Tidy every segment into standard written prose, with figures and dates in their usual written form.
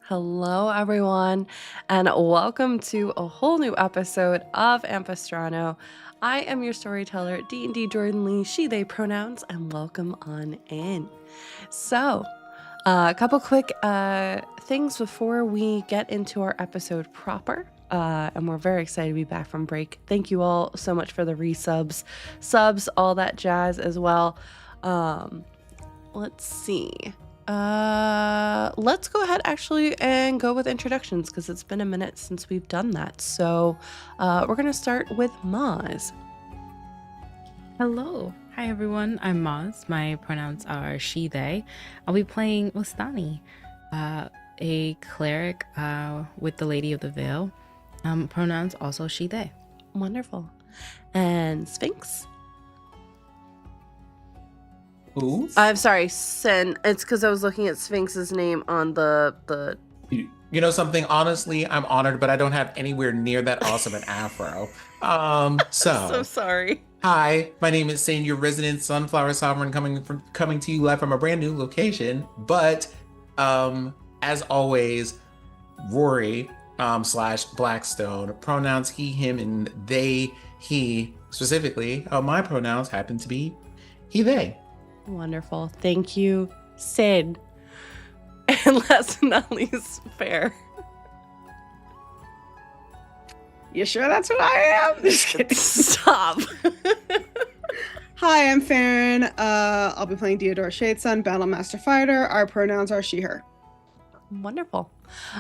Hello, everyone, and welcome to a whole new episode of Ampistrano. I am your storyteller, D&D Jordan Lee, she, they pronouns, and welcome on in. So, a couple quick things before we get into our episode proper. And we're very excited to be back from break. Thank you all so much for the resubs, subs, all that jazz as well. Let's see. Let's go ahead actually and go with introductions because it's been a minute since we've done that. So we're going to start with Maz. Hello. Hi, everyone. I'm Maz. My pronouns are she, they. I'll be playing Wastani, a cleric with the Lady of the Veil. Pronouns also she, they. Wonderful. And Sphinx? Who? I'm sorry, Sin. It's because I was looking at Sphinx's name on the... You know something? Honestly, I'm honored, but I don't have anywhere near that awesome an afro. So sorry. Hi, my name is Sin, your resident Sunflower Sovereign, coming to you live from a brand new location. But as always, Rory slash Blackstone, pronouns he, him, and they, he. Specifically, my pronouns happen to be he, they. Wonderful. Thank you, Sid. And last but not least, Fair. You sure that's who I am? Just kidding. Stop. Hi, I'm Farron. I'll be playing Deodora Shadesun, Battlemaster Fighter. Our pronouns are she, her. Wonderful.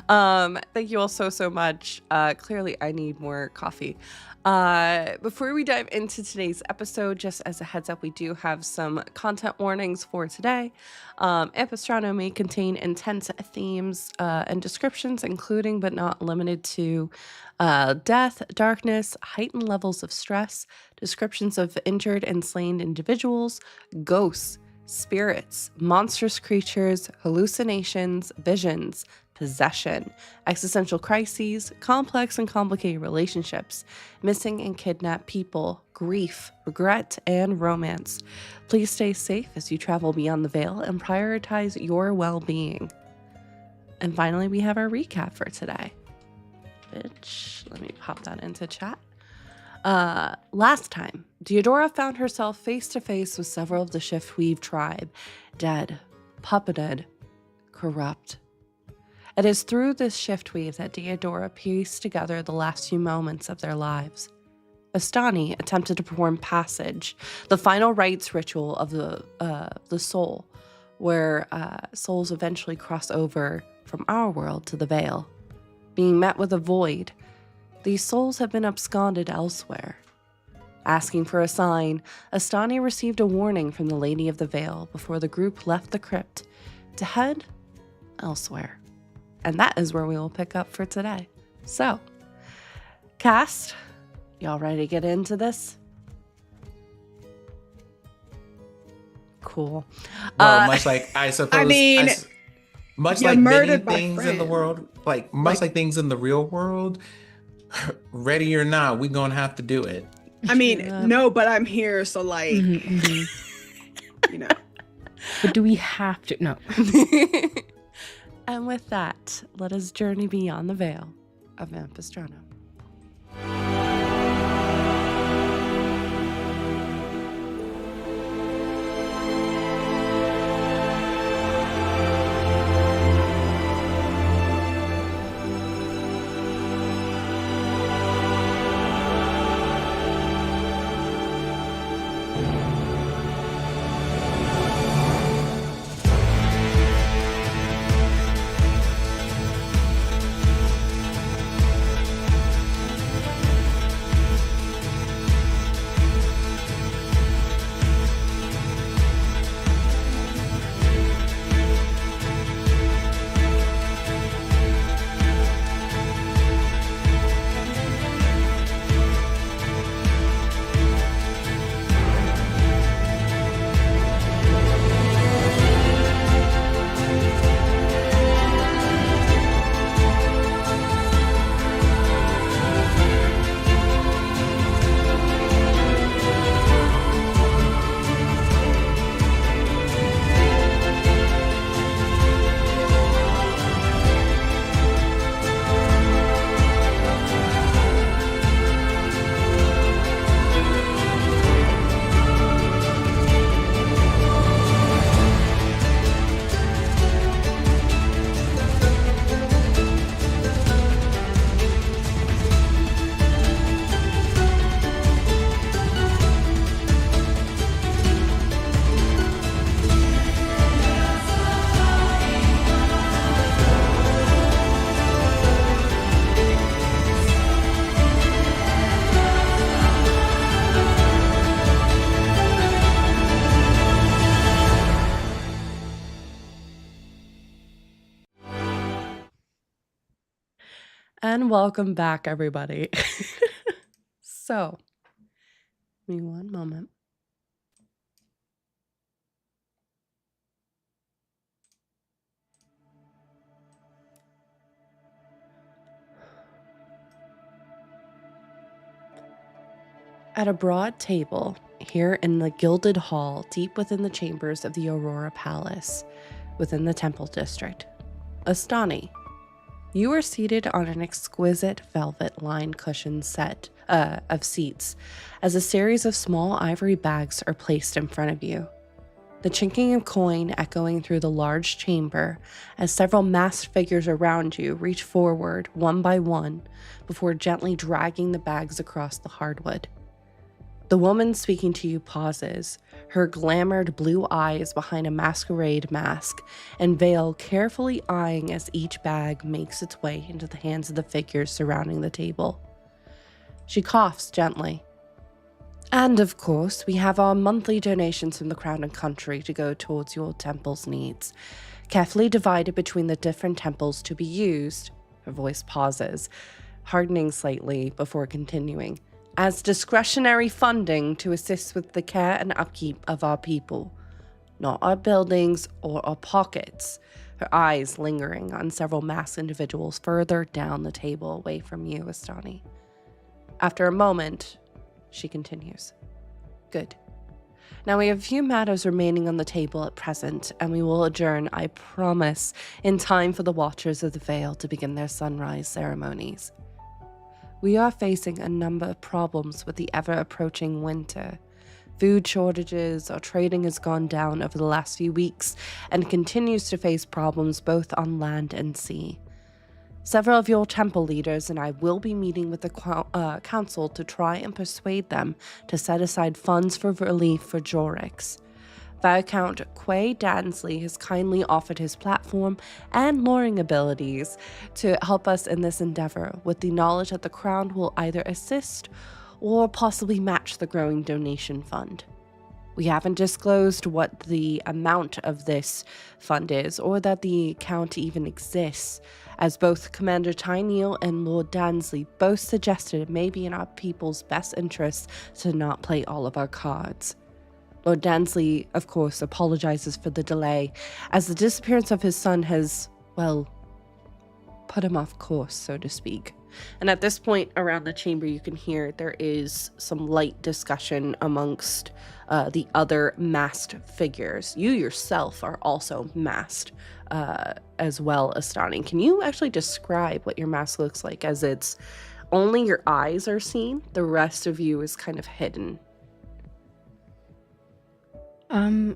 Thank you all so much. Clearly I need more coffee. Before we dive into today's episode, just as a heads up, we do have some content warnings for today. Ampistrano may contain intense themes and descriptions, including but not limited to death, darkness, heightened levels of stress, descriptions of injured and slain individuals, ghosts, spirits, monstrous creatures, hallucinations, visions, possession, existential crises, complex and complicated relationships, missing and kidnapped people, grief, regret, and romance. Please stay safe as you travel beyond the veil and prioritize your well-being. And finally, we have our recap for today. Let me pop that into chat. Last time, Deodora found herself face to face with several of the Shiftweave tribe, dead, puppeted, corrupt. It is through this Shiftweave that Deodora pieced together the last few moments of their lives. Astani attempted to perform passage, the final rites ritual of the soul, where souls eventually cross over from our world to the Veil. Being met with a void, these souls have been absconded elsewhere. Asking for a sign, Astani received a warning from the Lady of the Veil before the group left the crypt to head elsewhere. And that is where we will pick up for today. So, cast, y'all ready to get into this? Cool. Well, much like I suppose. I mean, much you like many murdered my things in the friend. world, much like things in the real world, ready or not, we're gonna have to do it. I mean, Yeah. no, but I'm here, so like, you know. But do we have to? No. And with that, let us journey beyond the veil of Ampistrano. And welcome back, everybody. So, give me one moment. At a broad table, here in the gilded hall, deep within the chambers of the Aurora Palace, within the Temple District, Astani, you are seated on an exquisite velvet-lined cushion set of seats, as a series of small ivory bags are placed in front of you. The chinking of coin echoing through the large chamber as several masked figures around you reach forward one by one before gently dragging the bags across the hardwood. The woman speaking to you pauses, her glamoured blue eyes behind a masquerade mask and veil carefully eyeing as each bag makes its way into the hands of the figures surrounding the table. She coughs gently. And of course, we have our monthly donations from the Crown and Country to go towards your temple's needs, carefully divided between the different temples to be used. Her voice pauses, hardening slightly before continuing. As discretionary funding to assist with the care and upkeep of our people, not our buildings or our pockets. Her eyes lingering on several masked individuals further down the table away from you, Astani. After a moment, she continues. Good. Now we have a few matters remaining on the table at present, and we will adjourn, I promise, in time for the Watchers of the Veil to begin their sunrise ceremonies. We are facing a number of problems with the ever-approaching winter. Food shortages, our trading has gone down over the last few weeks and continues to face problems both on land and sea. Several of your temple leaders and I will be meeting with the council to try and persuade them to set aside funds for relief for Jorix. Viscount Quay Dansley has kindly offered his platform and luring abilities to help us in this endeavor, with the knowledge that the Crown will either assist or possibly match the growing donation fund. We haven't disclosed what the amount of this fund is, or that the account even exists, as both Commander Tyneal and Lord Dansley both suggested it may be in our people's best interests to not play all of our cards. Lord Dansley, of course, apologizes for the delay, as the disappearance of his son has, well, put him off course, so to speak. And at this point around the chamber, you can hear there is some light discussion amongst the other masked figures. You yourself are also masked as well, Astani. Can you actually describe what your mask looks like, as it's only your eyes are seen? The rest of you is kind of hidden.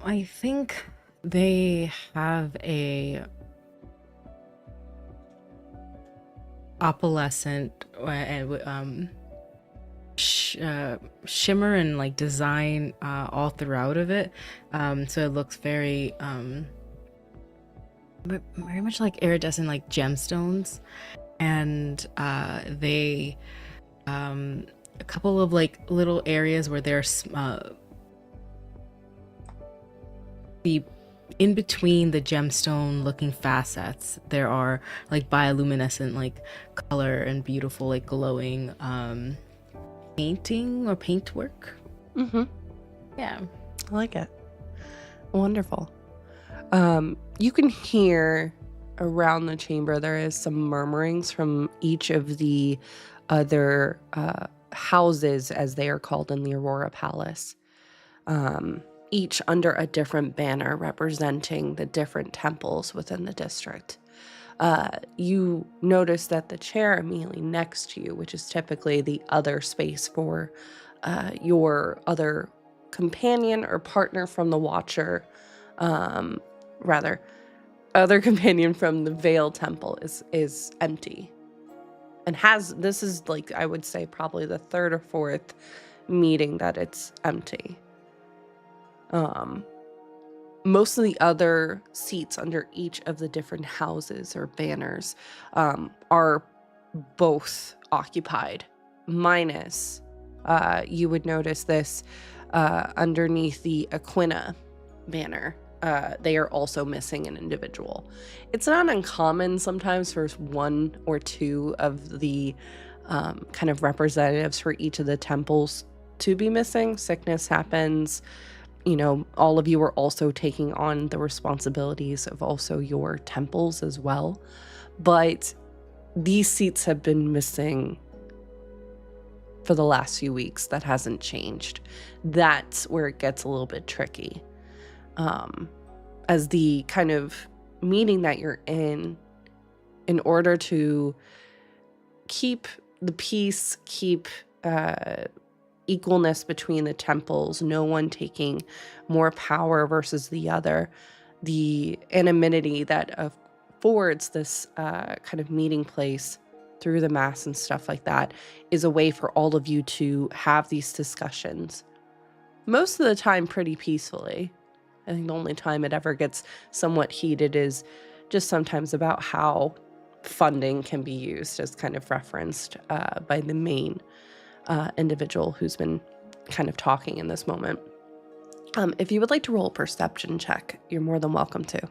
I think they have a opalescent and shimmer and like design all throughout of it. So it looks very very much like iridescent, like gemstones, and they a couple of like little areas where there's the in between the gemstone looking facets, there are like bioluminescent like color and beautiful like glowing painting or paintwork. Yeah, I like it. Wonderful. You can hear around the chamber there is some murmurings from each of the other houses, as they are called in the Aurora Palace. Each under a different banner representing the different temples within the district. You notice that the chair immediately next to you, which is typically the other space for your other companion or partner from the Watcher, other companion from the Veil Temple is empty. And this is like, I would say probably the third or fourth meeting that it's empty. Most of the other seats under each of the different houses or banners are both occupied, minus you would notice this underneath the Aquina banner. they are also missing an individual. It's not uncommon sometimes for one or two of the kind of representatives for each of the temples to be missing. Sickness happens. You know, all of you are also taking on the responsibilities of also your temples as well. But these seats have been missing for the last few weeks. That hasn't changed. That's where it gets a little bit tricky. As the kind of meeting that you're in order to keep the peace, keep equalness between the temples, no one taking more power versus the other, the anonymity that affords this kind of meeting place through the mass and stuff like that is a way for all of you to have these discussions. Most of the time pretty peacefully. I think the only time it ever gets somewhat heated is just sometimes about how funding can be used, as kind of referenced by the main individual who's been kind of talking in this moment. If you would like to roll a perception check, you're more than welcome to.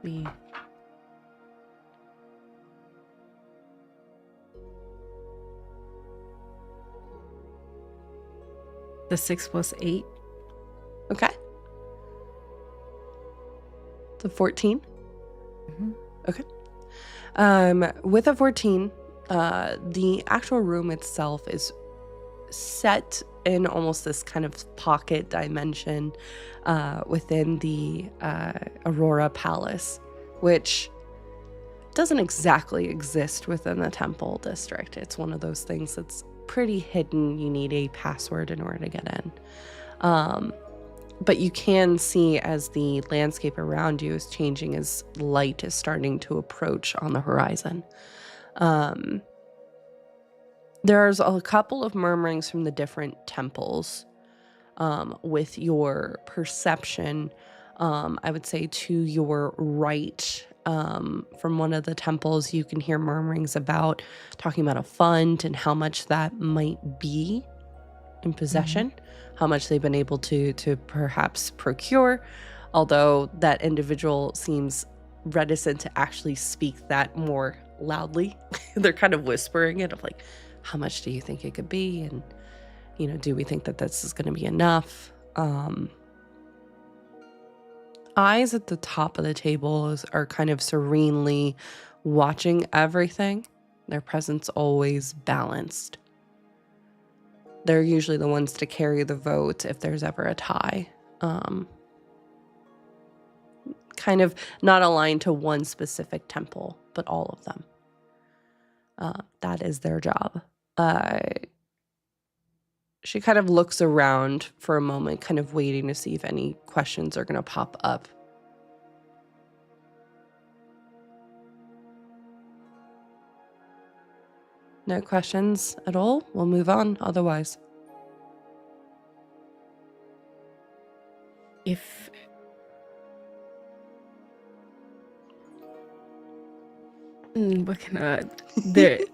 Me. The 6 plus 8. Okay. The 14? Mm-hmm. Okay. With a 14, the actual room itself is set in almost this kind of pocket dimension within the Aurora Palace, which doesn't exactly exist within the temple district. It's one of those things that's pretty hidden. You need a password in order to get in. But you can see as the landscape around you is changing, as light is starting to approach on the horizon. There's a couple of murmurings from the different temples. With your perception, I would say to your right, from one of the temples, you can hear murmurings about talking about a fund and how much that might be in possession, how much they've been able to perhaps procure, although that individual seems reticent to actually speak that more loudly. They're kind of whispering it of like, how much do you think it could be? And, you know, do we think that this is going to be enough? Eyes at the top of the tables are kind of serenely watching everything. Their presence always balanced. They're usually the ones to carry the vote if there's ever a tie. Kind of not aligned to one specific temple, but all of them. That is their job. She kind of looks around for a moment, kind of waiting to see if any questions are going to pop up. No questions at all? We'll move on otherwise. If what can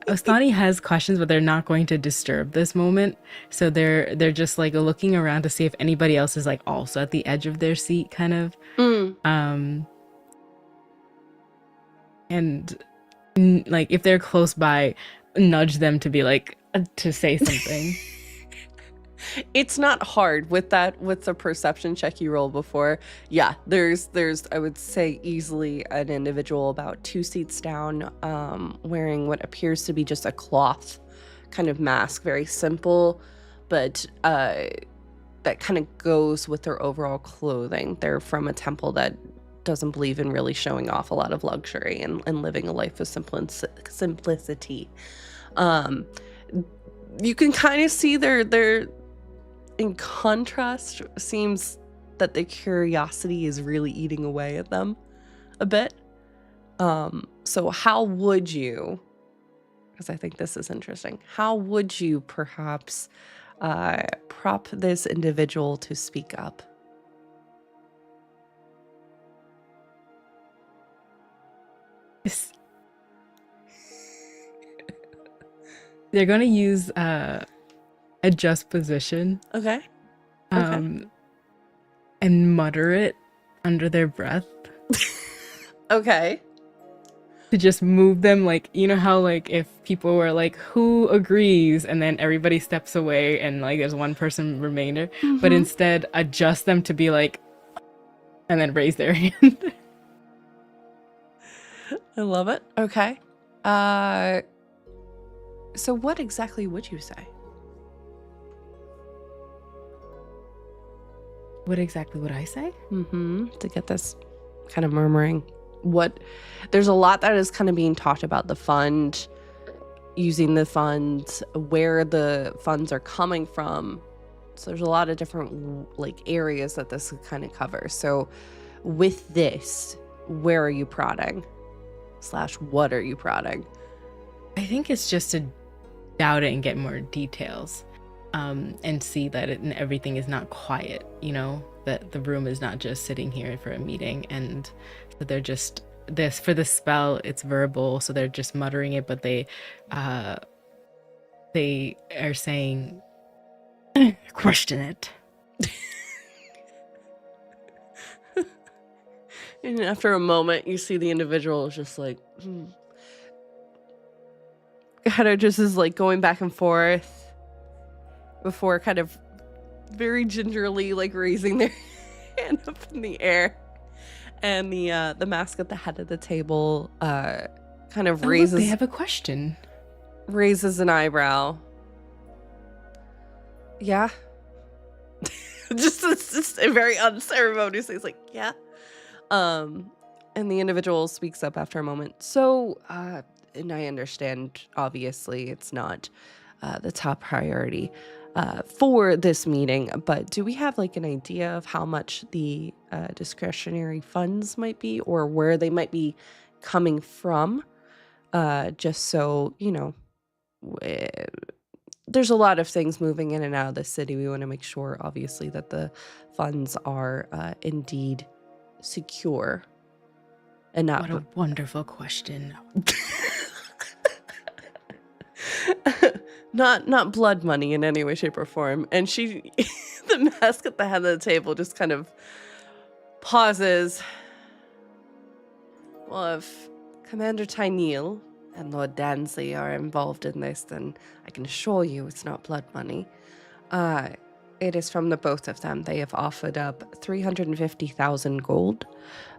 Ostani has questions, but they're not going to disturb this moment. So they're just like looking around to see if anybody else is like also at the edge of their seat, kind of. And like if they're close by, nudge them to be like to say something. It's not hard with the perception check you rolled before. Yeah, there's I would say easily an individual about 2 seats down, wearing what appears to be just a cloth kind of mask, very simple, but that kind of goes with their overall clothing. They're from a temple that doesn't believe in really showing off a lot of luxury and living a life of simplicity. You can kind of see they're in contrast, seems that the curiosity is really eating away at them a bit. So how would you, because I think this is interesting, how would you perhaps prop this individual to speak up? They're going to use adjust position. Okay. And mutter it under their breath Okay. to just move them, like, you know how like if people were like, who agrees, and then everybody steps away and like there's one person remainder, but Mhm. instead adjust them to be like, and then raise their hand. I love it. Okay. So what exactly would you say? What exactly would I say? To get this kind of murmuring. There's a lot that is kind of being talked about the fund, using the funds, where the funds are coming from. So there's a lot of different like areas that this could kind of cover. So with this, where are you prodding? / what are you prodding? I think it's just to doubt it and get more details, and see that everything is not quiet, you know, that the room is not just sitting here for a meeting, and that they're just this for the spell, it's verbal, so they're just muttering it, but they are saying, question it. And after a moment, you see the individual is just like, kind of just is like going back and forth before kind of very gingerly like raising their hand up in the air. And the mask at the head of the table kind of Oh, look, raises they have a question. raises an eyebrow. Yeah. It's just a very unceremoniously. It's like, yeah. And the individual speaks up after a moment. So, and I understand, obviously, it's not the top priority for this meeting, but do we have like an idea of how much the discretionary funds might be, or where they might be coming from? Just so, you know, there's a lot of things moving in and out of the city. We want to make sure, obviously, that the funds are indeed secure and not What a wonderful question. not blood money in any way, shape, or form. And she, the mask at the head of the table, just kind of pauses. Well, if Commander Tyneal and Lord Dansley are involved in this, then I can assure you it's not blood money. It is from the both of them. They have offered up 350,000 gold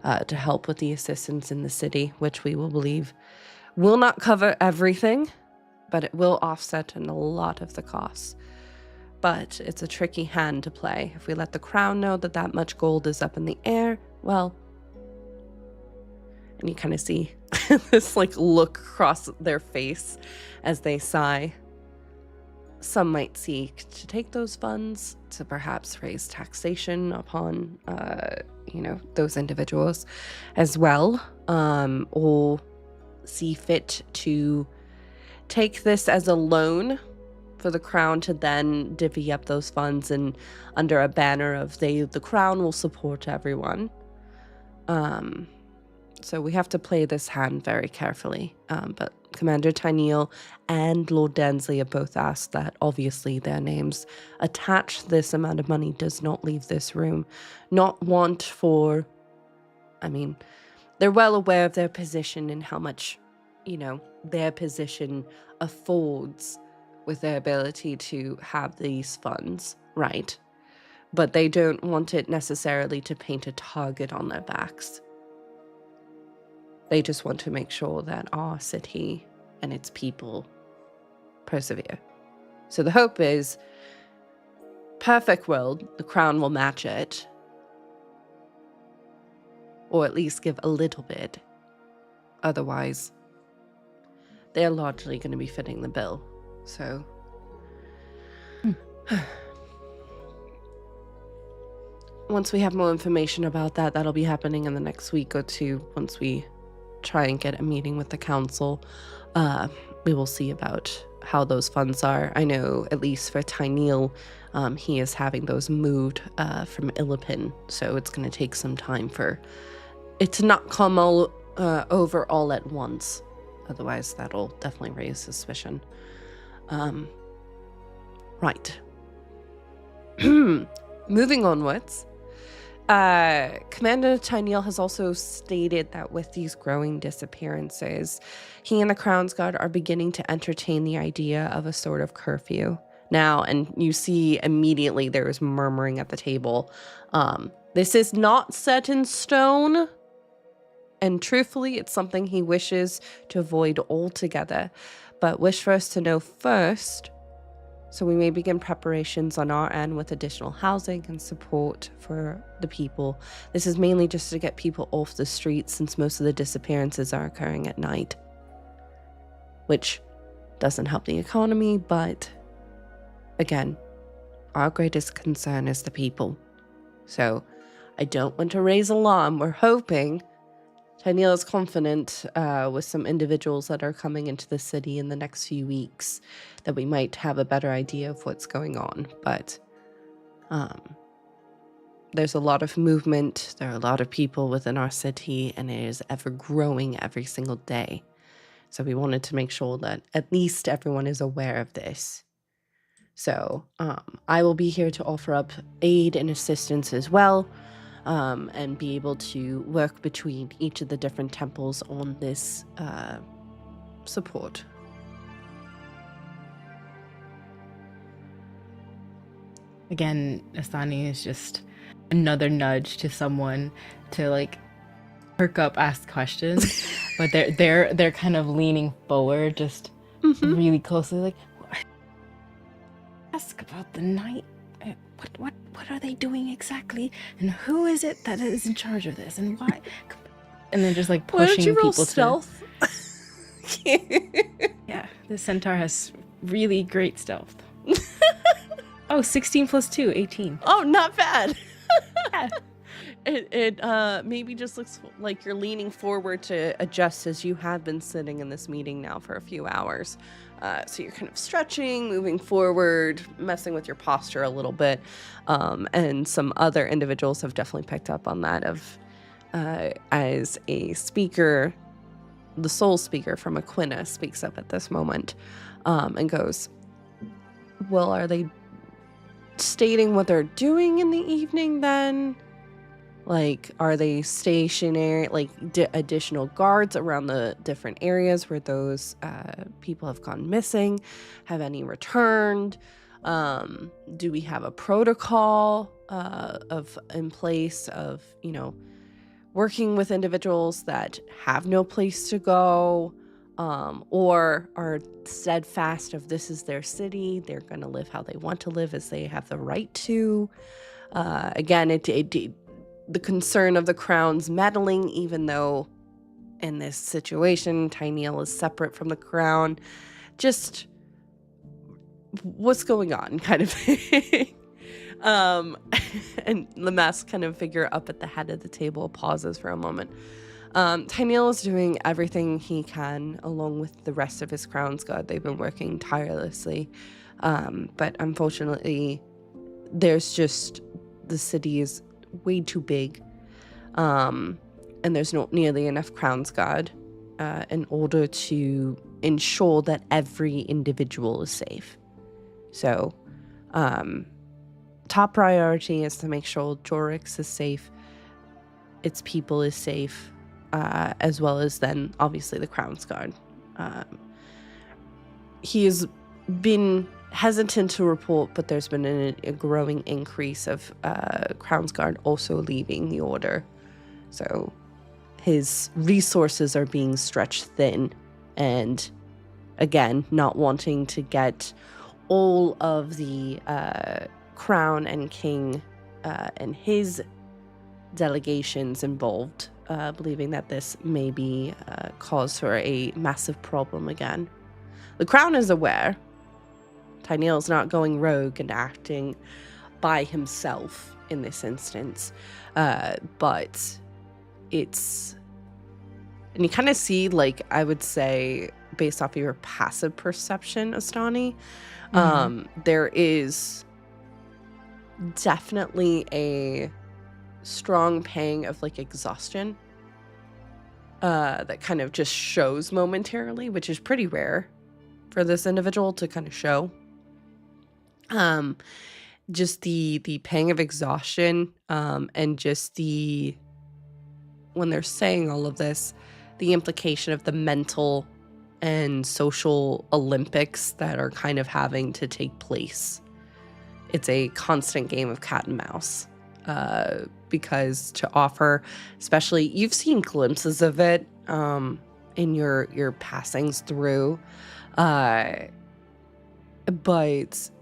to help with the assistance in the city, which we will believe will not cover everything, but it will offset in a lot of the costs. But it's a tricky hand to play. If we let the crown know that that much gold is up in the air, well, and you kind of see this like look across their face as they sigh. Some might seek to take those funds to perhaps raise taxation upon, those individuals as well, or see fit to take this as a loan for the crown to then divvy up those funds and under a banner of the crown will support everyone. So we have to play this hand very carefully. But Commander Tyneal and Lord Dansley have both asked that obviously their names attached. This amount of money does not leave this room. Not want for, they're well aware of their position and how much, their position affords with their ability to have these funds, right? But they don't want it necessarily to paint a target on their backs. They just want to make sure that our city and its people persevere. So the hope is, perfect world, the crown will match it. Or at least give a little bit. Otherwise, they're largely going to be fitting the bill. So... Once we have more information about that, that'll be happening in the next week or two. Once we try and get a meeting with the council, we will see about how those funds are. I know, at least for Tyneal, he is having those moved from Illipin, so it's going to take some time for it to not come all over all at once. Otherwise, that'll definitely raise suspicion. Right. Moving onwards. Commander Tyneal has also stated that with these growing disappearances, he and the Crown's Guard are beginning to entertain the idea of a sort of curfew. Now, and you see immediately there is murmuring at the table. This is not set in stone, and truthfully, it's something he wishes to avoid altogether, but wish for us to know first, so we may begin preparations on our end with additional housing and support for the people. This is mainly just to get people off the streets, since most of the disappearances are occurring at night, which doesn't help the economy, but again, our greatest concern is the people. So I don't want to raise alarm. We're hoping, Tyneal is confident with some individuals that are coming into the city in the next few weeks that we might have a better idea of what's going on. But there's a lot of movement. There are a lot of people within our city, and it is ever growing every single day. So we wanted to make sure that at least everyone is aware of this. So I will be here to offer up aid and assistance as well, and be able to work between each of the different temples on this support. Again, Astani is just another nudge to someone to like perk up, ask questions, but they're kind of leaning forward, just really closely, like, ask about the night. What are they doing exactly? And who is it that is in charge of this? And why? And then just like Why pushing don't you roll people stealth? Yeah, the centaur has really great stealth. Oh, 16 plus 2, 18. Oh, not bad. Yeah. It maybe just looks like you're leaning forward to adjust, as you have been sitting in this meeting now for a few hours. So you're kind of stretching, moving forward, messing with your posture a little bit. And some other individuals have definitely picked up on that as a speaker, the sole speaker from Aquina speaks up at this moment and goes, well, are they stating what they're doing in the evening then? Like, are they stationary, like additional guards around the different areas where those people have gone missing? Have any returned? Do we have a protocol in place of, working with individuals that have no place to go, or are steadfast of this is their city, they're going to live how they want to live as they have the right to? Again, the concern of the crown's meddling, even though in this situation, Tyneal is separate from the crown. Just what's going on, kind of thing. And Lemass kind of figure up at the head of the table pauses for a moment. Tyneal is doing everything he can along with the rest of his crown's guard. They've been working tirelessly. But unfortunately, there's just, the city is way too big, and there's not nearly enough Crown's Guard in order to ensure that every individual is safe. So top priority is to make sure Jorix is safe, its people is safe, as well as then obviously the Crown's Guard. He has been hesitant to report, but there's been a growing increase of Crown's Guard also leaving the order. So his resources are being stretched thin, and again, not wanting to get all of the crown and king and his delegations involved, believing that this may be cause for a massive problem again. The crown is aware. Tyneal's not going rogue and acting by himself in this instance, but it's, and you kind of see, like, I would say, based off of your passive perception, Astani, there is definitely a strong pang of like exhaustion that kind of just shows momentarily, which is pretty rare for this individual to kind of show. just the pang of exhaustion, and just when they're saying all of this, the implication of the mental and social Olympics that are kind of having to take place. It's a constant game of cat and mouse, because to offer, especially, you've seen glimpses of it in your passings through, but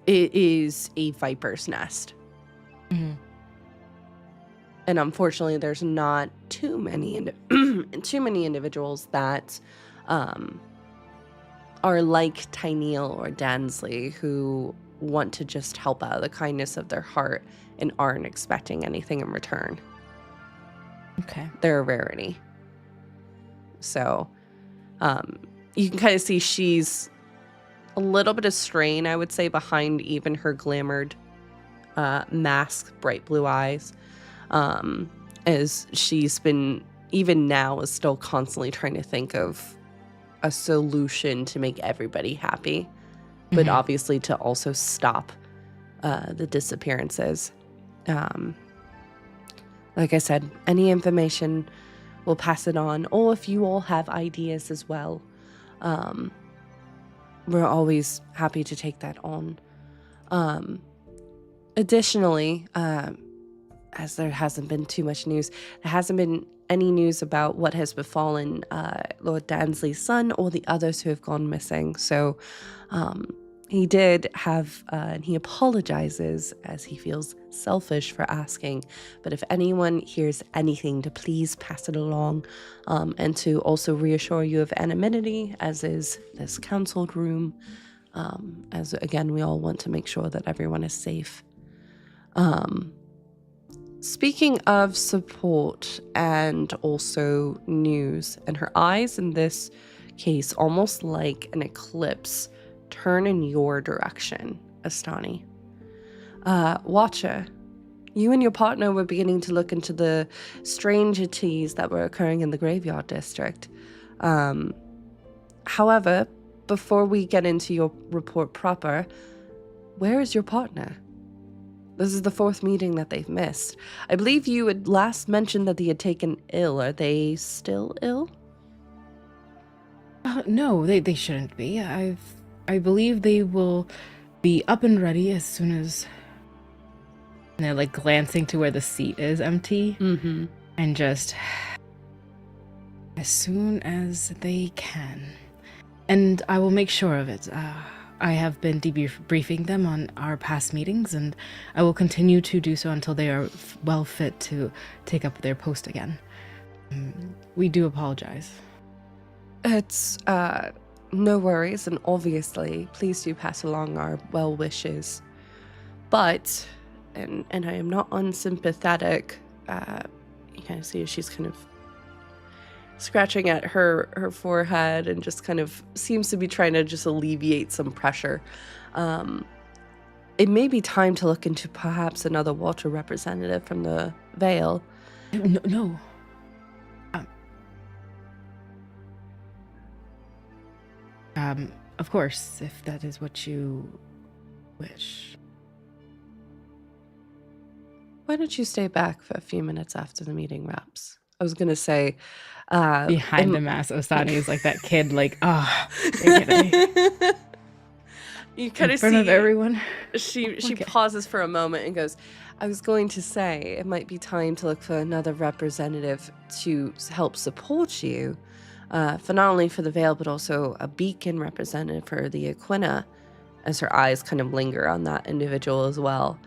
it is a viper's nest. Mm-hmm. And unfortunately, there's not too many individuals that are like Tyneal or Dansley, who want to just help out of the kindness of their heart and aren't expecting anything in return. Okay. They're a rarity. So you can kind of see she's a little bit of strain, I would say, behind even her glamored mask, bright blue eyes, as she's been, even now, is still constantly trying to think of a solution to make everybody happy, but obviously to also stop the disappearances. Like I said, any information, we'll pass it on, or if you all have ideas as well, we're always happy to take that on. Additionally, as there hasn't been too much news, there hasn't been any news about what has befallen Lord Dansley's son or the others who have gone missing. So he did have, and he apologizes as he feels selfish for asking, but if anyone hears anything, to please pass it along, and to also reassure you of anonymity, as is this counseled room, as again, we all want to make sure that everyone is safe. Speaking of support and also news, and her eyes in this case, almost like an eclipse, turn in your direction, Astani. Watcher, you and your partner were beginning to look into the strangeties that were occurring in the graveyard district. However, before we get into your report proper, where is your partner? This is the 4th meeting that they've missed. I believe you had last mentioned that they had taken ill. Are they still ill? No, they shouldn't be. I believe they will be up and ready as soon as... And they're like glancing to where the seat is empty. Mm-hmm. And just... as soon as they can. And I will make sure of it. I have been debriefing them on our past meetings, and I will continue to do so until they are well fit to take up their post again. We do apologize. It's no worries, and obviously, please do pass along our well wishes. But, and I am not unsympathetic. You kind of see she's kind of scratching at her forehead and just kind of seems to be trying to just alleviate some pressure. It may be time to look into perhaps another water representative from the Vale. No. Of course, if that is what you wish. Why don't you stay back for a few minutes after the meeting wraps? I was gonna say, behind the mask, Osani is like that kid, like, you kind of see in front of everyone. She pauses for a moment and goes, I was going to say it might be time to look for another representative to help support you, for not only for the Vale, but also a beacon representative for the Aquina, as her eyes kind of linger on that individual as well.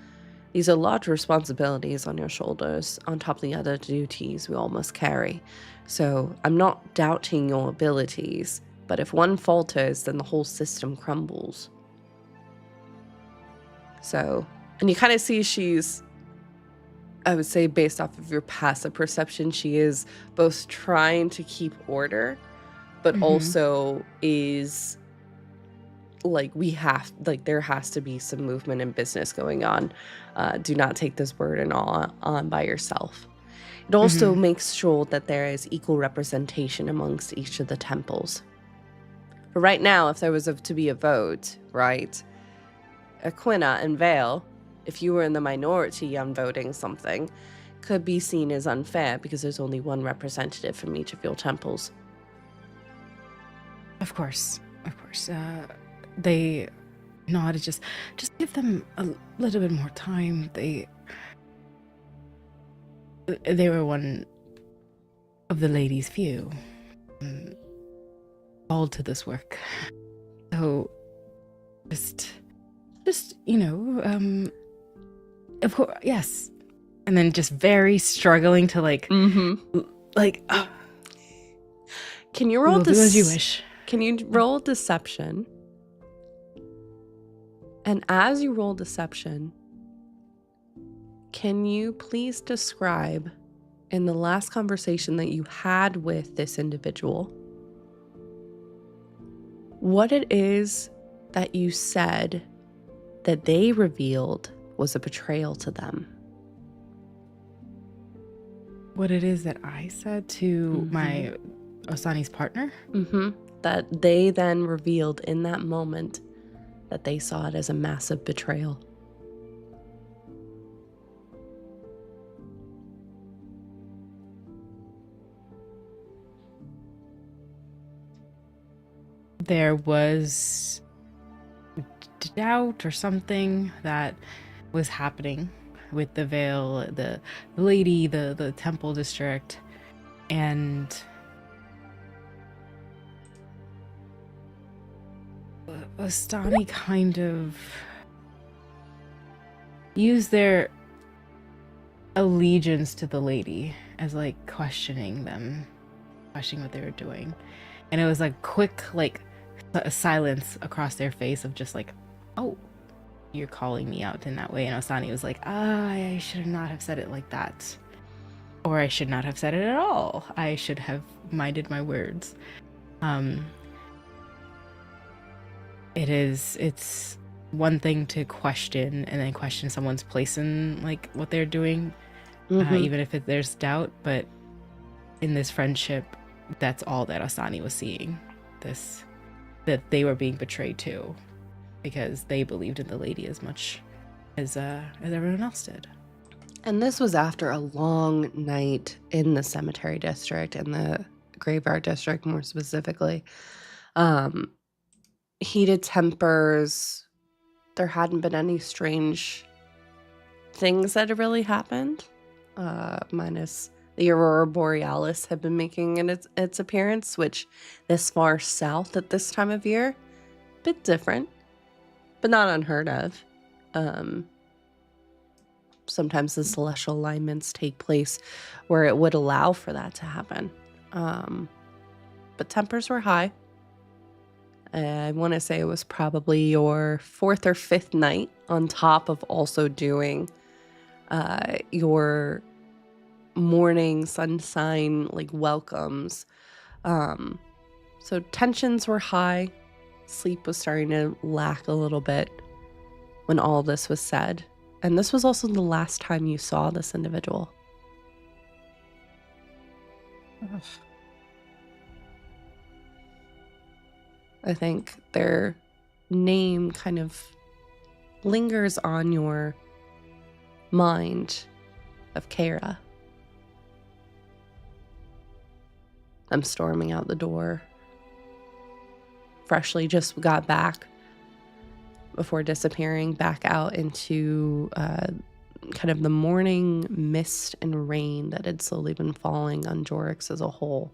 These are large responsibilities on your shoulders, on top of the other duties we all must carry. So I'm not doubting your abilities, but if one falters, then the whole system crumbles. So, and you kind of see she's, I would say based off of your passive perception, she is both trying to keep order, but also is like, there has to be some movement and business going on. Do not take this burden on by yourself. It also makes sure that there is equal representation amongst each of the temples. But right now, if there was to be a vote, right, Aquina and Vale if you were in the minority on voting something, could be seen as unfair because there's only one representative from each of your temples. Of course. They nodded. Just give them a little bit more time. They were one of the ladies' few called to this work. So, just of course, yes. And then just very struggling to Can you roll do as you wish. Can you roll deception? And as you roll deception, can you please describe in the last conversation that you had with this individual what it is that you said that they revealed was a betrayal to them? What it is that I said to my Osani's partner? That they then revealed in that moment that they saw it as a massive betrayal. There was doubt or something that was happening with the Veil, the lady, the temple district, and Ostani kind of used their allegiance to the lady as questioning what they were doing. And it was quick, a silence across their face of just oh, you're calling me out in that way. And Ostani was I should not have said it like that. Or I should not have said it at all. I should have minded my words. It's one thing to question and then question someone's place in what they're doing, even if there's doubt. But in this friendship, that's all that Asani was seeing. That they were being betrayed too, because they believed in the lady as much as everyone else did. And this was after a long night in the cemetery district, in the graveyard district more specifically. Heated tempers. There hadn't been any strange things that had really happened, minus the Aurora Borealis had been making its appearance, which this far south at this time of year, bit different, but not unheard of. Sometimes the celestial alignments take place where it would allow for that to happen. But tempers were high. I want to say it was probably your 4th or 5th night on top of also doing your morning sun sign welcomes. So tensions were high. Sleep was starting to lack a little bit when all this was said. And this was also the last time you saw this individual. Ugh. I think their name kind of lingers on your mind of Kara. I'm storming out the door. Freshly just got back before disappearing back out into kind of the morning mist and rain that had slowly been falling on Jorix as a whole.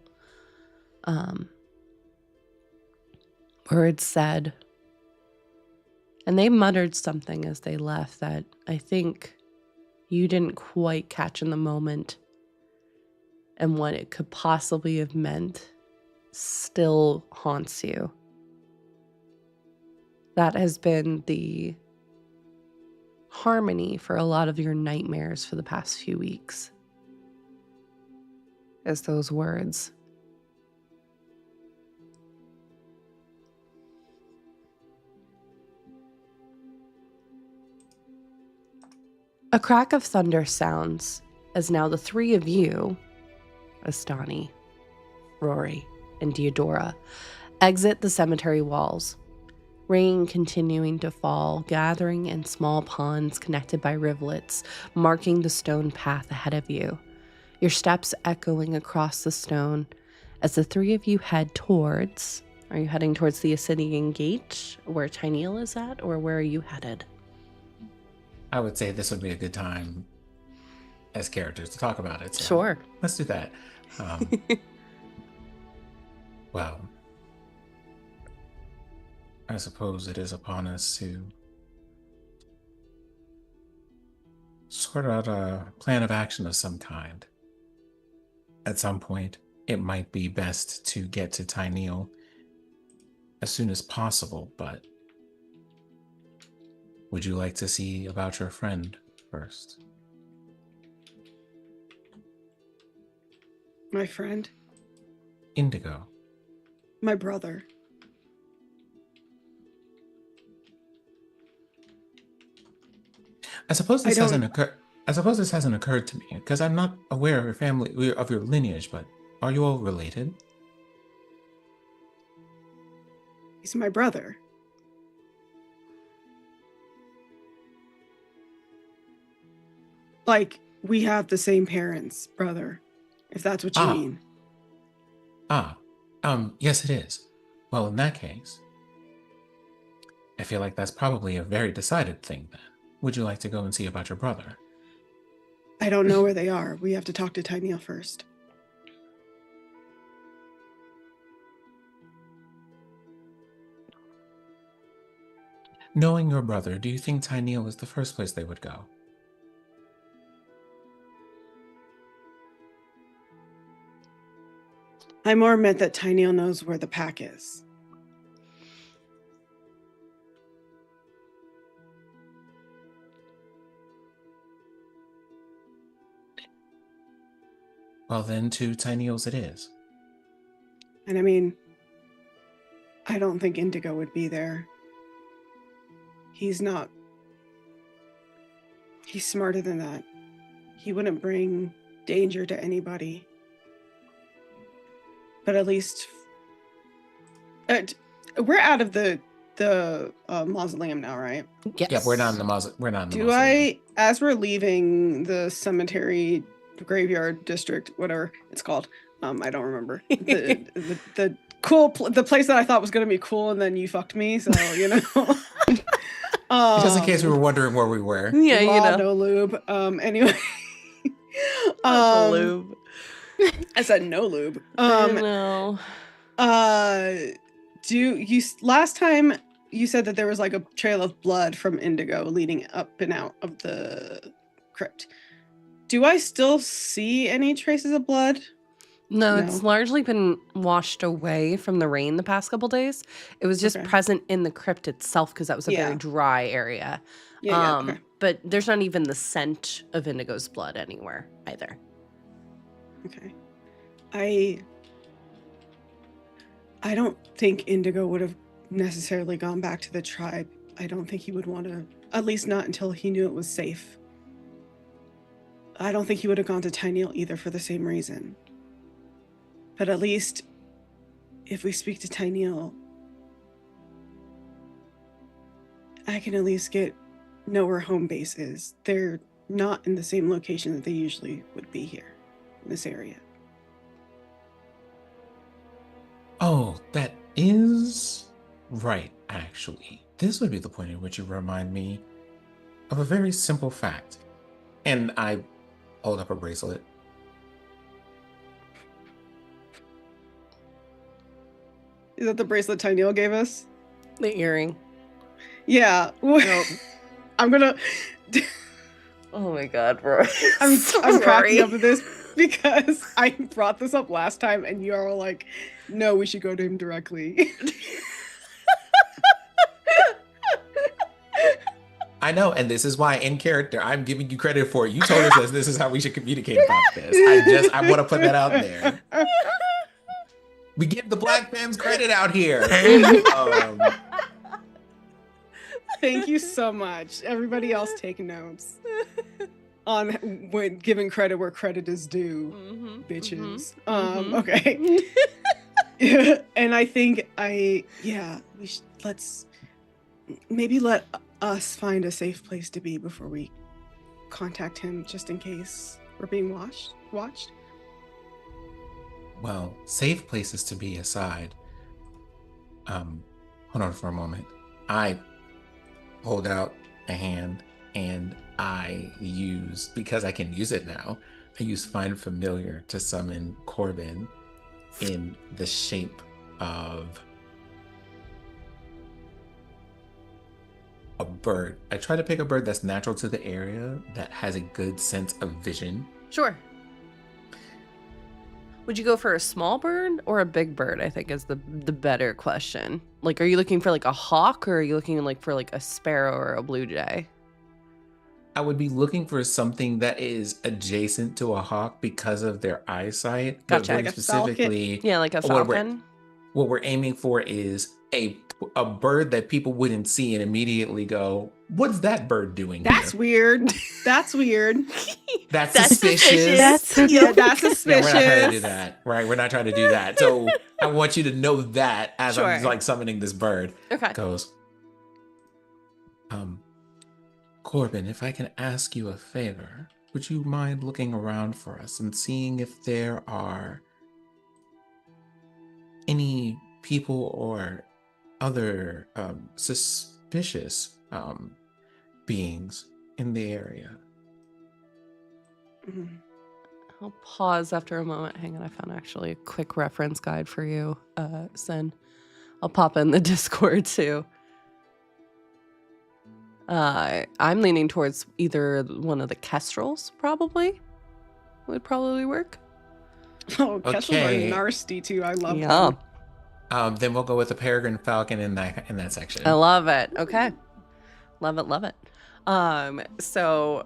Words said, and they muttered something as they left that I think you didn't quite catch in the moment, and what it could possibly have meant still haunts you. That has been the harmony for a lot of your nightmares for the past few weeks, as those words. A crack of thunder sounds as now the three of you, Astani, Rory, and Deodora, exit the cemetery walls, Rain continuing to fall, gathering in small ponds connected by rivulets, marking the stone path ahead of you. Your steps echoing across the stone as the three of you head towards... Are you heading towards the Ascidian Gate, where Tyneal is at, or where are you headed? I would say this would be a good time as characters to talk about it. So Sure. Let's do that. Well, I suppose it is upon us to sort out a plan of action of some kind. At some point, it might be best to get to Tyneal as soon as possible, but would you like to see about your friend first? My friend? Indigo. My brother. I suppose this hasn't occurred to me because I'm not aware of your family, of your lineage, but are you all related? He's my brother. Like, we have the same parents, brother, if that's what you mean. Yes, it is. Well, in that case, I feel like that's probably a very decided thing then. Would you like to go and see about your brother? I don't know where they are. We have to talk to Tyneal first. Knowing your brother, do you think Tyneal is the first place they would go? I more meant that Tyneal knows where the pack is. Well, then to Tyneal's it is. And I mean, I don't think Indigo would be there. He's smarter than that. He wouldn't bring danger to anybody. But at least we're out of the mausoleum now, right? Yes. Yeah, we're not in the mausoleum. As we're leaving the cemetery, graveyard district, whatever it's called, I don't remember the the place that I thought was gonna be cool, and then you fucked me, so you know. Just in case we were wondering where we were. Yeah, you know. No lube. Anyway. Lube. I said no lube. No. Last time you said that there was like a trail of blood from Indigo leading up and out of the crypt. Do I still see any traces of blood? No, it's largely been washed away from the rain the past couple days. It was just present in the crypt itself because that was a very dry area. Okay. But there's not even the scent of Indigo's blood anywhere either. Okay. I don't think Indigo would have necessarily gone back to the tribe. I don't think he would want to, at least not until he knew it was safe. I don't think he would have gone to Tyneal either for the same reason. But at least if we speak to Tyneal, I can at least know where home base is. They're not in the same location that they usually would be here in this area. Oh, that is right, actually. This would be the point at which you remind me of a very simple fact. And I hold up a bracelet. Is that the bracelet Tyneal gave us? The earring. Yeah. Nope. I'm gonna... Oh my god, bro. I'm cracking up at this because I brought this up last time and you are all like, no, we should go to him directly. I know, and this is why in character I'm giving you credit for it. You told us this is how we should communicate about this. I want to put that out there. We give the black fans credit out here. Thank you so much. Everybody else take notes on when giving credit where credit is due, bitches. Okay. And I think let's maybe let us find a safe place to be before we contact him, just in case we're being watched. Well, safe places to be aside. Hold on for a moment. I hold out a hand and I use, because I can use it now, I use Find Familiar to summon Corbin in the shape of a bird. I try to pick a bird that's natural to the area, that has a good sense of vision. Sure. Would you go for a small bird or a big bird, I think is the better question. Like, are you looking for like a hawk, or are you looking like for like a sparrow or a blue jay? I would be looking for something that is adjacent to a hawk because of their eyesight. But Gotcha. very Like a falcon? specifically, Yeah, like a falcon. what we're aiming for is a bird that people wouldn't see and immediately go, "What's that bird doing That's here?" weird. That's weird. That's That's suspicious. That's Yeah, that's Yeah, suspicious. we're not trying to do that, right? We're not trying to do that. So I want you to know that as I'm Sure. like summoning this bird. Okay. Goes, Corbin, if I can ask you a favor, would you mind looking around for us and seeing if there are any people or other suspicious beings in the area? Mhm. I'll pause after a moment. Hang on, I found actually a quick reference guide for you, Sin. I'll pop in the Discord too. I'm leaning towards either one of the kestrels, probably. Would probably work. Oh, kestrels Okay. are nasty too. I love Yeah. them. Then we'll go with the peregrine falcon in that section. I love it. Okay. Love it, love it. So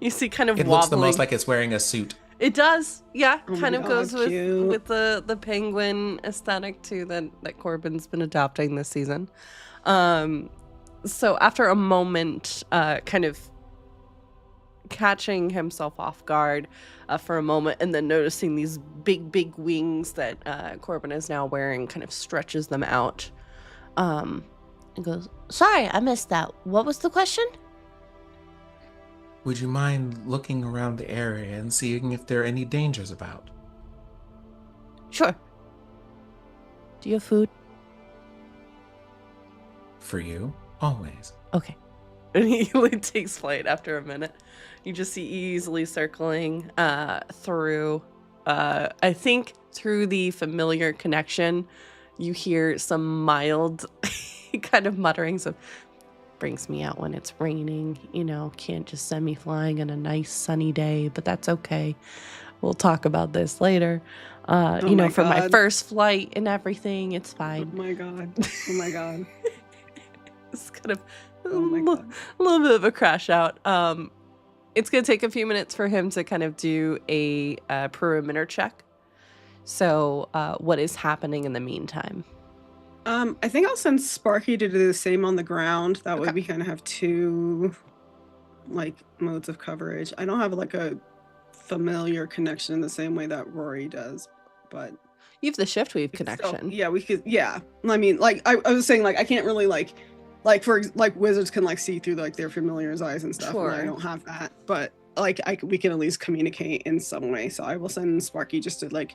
you see kind of It wobbling. looks the most like it's wearing a suit. It does. Yeah. Oh my Kind of God, goes cute. with the penguin aesthetic too that Corbin's been adopting this season. So after a moment, kind of catching himself off guard for a moment, and then noticing these big wings that Corbin is now wearing, kind of stretches them out. And goes, "Sorry, I missed that. What was the question?" Would you mind looking around the area and seeing if there are any dangers about? Sure. Do you have food? For you, always. Okay. And he like, takes flight after a minute. You just see easily circling through, I think through the familiar connection, you hear some mild kind of mutterings of, "Brings me out when it's raining, can't just send me flying on a nice sunny day, but that's okay. We'll talk about this later. my For my God. first flight and everything, it's Oh fine." my God. Oh my God. It's kind of Oh my God. a little bit of a crash out. It's going to take a few minutes for him to kind of do a perimeter check. So what is happening in the meantime? I think I'll send Sparky to do the same on the ground. That way Okay. we kind of have two modes of coverage. I don't have like a familiar connection in the same way that Rory does, but You have the shift weave so, connection. yeah, we could. Yeah, I mean, I was saying, I can't really wizards can see through their familiar's eyes and stuff. And I Sure. don't have that, but we can at least communicate in some way. So I will send Sparky just to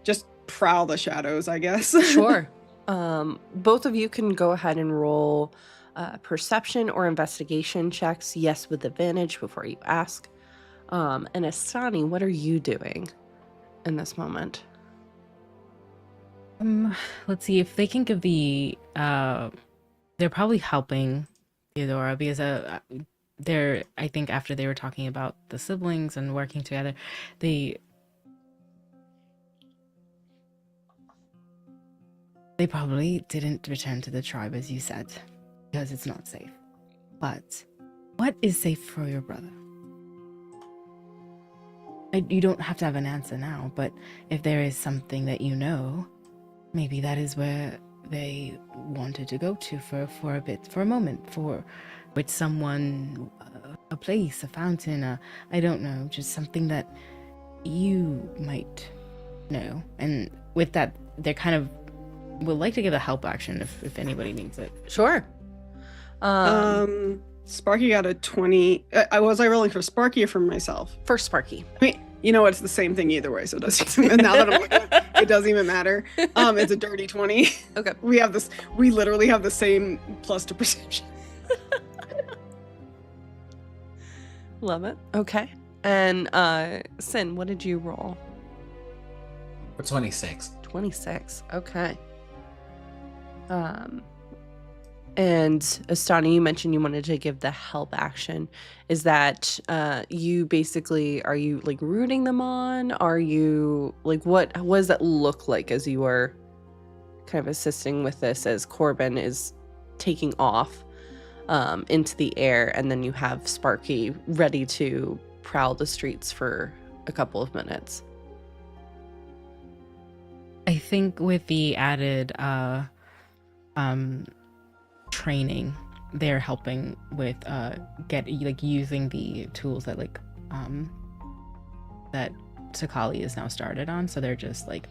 just prowl the shadows, I guess. Sure. Both of you can go ahead and roll perception or investigation checks. Yes, with advantage before you ask. And Astani, what are you doing in this moment? Let's see if they can give the they're probably helping Theodora because they're, I think after they were talking about the siblings and working together, they probably didn't return to the tribe, as you said, because it's not safe. But what is safe for your brother? You don't have to have an answer now, but if there is something that you know, maybe that is where they wanted to go to for a bit, for a moment, with someone, a place, a fountain, I don't know, just something that you might know. And with that, they're kind of would like to give a help action if anybody needs it. Sure. Sparky got a 20. I rolling for Sparky or for myself? For Sparky. I mean, you know, it's the same thing either way, so it doesn't even, now that I'm looking at it, it doesn't even matter. It's a dirty 20. Okay. We literally have the same plus to perception. Love it. Okay. And Sin, what did you roll? For 26. 26. Okay. And Astani, you mentioned you wanted to give the help action. Is that you basically, are you like rooting them on? Are you like, what does that look like as you are kind of assisting with this as Corbin is taking off into the air, and then you have Sparky ready to prowl the streets for a couple of minutes? I think with the added training, they're helping with using the tools that that Sakali is now started on. So they're just like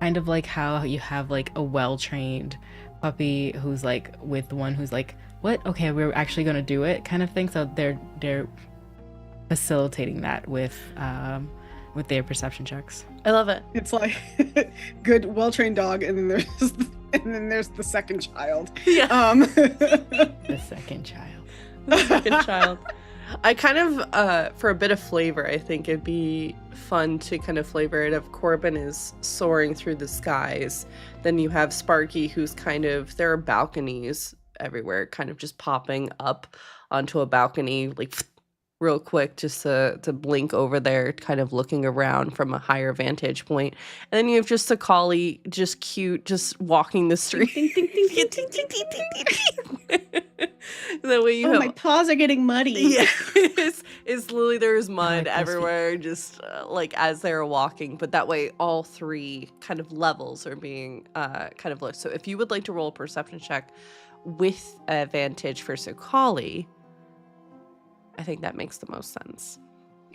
kind of like how you have like a well-trained puppy who's like with one who's like, what? Okay, we're actually gonna do it, kind of thing. So they're facilitating that with their perception checks. I love it. It's like good, well-trained dog, and then there's the second child. Yeah. The second child. The second child. I kind of, for a bit of flavor, I think it'd be fun to kind of flavor it if Corbin is soaring through the skies. Then you have Sparky, who's kind of, there are balconies everywhere, kind of just popping up onto a balcony, like real quick, just to blink over there, kind of looking around from a higher vantage point. And then you have just Sakali, just cute, just walking the street. The way you have, my paws are getting muddy. yeah, it's literally, there's mud everywhere, just like as they're walking. But that way, all three kind of levels are being kind of low. So if you would like to roll a perception check with advantage for Sakali, I think that makes the most sense.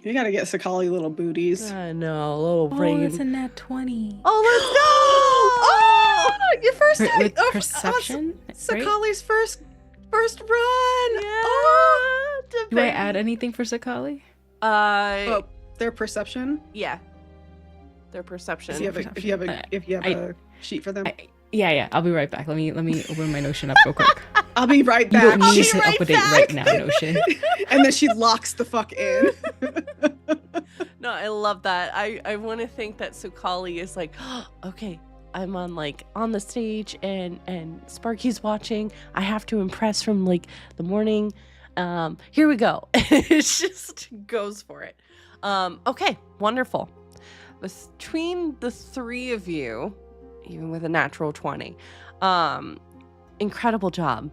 You gotta get Sakali little booties. I know, little brain. Oh, it's a nat 20. Oh, let's go! Oh, your first With perception, right? Sakali's first run. Yeah. Oh, Do I add anything for Sakali? Their perception. Yeah, their perception. If you have a sheet for them. Yeah. I'll be right back. Let me open my Notion up real quick. I'll be right You back. don't need to update right now, Notion. And then she locks the fuck in. No, I love that. I want to think that Sakali is like, oh, okay, I'm on the stage and Sparky's watching. I have to impress from like the morning. Here we go. It just goes for it. Okay, wonderful. Between the three of you, even with a natural 20, incredible job.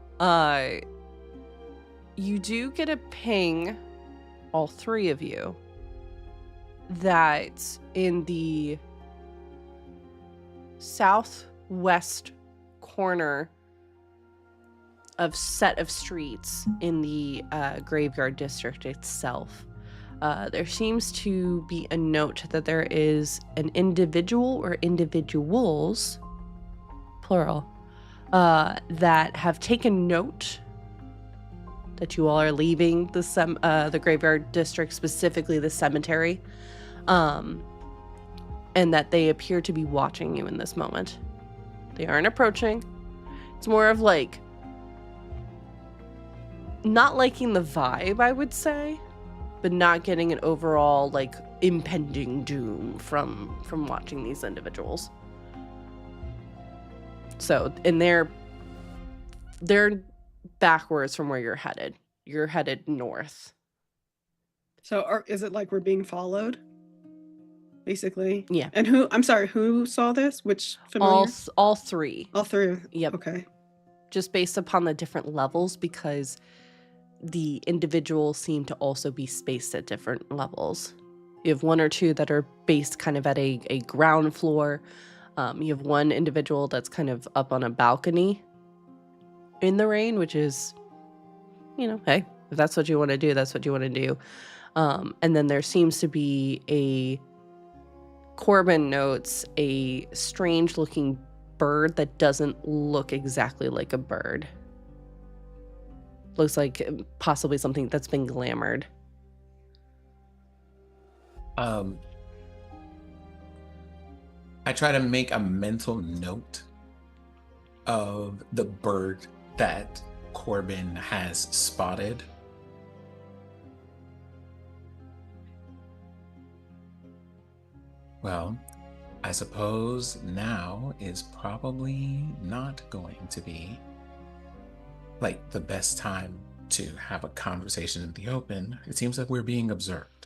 You do get a ping, all three of you, that in the southwest corner of set of streets in the graveyard district itself, there seems to be a note that there is an individual or individuals, plural, that have taken note that you all are leaving the graveyard district, specifically the cemetery, and that they appear to be watching you in this moment. They aren't approaching. It's more of like not liking the vibe, I would say, but not getting an overall like impending doom from watching these individuals. So, and they're backwards from where you're headed. You're headed north. So is it like we're being followed? Basically? Yeah. And who saw this? Which familiar? All three. All three. Yep. Okay. Just based upon the different levels, because the individuals seem to also be spaced at different levels. You have one or two that are based kind of at a ground floor. You have one individual that's kind of up on a balcony in the rain, which is, hey, if that's what you want to do, that's what you want to do. And then there seems to be Corbin notes a strange looking bird that doesn't look exactly like a bird. Looks like possibly something that's been glamored. I try to make a mental note of the bird that Corbin has spotted. Well, I suppose now is probably not going to be like the best time to have a conversation in the open. It seems like we're being observed.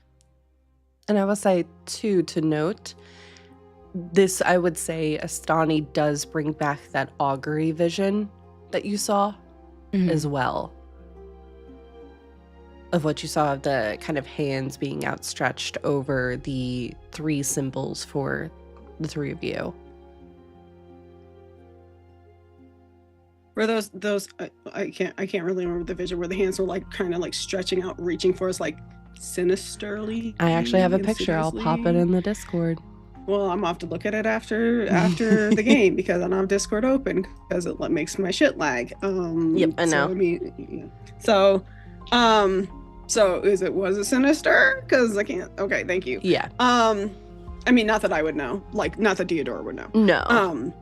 And I will say, too, to note, this, I would say, Astani does bring back that augury vision that you saw as well. Of what you saw of the kind of hands being outstretched over the 3 symbols for the 3 of you. Were those I can't really remember the vision where the hands were like kind of like stretching out, reaching for us like sinisterly. I actually have a picture. I'll pop it in the Discord. Well, I'm off to look at it after the game because I don't have Discord open because it makes my shit lag. Yep, I know. So, I mean, yeah. So was it sinister? Because I can't. Okay, thank you. Yeah. I mean, not that I would know. Like, not that Deodora would know. No.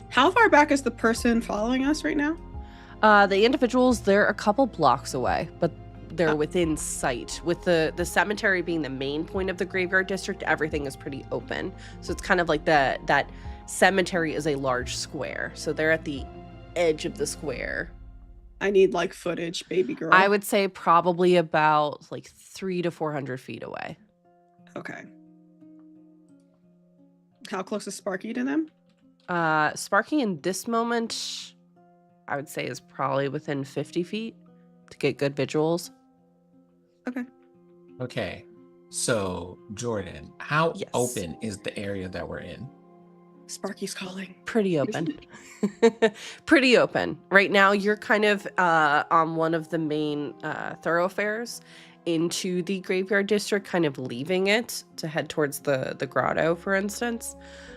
How far back is the person following us right now? The individuals, they're a couple blocks away, but they're within sight. With the cemetery being the main point of the graveyard district, everything is pretty open. So it's kind of like that cemetery is a large square. So they're at the edge of the square. I need like footage, baby girl. I would say probably about like 300 to 400 feet away. Okay. How close is Sparky to them? Sparky in this moment, I would say is probably within 50 feet to get good visuals. Okay. So, Jordan, how Yes. open is the area that we're in? Sparky's calling. Pretty open. Pretty open. Right now, you're kind of on one of the main thoroughfares into the graveyard district, kind of leaving it to head towards the grotto, for instance.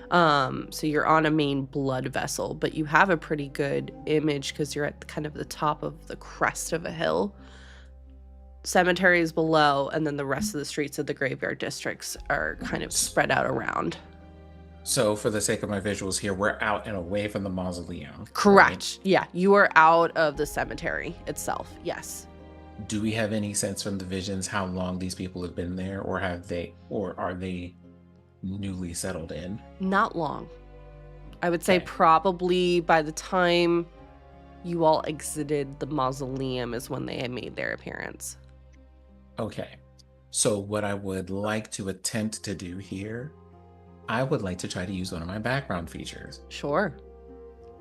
So you're on a main blood vessel, but you have a pretty good image because you're at kind of the top of the crest of a hill. Cemetery is below, and then the rest of the streets of the graveyard districts are kind of spread out around. So, for the sake of my visuals here, we're out and away from the mausoleum. Correct. Right? Yeah, you are out of the cemetery itself. Yes. Do we have any sense from the visions how long these people have been there, or are they newly settled in? Not long. I would say Okay. probably by the time you all exited the mausoleum is when they had made their appearance. Okay. So what I would like to attempt to do here, I would like to try to use one of my background features Sure.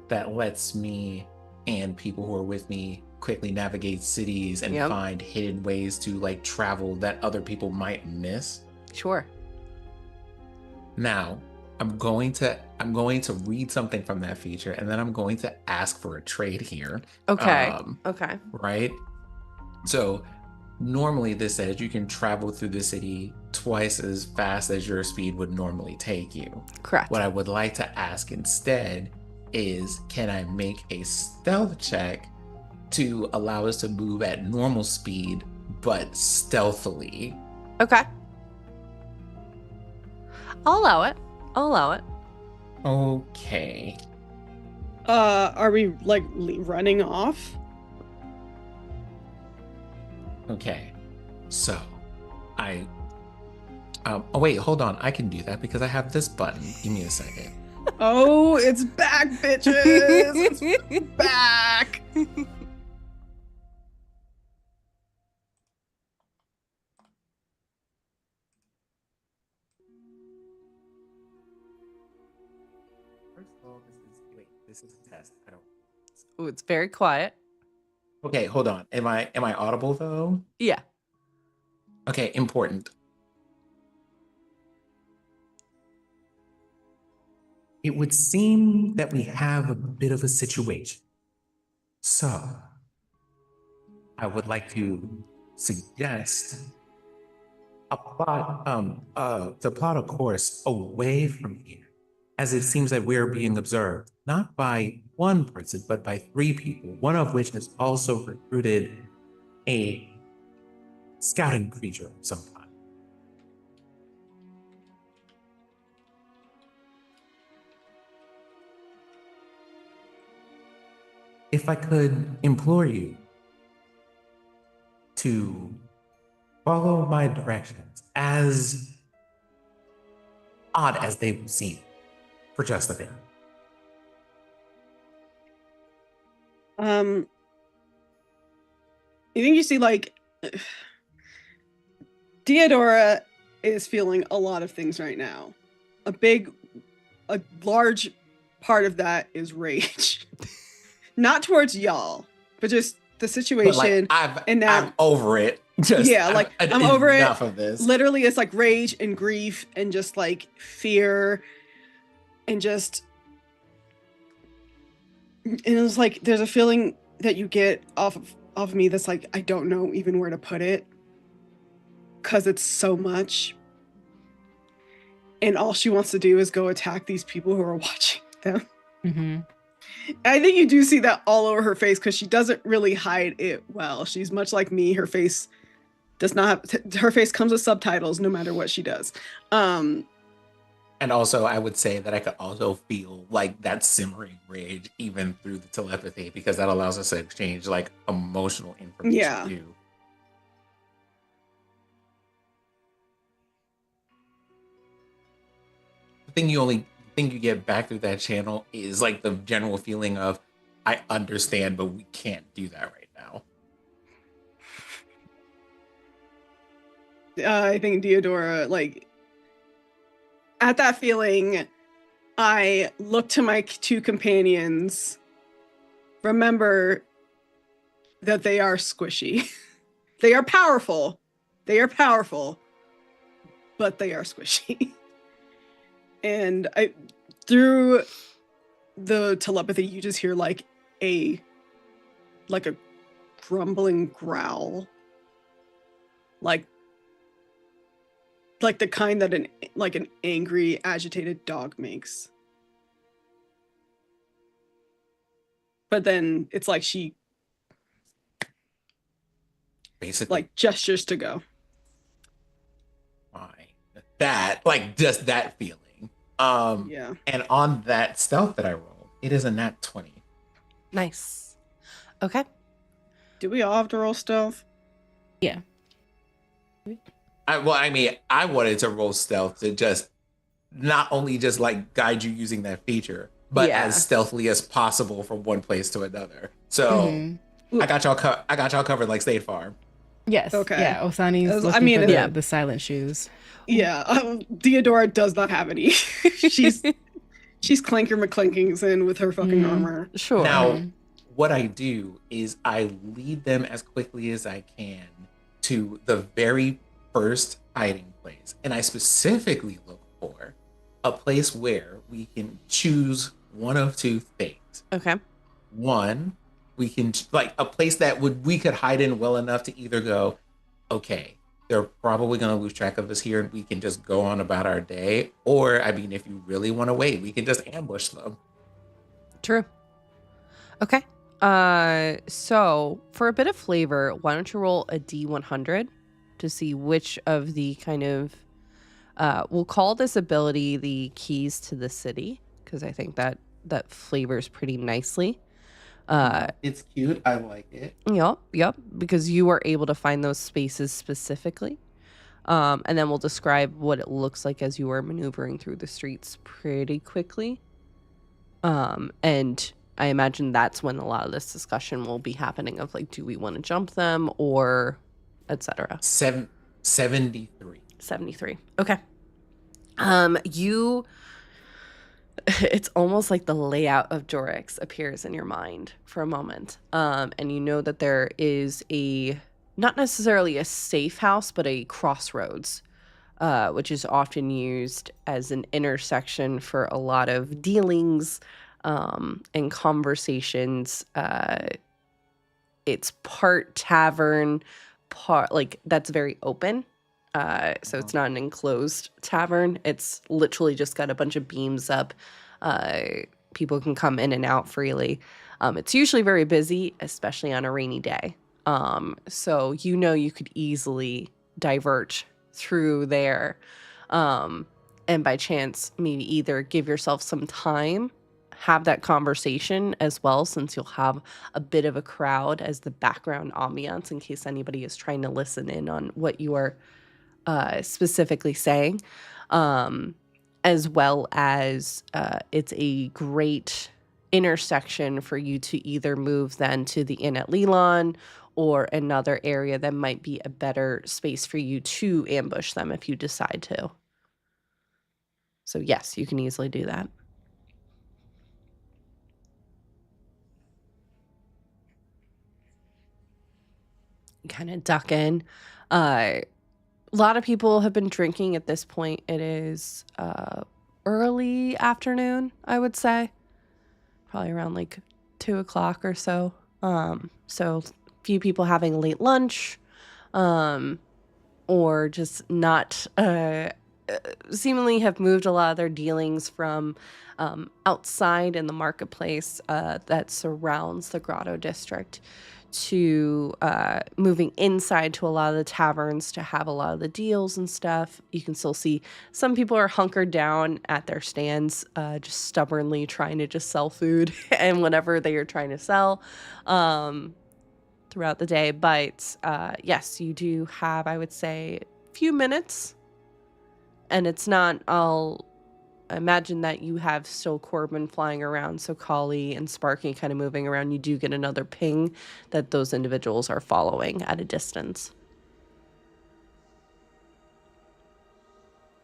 that lets me and people who are with me quickly navigate cities and Yep. find hidden ways to like travel that other people might miss. Sure. Now, I'm going to read something from that feature, and then I'm going to ask for a trade here. Okay. Okay. Right? So normally this says you can travel through the city twice as fast as your speed would normally take you. Correct. What I would like to ask instead is, can I make a stealth check to allow us to move at normal speed, but stealthily? Okay. I'll allow it. I'll allow it. Okay. Are we like running off? Okay. So, oh wait, hold on. I can do that because I have this button. Give me a second. Oh, it's back, bitches! It's back! First of all, this is a test. I don't. Ooh, it's very quiet. Okay, hold on. Am I audible though? Yeah. Okay, important. It would seem that we have a bit of a situation. So, I would like to suggest to plot a course away from here as it seems that we're being observed, not by one person, but by 3 people, one of which has also recruited a scouting creature of some kind. If I could implore you to follow my directions, as odd as they would seem, for just a bit. You think you see like Theodora is feeling a lot of things right now. A large part of that is rage. Not towards y'all, but just the situation. But and that, I'm over it. Just yeah, like I'm over it. Enough of this. Literally, it's like rage and grief and just like fear and just. And it's like there's a feeling that you get off of me that's like I don't know even where to put it because it's so much. And all she wants to do is go attack these people who are watching them. Mm-hmm. I think you do see that all over her face because she doesn't really hide it well. She's much like me. Her face does not have, her face comes with subtitles no matter what she does. And also, I would say that I could also feel like that simmering rage even through the telepathy, because that allows us to exchange like emotional information too. The thing you get back through that channel is like the general feeling of, I understand, but we can't do that right now. I think Theodora, like, at that feeling, I look to my 2 companions, remember that they are squishy. They are powerful. They are powerful, but they are squishy. And through the telepathy, you just hear like a grumbling growl, like the kind that an angry, agitated dog makes. But then it's like she basically like gestures to go. Fine. That, like, just that feeling. Yeah. And on that stealth that I rolled, it is a nat 20. Nice. Okay. Do we all have to roll stealth? Yeah. I wanted to roll stealth to just not only just like guide you using that feature, but as stealthily as possible from one place to another. So I got y'all covered like State Farm. Yes. Okay. Yeah. Osani's looking for the silent shoes. Yeah. Theodora does not have any. she's Clanker McClankings in with her fucking armor. Sure. Now, what I do is I lead them as quickly as I can to the very first hiding place. And I specifically look for a place where we can choose one of 2 things. Okay. One, we can like a place that we could hide in well enough to either go, okay, they're probably going to lose track of us here and we can just go on about our day. Or, I mean, if you really want to wait, we can just ambush them. True. Okay. So for a bit of flavor, why don't you roll a D100 to see which of the kind of, we'll call this ability the keys to the city, because I think that flavors pretty nicely. It's cute. I like it. Yep. Because you are able to find those spaces specifically. And then we'll describe what it looks like as you are maneuvering through the streets pretty quickly. And I imagine that's when a lot of this discussion will be happening of like, do we want to jump them or etc. 73. 73. Okay. It's almost like the layout of Jorix appears in your mind for a moment. And you know that there is not necessarily a safe house, but a crossroads, which is often used as an intersection for a lot of dealings and conversations. It's part tavern, part like that's very open. So it's not an enclosed tavern. It's literally just got a bunch of beams up. People can come in and out freely. It's usually very busy, especially on a rainy day. So you could easily divert through there. And by chance, maybe either give yourself some time, have that conversation as well, since you'll have a bit of a crowd as the background ambiance in case anybody is trying to listen in on what you are specifically saying, as well as it's a great intersection for you to either move then to the inn at Leland or another area that might be a better space for you to ambush them if you decide to. So yes, you can easily do that. Kind of duck in. A lot of people have been drinking at this point. It is early afternoon, I would say. Probably around like 2 o'clock or so. So few people having late lunch, or just not seemingly have moved a lot of their dealings from outside in the marketplace that surrounds the Grotto district to moving inside to a lot of the taverns to have a lot of the deals and stuff. You can still see some people are hunkered down at their stands, just stubbornly trying to just sell food and whatever they are trying to sell throughout the day. But yes, you do have, I would say, a few minutes. And it's not, I'll imagine that you have still Corbin flying around, so Kali and Sparky kind of moving around. You do get another ping that those individuals are following at a distance.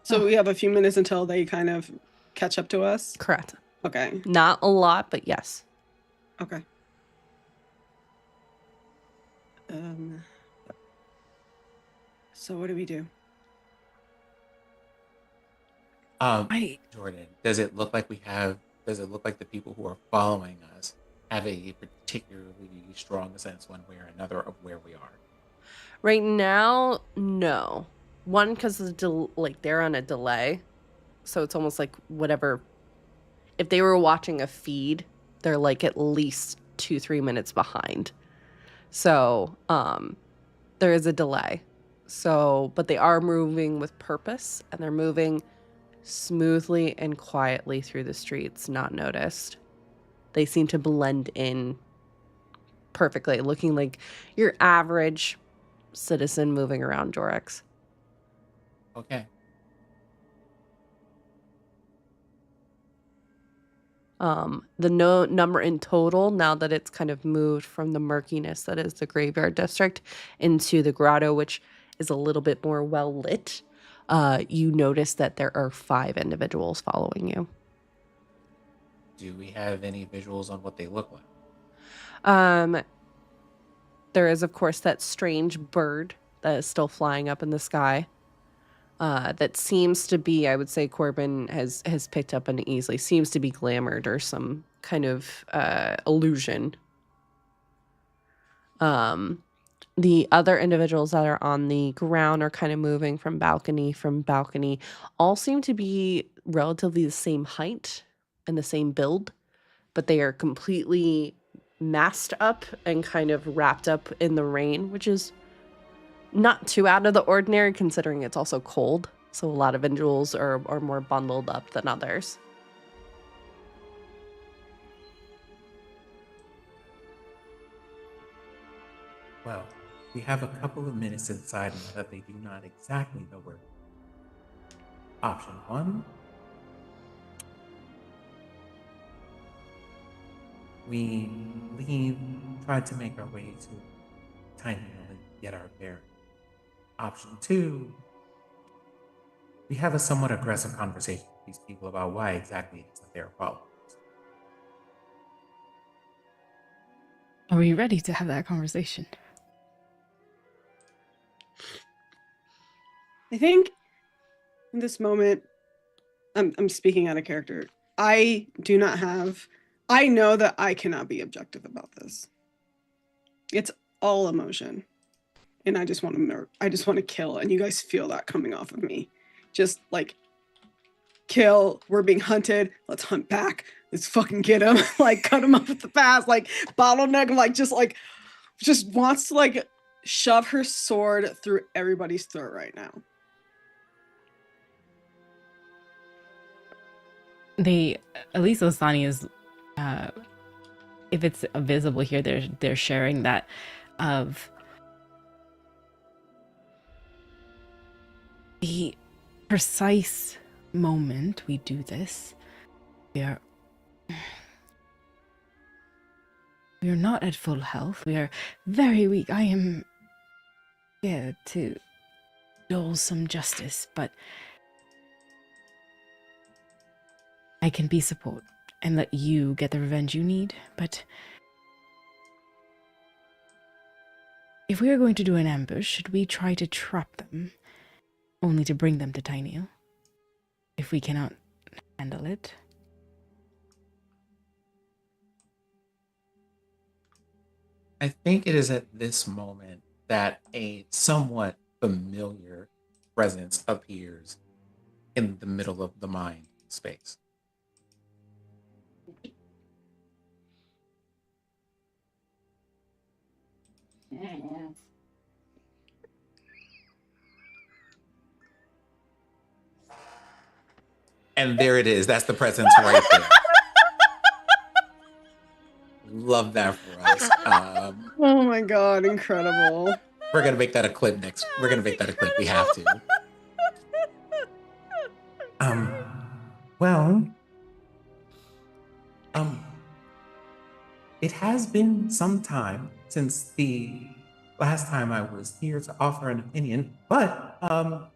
So we have a few minutes until they kind of catch up to us? Correct. Okay. Not a lot, but yes. Okay. So what do we do? Jordan, does it look like the people who are following us have a particularly strong sense one way or another of where we are? Right now, no. One, because they're on a delay, so it's almost like whatever. If they were watching a feed, they're like at least 2-3 minutes behind. So there is a delay. So, but they are moving with purpose, and they're moving smoothly and quietly through the streets, not noticed. They seem to blend in perfectly, looking like your average citizen moving around Jorix. Okay. The number in total, now that it's kind of moved from the murkiness that is the graveyard district into the grotto, which is a little bit more well lit, you notice that there are 5 individuals following you. Do we have any visuals on what they look like? There is, of course, that strange bird that is still flying up in the sky. That seems to be, I would say Corbin has picked up on easily, seems to be glamored or some kind of illusion. The other individuals that are on the ground are kind of moving from balcony. All seem to be relatively the same height and the same build, but they are completely masked up and kind of wrapped up in the rain, which is not too out of the ordinary considering it's also cold. So a lot of individuals are more bundled up than others. Well, we have a couple of minutes to decide that they do not exactly know where. Option 1. We leave, try to make our way to Tiny Hill and get our bearings. Option 2. We have a somewhat aggressive conversation with these people about why exactly it is that they're following us. Are we ready to have that conversation? I think in this moment, I'm speaking out of character. I know that I cannot be objective about this. It's all emotion. and I just want to I just want to kill, and you guys feel that coming off of me. Just like, kill, we're being hunted, let's hunt back, let's fucking get him, like cut him up with the pass, like bottleneck him, like just wants to like shove her sword through everybody's throat right now. At least Osani is, if it's visible here, they're sharing that of the precise moment we do this. We are not at full health. We are very weak. I am here to dole some justice, but I can be support and let you get the revenge you need. But if we are going to do an ambush, should we try to trap them, only to bring them to Tyneel? If we cannot handle it. I think it is at this moment that a somewhat familiar presence appears in the middle of the mind space. And there it is. That's the presence right there. Love that for us. Oh my god, incredible. We're gonna make that a clip next. We're gonna make that a clip. We have to. Well, it has been some time since the last time I was here to offer an opinion, but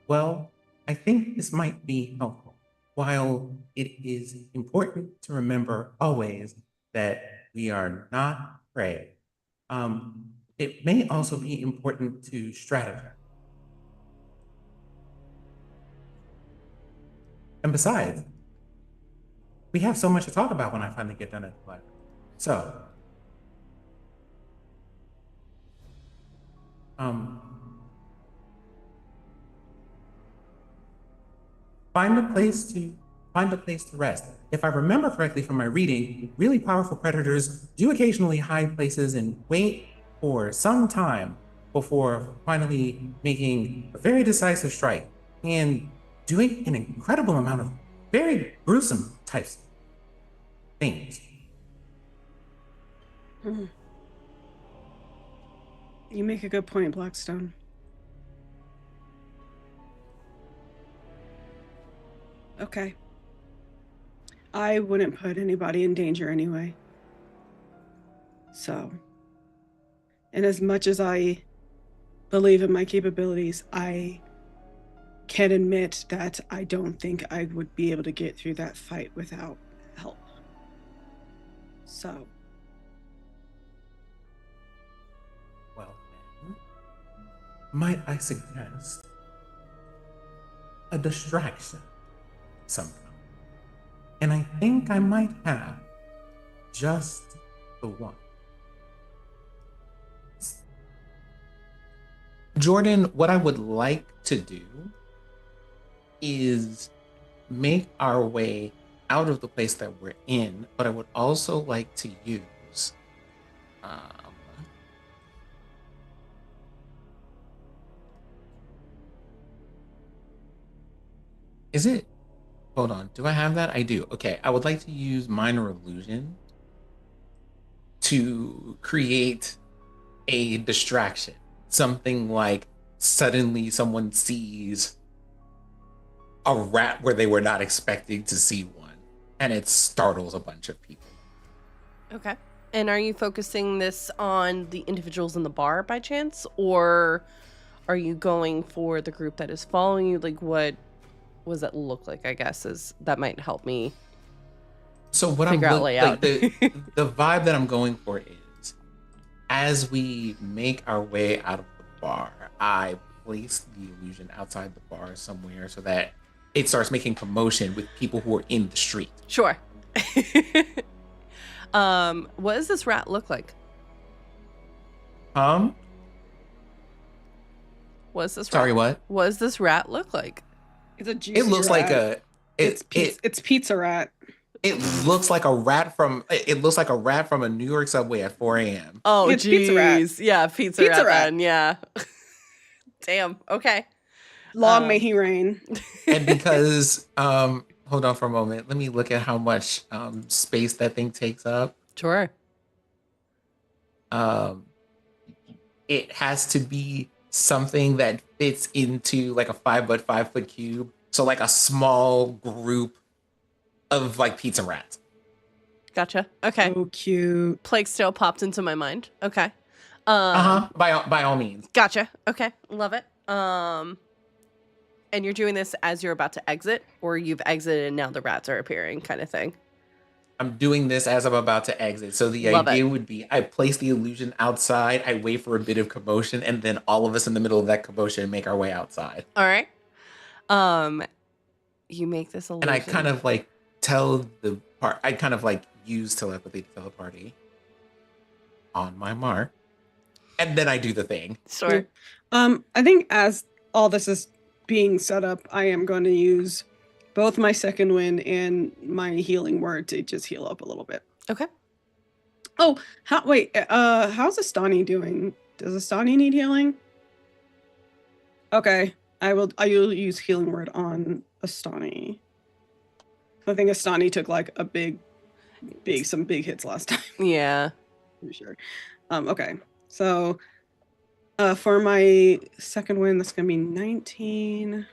well, I think this might be helpful. While it is important to remember always that we are not prey, it may also be important to strategize. And besides, we have so much to talk about when I finally get done at the library. So, find a place to rest. If I remember correctly from my reading, really powerful predators do occasionally hide places and wait for some time before finally making a very decisive strike and doing an incredible amount of very gruesome types of things. You make a good point, Blackstone. Okay. I wouldn't put anybody in danger anyway. So, and as much as I believe in my capabilities, I can admit that I don't think I would be able to get through that fight without help. So. Well, then, might I suggest a distraction sometime? And I think I might have just the one. Jordan, what I would like to do is make our way out of the place that we're in, but I would also like to use is it? Hold on. Do I have that? I do. Okay. I would like to use minor illusion to create a distraction. Something like suddenly someone sees a rat where they were not expecting to see one, and it startles a bunch of people. Okay. And are you focusing this on the individuals in the bar by chance, or are you going for the group that is following you? Like, what does that look like? I guess is that might help me. So what figure out layout. the vibe that I'm going for is, as we make our way out of the bar, I place the illusion outside the bar somewhere so that it starts making commotion with people who are in the street. Sure. What does this rat look like? What does this Sorry, rat? what? What does this rat look like? It's a juicy It looks rat. like a. It's pizza rat. It looks like a rat from. It looks like a rat from a New York subway at 4 a.m. Oh, It's pizza rat. jeez. Yeah, pizza Pizza rat. rat. Then, yeah. Damn. Okay. Long may he reign. And because hold on for a moment, let me look at how much space that thing takes up. Sure. It has to be something that fits into like a 5 by 5 foot cube, so like a small group of like pizza rats. Gotcha. Okay. Oh, cute. Plague still popped into my mind. Okay. By all means. Gotcha. Okay. Love it. And you're doing this as you're about to exit, or you've exited and now the rats are appearing, kind of thing. I'm doing this as I'm about to exit. So the Love idea it. would be I place the illusion outside, I wait for a bit of commotion, and then all of us in the middle of that commotion make our way outside. All right. You make this illusion. And I kind of like tell the part, I kind of like use telepathy to tell the party on my mark. And then I do the thing. Sure. I think as all this is being set up, I am going to use both my second wind and my healing word to just heal up a little bit. Okay. Oh, how's Astani doing? Does Astani need healing? Okay, I will use healing word on Astani. I think Astani took like some big hits last time. Yeah. I'm sure. Okay. So for my second win, that's gonna be 19.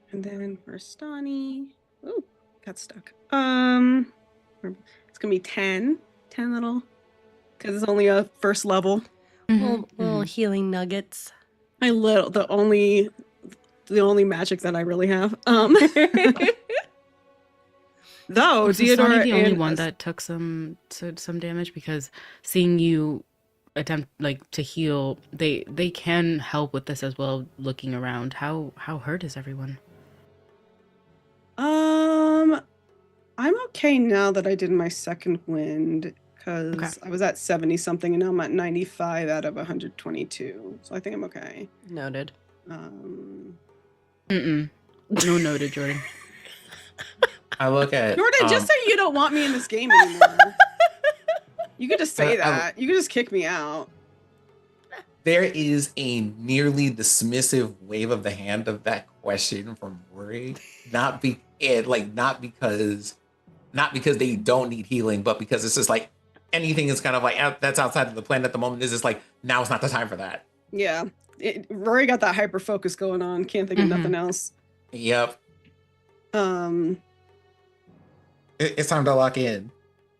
And then for Stani, oh, got stuck. It's gonna be 10 little, because it's only a first level. Little healing nuggets. The only magic that I really have. Though Was Theodore Sonny the only and one that took some damage? Because seeing you attempt like to heal, they can help with this as well. Looking around, how hurt is everyone? I'm okay now that I did my second wind, because I was at 70 something and now I'm at 95 out of 122. So I think I'm okay. Noted. No noted, Jordan. I look at Jordan, just say you don't want me in this game anymore. You could just say that. You could just kick me out. there is a nearly dismissive wave of the hand of that question from Rory. Not because they don't need healing, but because it's just like anything is kind of like that's outside of the plan at the moment. Is just like now is not the time for that. Yeah, Rory got that hyper focus going on. Can't think of nothing else. Yep. It's time to lock in.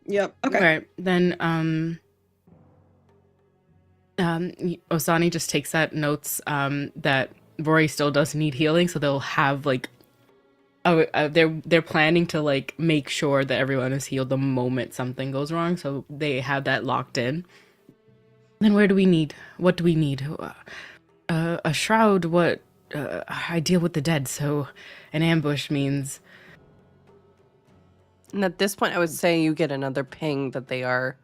Yep. Okay. All right, then Osani just takes that notes that Rory still does need healing, so they'll have like they're planning to like make sure that everyone is healed the moment something goes wrong, so they have that locked in. Then what do we need? A shroud. What? I deal with the dead, so an ambush means. And at this point, I would say you get another ping that they are,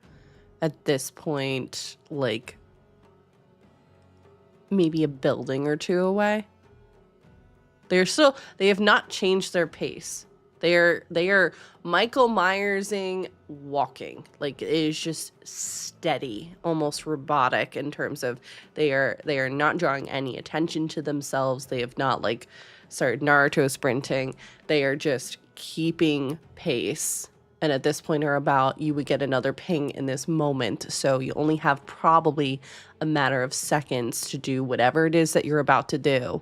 at this point, like, maybe a building or two away. They have not changed their pace. They are Michael Myersing walking. Like, it is just steady, almost robotic in terms of they are not drawing any attention to themselves. They have not, like, started Naruto sprinting. They are just keeping pace, and at this point you would get another ping in this moment, so you only have probably a matter of seconds to do whatever it is that you're about to do.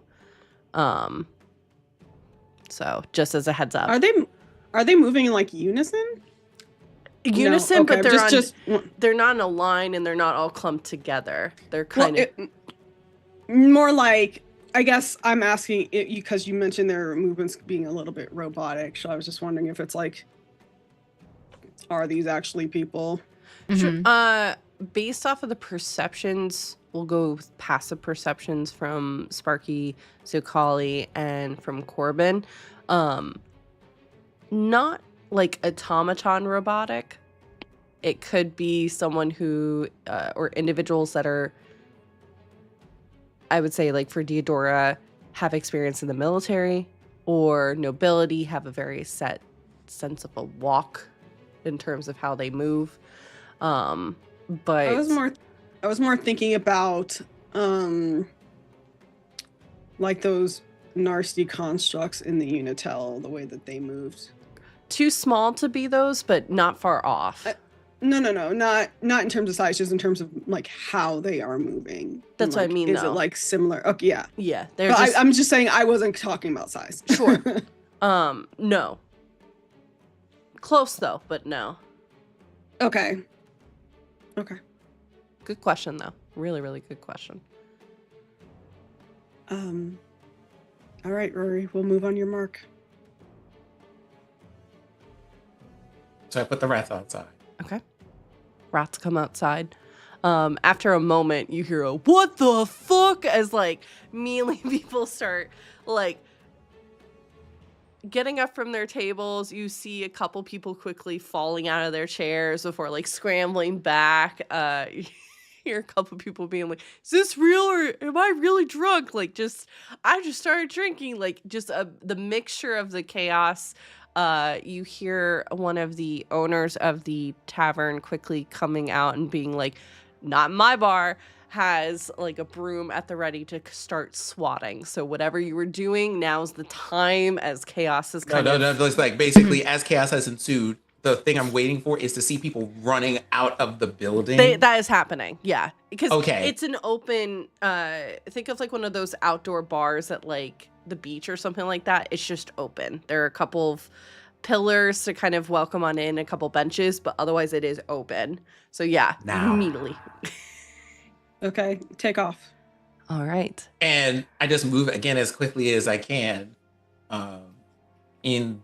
So just as a heads up. Are they moving in like unison? Unison, no? Okay, but they're not in a line and they're not all clumped together. They're kind of more like, I guess I'm asking it because you mentioned their movements being a little bit robotic. So I was just wondering if it's like, are these actually people? Sure. Based off of the perceptions, we'll go with passive perceptions from Sparky, Zucali, and from Corbin. Not like automaton robotic, It could be someone who, or individuals that are, I would say, like for Deodora, have experience in the military, or nobility, have a very set sense of a walk in terms of how they move. But I was more thinking about like those nasty constructs in the Unitel, the way that they moved. too small to be those, but not far off. No, not in terms of size, just in terms of like how they are moving. That's like, what I mean, Is though. it like similar? Okay, yeah. Yeah, they're But just... I'm just saying I wasn't talking about size. Sure. No. Close though, but no. Okay. Good question though. Really, really good question. All right, Rory, we'll move on your mark. So I put the rats outside. Okay. Rats come outside. After a moment, you hear a "what the fuck" as like immediately people start like getting up from their tables. You see a couple people quickly falling out of their chairs before like scrambling back. You hear a couple people being like, "Is this real or am I really drunk?" Like, I just started drinking. Like, just the mixture of the chaos. You hear one of the owners of the tavern quickly coming out and being like, "Not in my bar," has like a broom at the ready to start swatting. So whatever you were doing, now's the time, as chaos is kind of... No. It's like basically as chaos has ensued, the thing I'm waiting for is to see people running out of the building. That is happening, yeah. Because Okay. it's an open, think of like one of those outdoor bars at like the beach or something like that. It's just open. There are a couple of pillars to kind of welcome on in, a couple benches, but otherwise it is open. So yeah, Now. immediately. Okay, take off. All right. And I just move again as quickly as I can in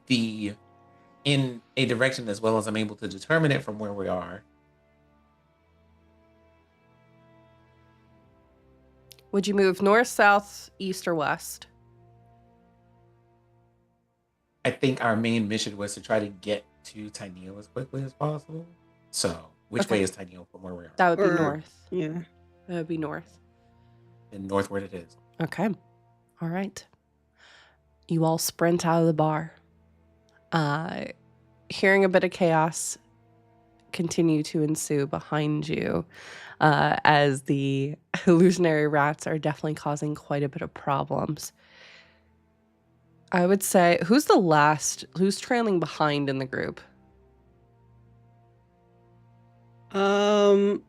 a direction as well as I'm able to determine it from where we are. Would you move north, south, east, or west? I think our main mission was to try to get to Tyneo as quickly as possible. So, which way is Tyneo from where we are? That would be north. Yeah. That would be north. And northward it is. Okay. All right. You all sprint out of the bar. Hearing a bit of chaos continue to ensue behind you, as the illusionary rats are definitely causing quite a bit of problems. I would say, who's trailing behind in the group? I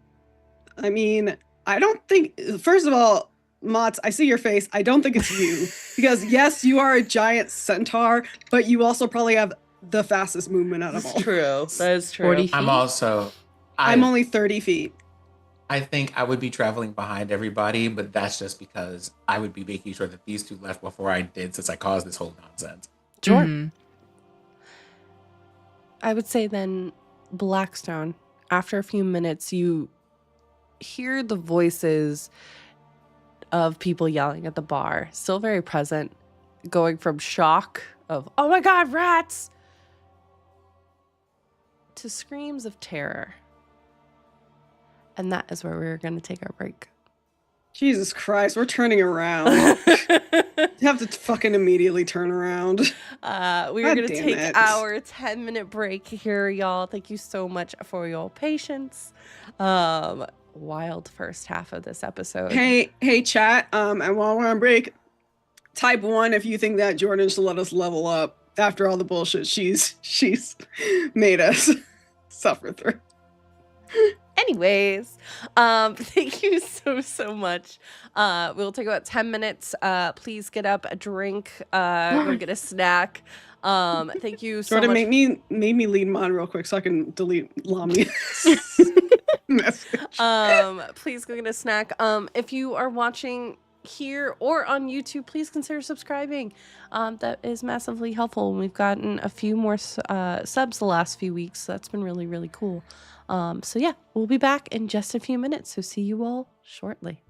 mean, I don't think, first of all, Mats, I see your face. I don't think it's you. Because yes, you are a giant centaur, but you also probably have the fastest movement out of all. True. That is true. 40 feet? I'm only 30 feet. I think I would be traveling behind everybody, but that's just because I would be making sure that these two left before I did, since I caused this whole nonsense. Sure. Mhm. I would say then, Blackstone, after a few minutes, you hear the voices of people yelling at the bar, still very present, going from shock of, "Oh my God, rats!" to screams of terror. And that is where we're going to take our break. Jesus Christ, we're turning around. You have to fucking immediately turn around. We are God going to damn take it. our 10-minute break here, y'all. Thank you so much for your patience. Wild first half of this episode. Hey, chat. And while we're on break, type 1 if you think that Jordan should let us level up after all the bullshit she's made us suffer through. Anyways, thank you so much. We'll take about 10 minutes. Please get up, a drink, go get a snack. Thank you so Jordan, much. made me lead mine real quick so I can delete Lami's message. Please go get a snack. If you are watching here or on YouTube, please consider subscribing. That is massively helpful. We've gotten a few more subs the last few weeks, so that's been really, really cool. So yeah, we'll be back in just a few minutes. So see you all shortly.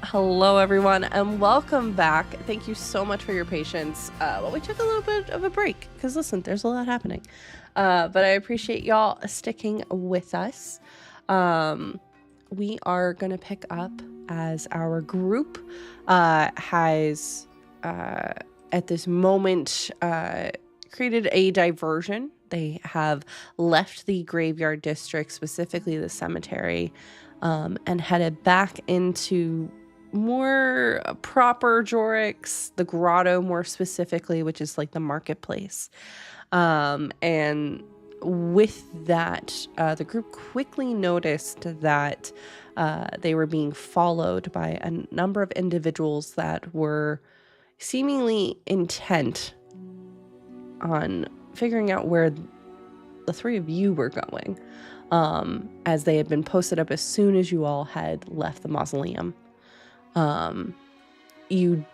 Hello, everyone, and welcome back. Thank you so much for your patience. Well, we took a little bit of a break because, listen, there's a lot happening. But I appreciate y'all sticking with us. We are going to pick up as our group has, at this moment, created a diversion. They have left the graveyard district, specifically the cemetery, and headed back into more proper Jorix, the grotto more specifically, which is like the marketplace. And with that, the group quickly noticed that they were being followed by a number of individuals that were seemingly intent on figuring out where the three of you were going, as they had been posted up as soon as you all had left the mausoleum. You,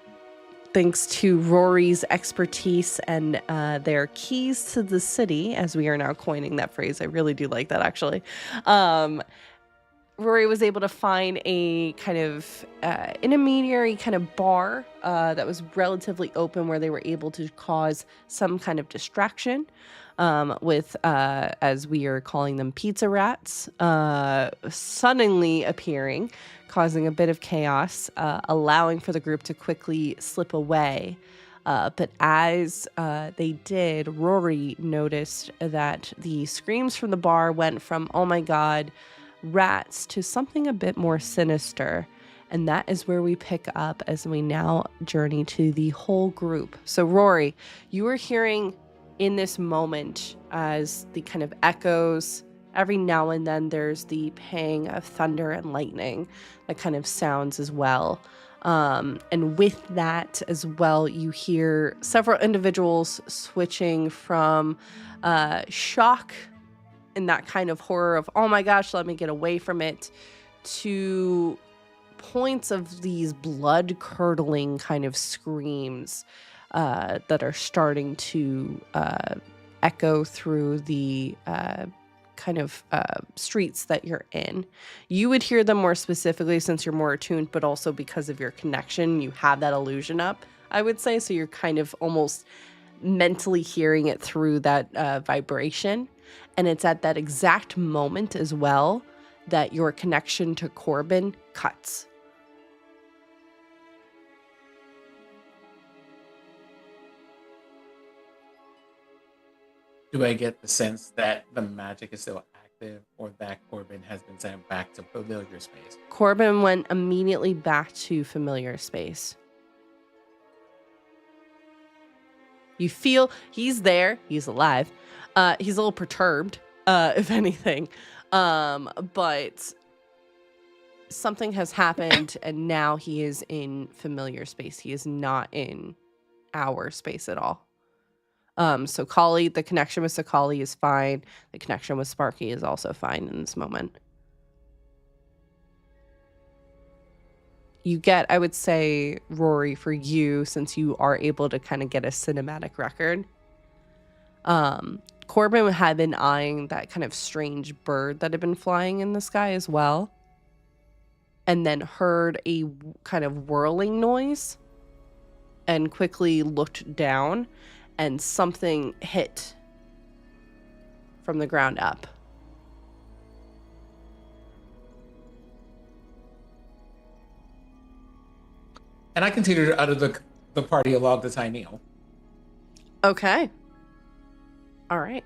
thanks to Rory's expertise and their keys to the city, as we are now coining that phrase, I really do like that actually. Rory was able to find a kind of intermediary kind of bar that was relatively open, where they were able to cause some kind of distraction with, as we are calling them, pizza rats, suddenly appearing, causing a bit of chaos, allowing for the group to quickly slip away. But as they did, Rory noticed that the screams from the bar went from, "Oh my God, rats," to something a bit more sinister. And that is where we pick up as we now journey to the whole group. So Rory, you are hearing in this moment as the kind of echoes, every now and then there's the pang of thunder and lightning that kind of sounds as well. And with that as well, you hear several individuals switching from shock and that kind of horror of, "Oh my gosh, let me get away from it," to points of these blood-curdling kind of screams that are starting to echo through the kind of streets that you're in. You would hear them more specifically since you're more attuned, but also because of your connection, you have that illusion up, I would say. So you're kind of almost mentally hearing it through that vibration. And it's at that exact moment as well that your connection to Corbin cuts. Do I get the sense that the magic is still active, or that Corbin has been sent back to familiar space? Corbin went immediately back to familiar space. You feel he's there, he's alive. He's a little perturbed, if anything. But something has happened, and now he is in familiar space. He is not in our space at all. So Kali, the connection with Sakali is fine. The connection with Sparky is also fine in this moment. You get, I would say, Rory, for you, since you are able to kind of get a cinematic record, Corbin had been eyeing that kind of strange bird that had been flying in the sky as well, and then heard a kind of whirling noise and quickly looked down, and something hit from the ground up. And I continue to utter the party along to Tyneal. Okay. All right.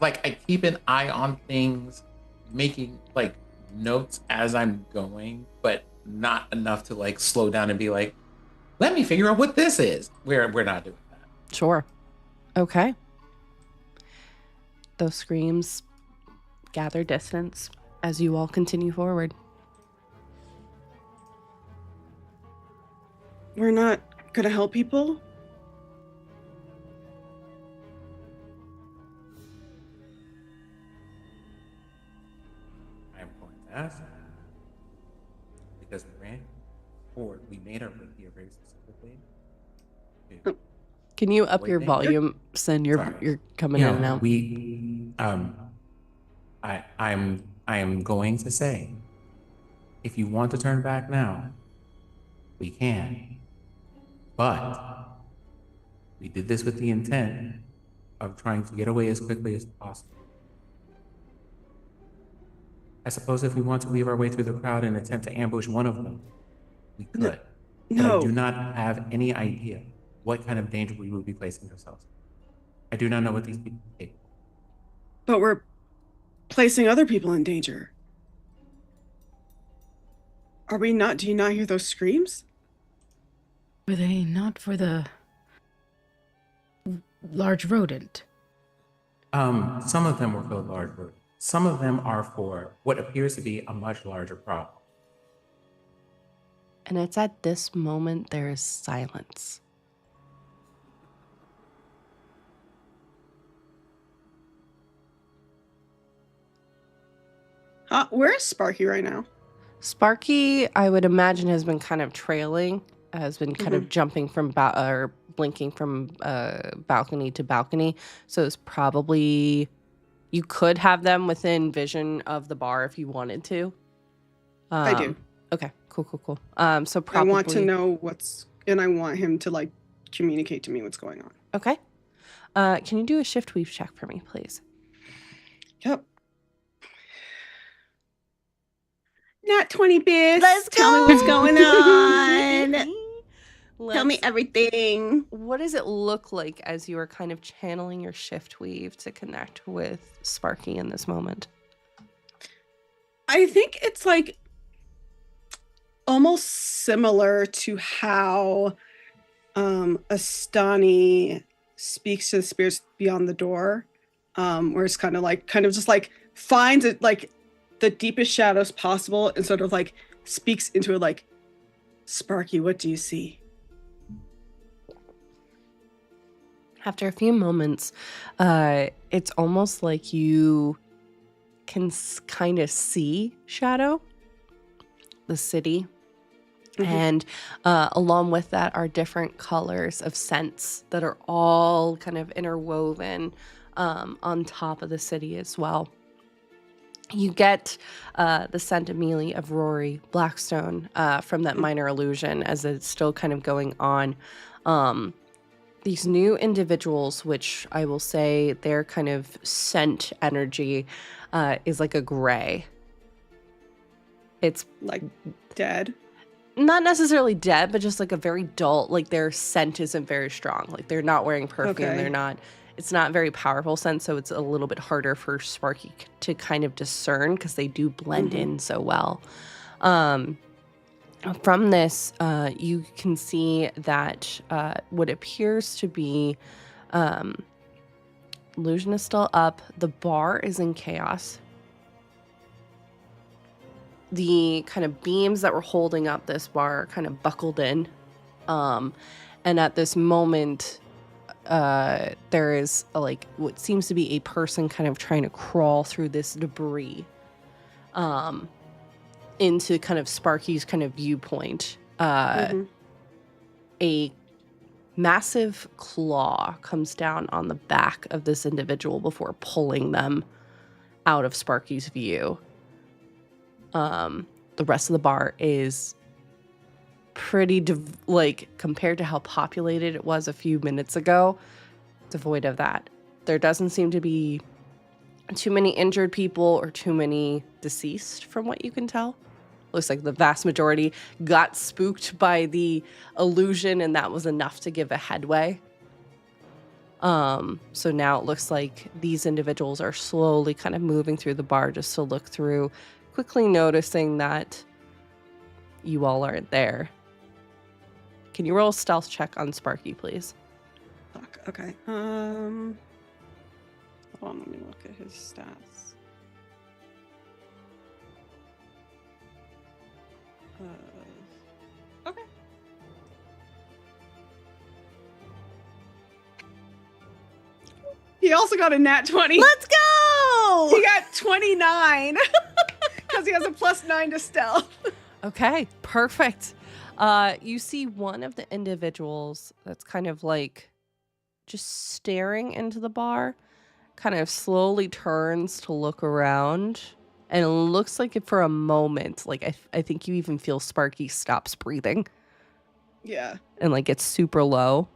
Like, I keep an eye on things, making like notes as I'm going, but not enough to like slow down and be like, let me figure out what this is. We're not doing that. Sure. Okay. Those screams gather distance as you all continue forward. We're not gonna help people? I'm going to ask that because we made our way here very specifically. Can you up your volume, Sin? You're coming in and out. I am going to say If you want to turn back now, we can. But we did this with the intent of trying to get away as quickly as possible. I suppose if we want to weave our way through the crowd and attempt to ambush one of them, we could. But I do not have any idea what kind of danger we would be placing ourselves in. I do not know what these people take. But we're placing other people in danger. Are we not? Do you not hear those screams? Were they not for the large rodent? Some of them were for the large rodent. Some of them are for what appears to be a much larger problem. And it's at this moment there is silence. Where's Sparky right now? Sparky, I would imagine, has been kind of trailing, has been kind of jumping from or blinking from balcony to balcony. So it's probably, you could have them within vision of the bar if you wanted to. I do. Okay, cool. So probably I want to know and I want him to like communicate to me what's going on. Okay. Can you do a shift weave check for me, please? Yep. Not 20 bits. Let's Tell go. me what's going on. Tell me Let's- everything. What does it look like as you are kind of channeling your shift weave to connect with Sparky in this moment? I think it's like almost similar to how Astani speaks to the spirits beyond the door, where it's kind of just like finds it like the deepest shadows possible and sort of like speaks into it like, Sparky, what do you see? After a few moments, it's almost like you can kind of see Shadow, the city. And along with that are different colors of scents that are all kind of interwoven on top of the city as well. You get the scent immediately of Rory Blackstone from that minor illusion as it's still kind of going on. These new individuals, which I will say their kind of scent energy is like a gray. It's Like dead. not necessarily dead, but just like a very dull, like their scent isn't very strong. Like they're not wearing perfume. Okay. It's not very powerful scent, so it's a little bit harder for Sparky to kind of discern because they do blend in so well. From this, you can see that what appears to be illusion is still up. The bar is in chaos. The kind of beams that were holding up this bar are kind of buckled in. And at this moment, there is what seems to be a person kind of trying to crawl through this debris into kind of Sparky's kind of viewpoint. A massive claw comes down on the back of this individual before pulling them out of Sparky's view. The rest of the bar is pretty compared to how populated it was a few minutes ago, devoid of that. There doesn't seem to be too many injured people or too many deceased from what you can tell. Looks like the vast majority got spooked by the illusion and that was enough to give a headway. So now it looks like these individuals are slowly kind of moving through the bar just to look through, quickly noticing that you all aren't there. Can you roll a stealth check on Sparky, please? Fuck. Okay. Hold on, let me look at his stats. Okay. He also got a nat 20. Let's go! He got 29 because he has a +9 to stealth. Okay, perfect. You see one of the individuals that's kind of like just staring into the bar, kind of slowly turns to look around And it looks like it for a moment, like I think you even feel Sparky stops breathing Yeah. and like gets super low.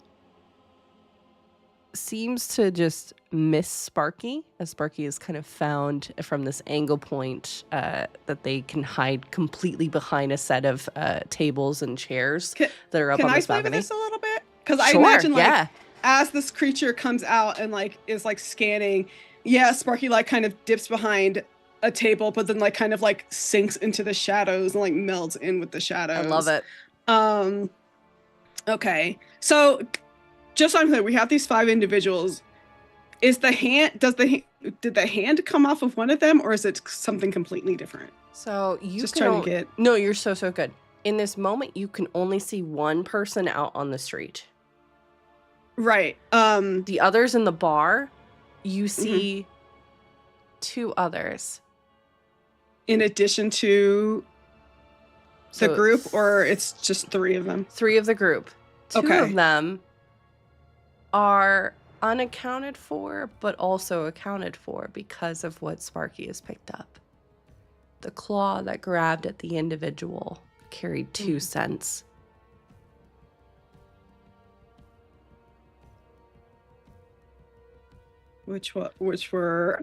Seems to just miss Sparky, as Sparky is kind of found from this angle point that they can hide completely behind a set of tables and chairs that are up on this balcony. Can I flavor this a little bit? Because I Sure, imagine like yeah. as this creature comes out and like is like scanning, yeah, Sparky like kind of dips behind a table, but then like kind of like sinks into the shadows and like melds in with the shadows. I love it. Okay, so just so I'm clear, we have these 5 individuals. Is the hand? Did the hand come off of one of them, or is it something completely different? So you just can trying to get. No, you're so good. In this moment, you can only see one person out on the street. Right. The others in the bar, you see 2 others. In addition to the group, or it's just 3 of them? 3 of the group. 2 of them are unaccounted for, but also accounted for because of what Sparky has picked up. The claw that grabbed at the individual carried 2 cents. Which were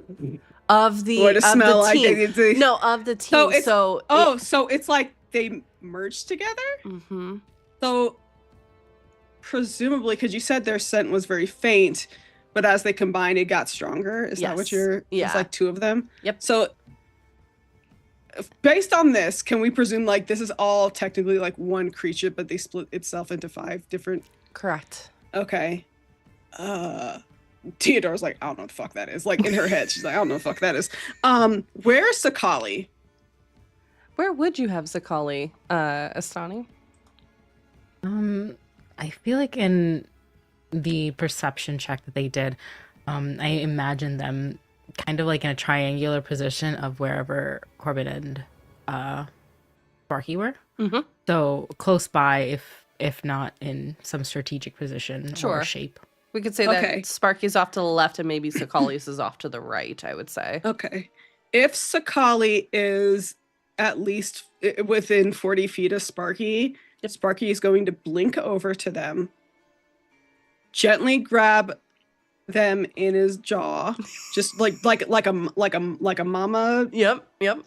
of the what of smell the team. like No, of the team. So it's like they merged together. Mm-hmm. So presumably, because you said their scent was very faint, but as they combined, it got stronger. Is that what you're? Yeah. It's like 2 of them. Yep. So based on this, can we presume like this is all technically like one creature, but they split itself into 5 different? Correct. Okay. Theodore's like, I don't know what the fuck that is. Like in her head, she's like, I don't know what the fuck that is. Where's Sakali? Where would you have Sakali, Astani? I feel like in the perception check that they did, I imagine them kind of like in a triangular position of wherever Corbin and Sparky were. Mm-hmm. So close by, if not in some strategic position or shape. We could say that Sparky's off to the left and maybe Sakali's is off to the right, I would say. Okay. If Sakali is at least within 40 feet of Sparky, Sparky is going to blink over to them, gently grab them in his jaw, just like a mama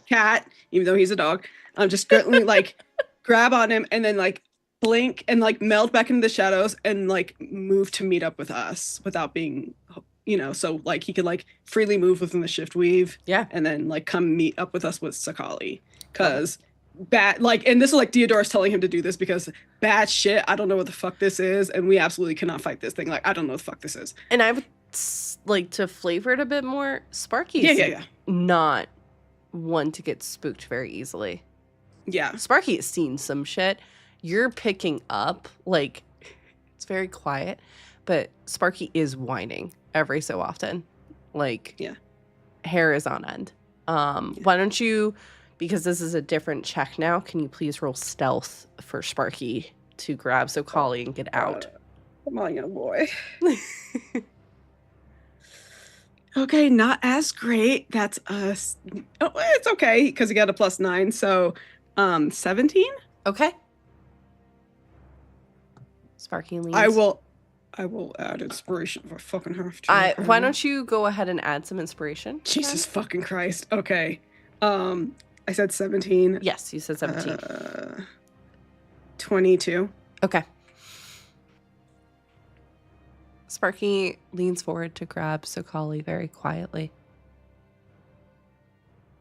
cat, even though he's a dog. Just gently like grab on him and then like blink and like meld back into the shadows and like move to meet up with us without being, so like he could like freely move within the shift weave. Yeah. And then like come meet up with us with Sakali. Cause and this is like Theodore's telling him to do this because bad shit, I don't know what the fuck this is, and we absolutely cannot fight this thing. Like, I don't know what the fuck this is. And I would like to flavor it a bit more. Sparky's not one to get spooked very easily. Yeah. Sparky has seen some shit. You're picking up, like, it's very quiet, but Sparky is whining every so often. Like, hair is on end. Why don't you, because this is a different check now, can you please roll stealth for Sparky to grab Sakali and get out? Come on, young boy. Okay, not as great. That's us. Oh, it's okay because he got a +9, so 17. Okay. Sparky leans. I will add inspiration if I fucking have to. Why don't you go ahead and add some inspiration? Jesus fucking Christ. Okay. I said 17. Yes, you said 17. 22. Okay. Sparky leans forward to grab Sakali very quietly.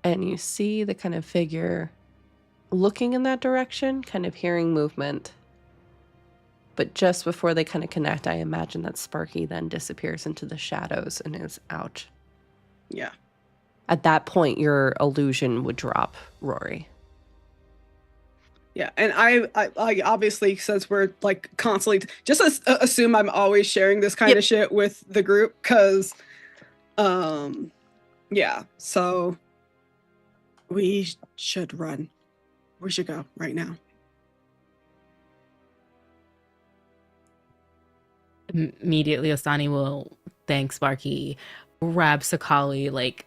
And you see the kind of figure looking in that direction, kind of hearing movement. But just before they kind of connect, I imagine that Sparky then disappears into the shadows and is out. Yeah. At that point, your illusion would drop, Rory. Yeah, and I obviously, since we're like constantly, just assume I'm always sharing this kind of shit with the group, because, yeah, so we should run. We should go right now. Immediately, Osani will thank Sparky, grab Sakali, like,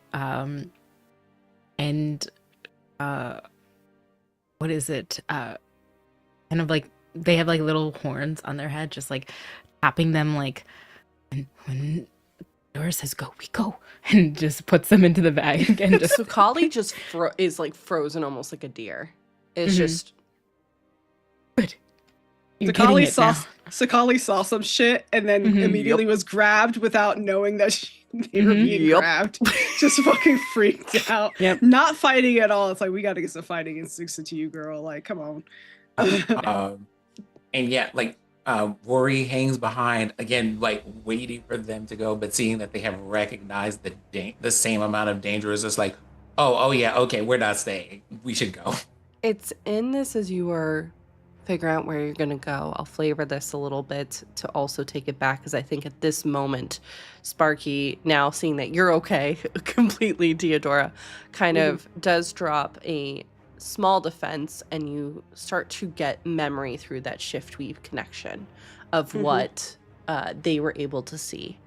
and what is it? Kind of like they have like little horns on their head, just like tapping them like when Dora says go, we go, and just puts them into the bag and just So Kali just is like frozen almost like a deer. It's just good. You're getting Sakali it now. Sakali saw some shit and then immediately was grabbed without knowing that they were being grabbed. Just fucking freaked out. Yep. Not fighting at all. It's like, we gotta get some fighting instincts into you, girl. Like, come on. And yeah, like Rory hangs behind again, like waiting for them to go, but seeing that they have recognized the same amount of danger is just like, oh yeah, okay, we're not staying. We should go. It's in this as you are figuring out where you're going to go. I'll flavor this a little bit to also take it back, because I think at this moment, Sparky, now seeing that you're okay completely, Theodora, kind of does drop a small defense, and you start to get memory through that shift weave connection of what they were able to see,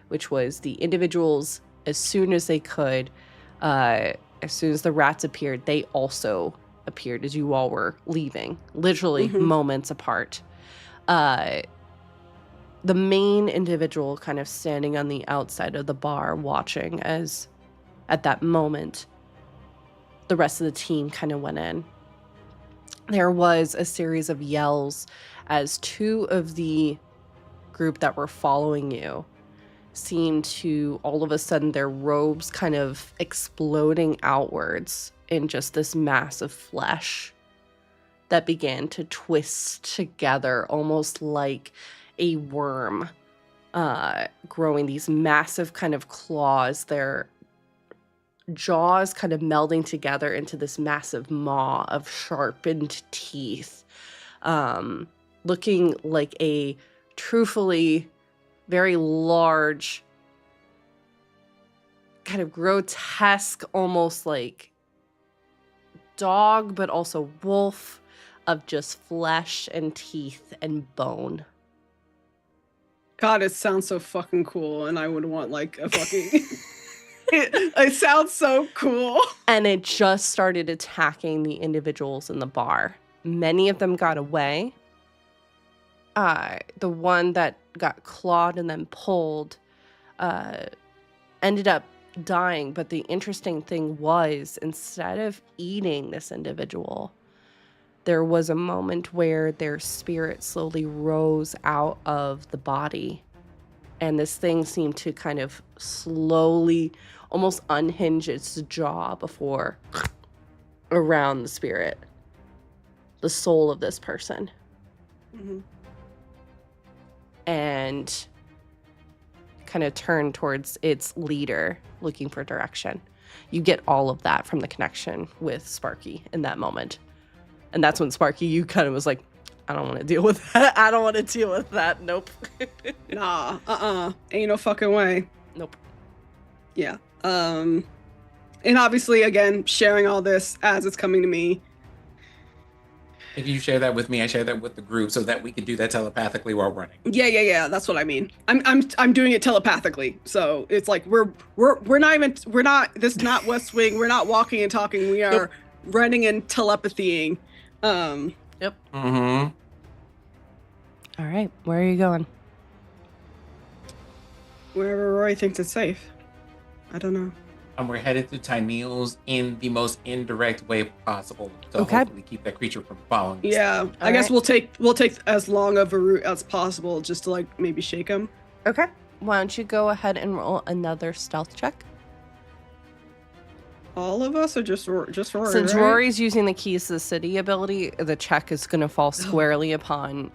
which was the individuals, as soon as they could, as soon as the rats appeared, they also appeared as you all were leaving, literally moments apart. The main individual kind of standing on the outside of the bar watching as at that moment the rest of the team kind of went in. There was a series of yells as two of the group that were following you seemed to all of a sudden their robes kind of exploding outwards in just this mass of flesh that began to twist together almost like a worm, growing these massive kind of claws, their jaws kind of melding together into this massive maw of sharpened teeth, looking like a truthfully very large, kind of grotesque, almost like dog, but also wolf of just flesh and teeth and bone. God, it sounds so fucking cool, and I would want like a fucking... It sounds so cool. And it just started attacking the individuals in the bar. Many of them got away. The one that got clawed and then pulled ended up dying. But the interesting thing was, instead of eating this individual, there was a moment where their spirit slowly rose out of the body. And this thing seemed to kind of slowly almost unhinge its jaw before around the spirit, the soul of this person. And kind of turn towards its leader, looking for direction. You get all of that from the connection with Sparky in that moment. And that's when Sparky, you kind of was like, I don't want to deal with that. I don't want to deal with that. Nope. Nah, ain't no fucking way. Nope. Yeah. And obviously, again, sharing all this as it's coming to me. If you share that with me, I share that with the group so that we can do that telepathically while running. Yeah. That's what I mean. I'm doing it telepathically. So it's like we're not. This is not West Wing. We're not walking and talking. We are running and telepathying. Yep. Mm-hmm. All right. Where are you going? Wherever Roy thinks it's safe. I don't know. And we're headed to Tyneal's in the most indirect way possible to hopefully keep that creature from following us. Yeah, I guess we'll take as long of a route as possible just to like maybe shake him. Okay. Why don't you go ahead and roll another stealth check? All of us, or just Rory? Since right? Rory's using the keys to the city ability, the check is going to fall squarely upon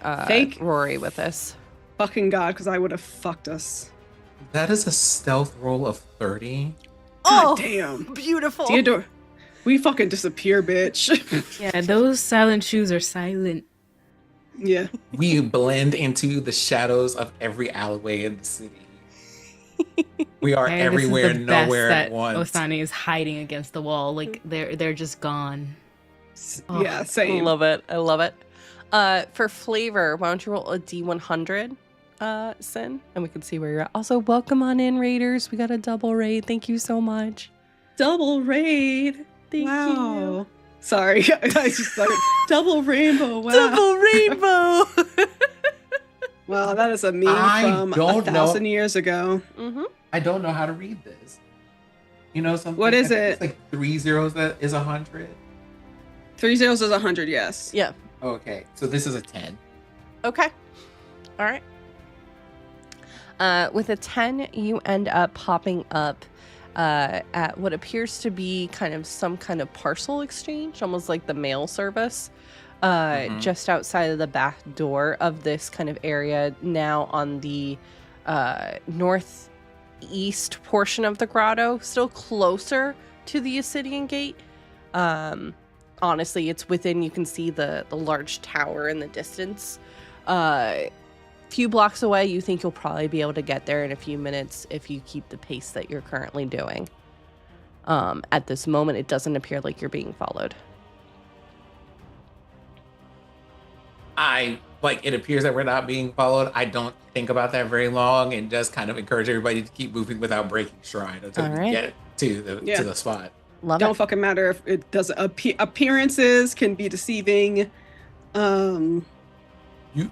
Rory with this. Fucking God, because I would have fucked us. That is a stealth roll of 30. God damn. Beautiful. Theodore, we fucking disappear, bitch. Yeah, those silent shoes are silent. Yeah. We blend into the shadows of every alleyway in the city. We are everywhere, nowhere at once. Osani is hiding against the wall, like they're just gone. Yeah, same. I love it. For flavor, why don't you roll a D100, Sin, and we can see where you're at. Also, welcome on in, Raiders. We got a double raid. Thank you so much. Double raid. Thank wow. Sorry, I just started double rainbow. Wow. Double rainbow. Wow, that is a meme I from don't 1,000 know. years ago. Mm-hmm. I don't know how to read this. You know something? What is I think it? It's like 3 zeros that is 100. 3 zeros is 100, yes. Yeah. Okay, so this is a 10. Okay. All right. With a 10, you end up popping up at what appears to be kind of some kind of parcel exchange, almost like the mail service, just outside of the back door of this kind of area, now on the northeast portion of the grotto, still closer to the Ascidian Gate. Honestly, it's within, you can see the large tower in the distance. Few blocks away. You think you'll probably be able to get there in a few minutes if you keep the pace that you're currently doing. At this moment, it doesn't appear like you're being followed. It appears that we're not being followed. I don't think about that very long and just kind of encourage everybody to keep moving without breaking stride until we get to the spot. Don't fucking matter if it doesn't appearances can be deceiving. We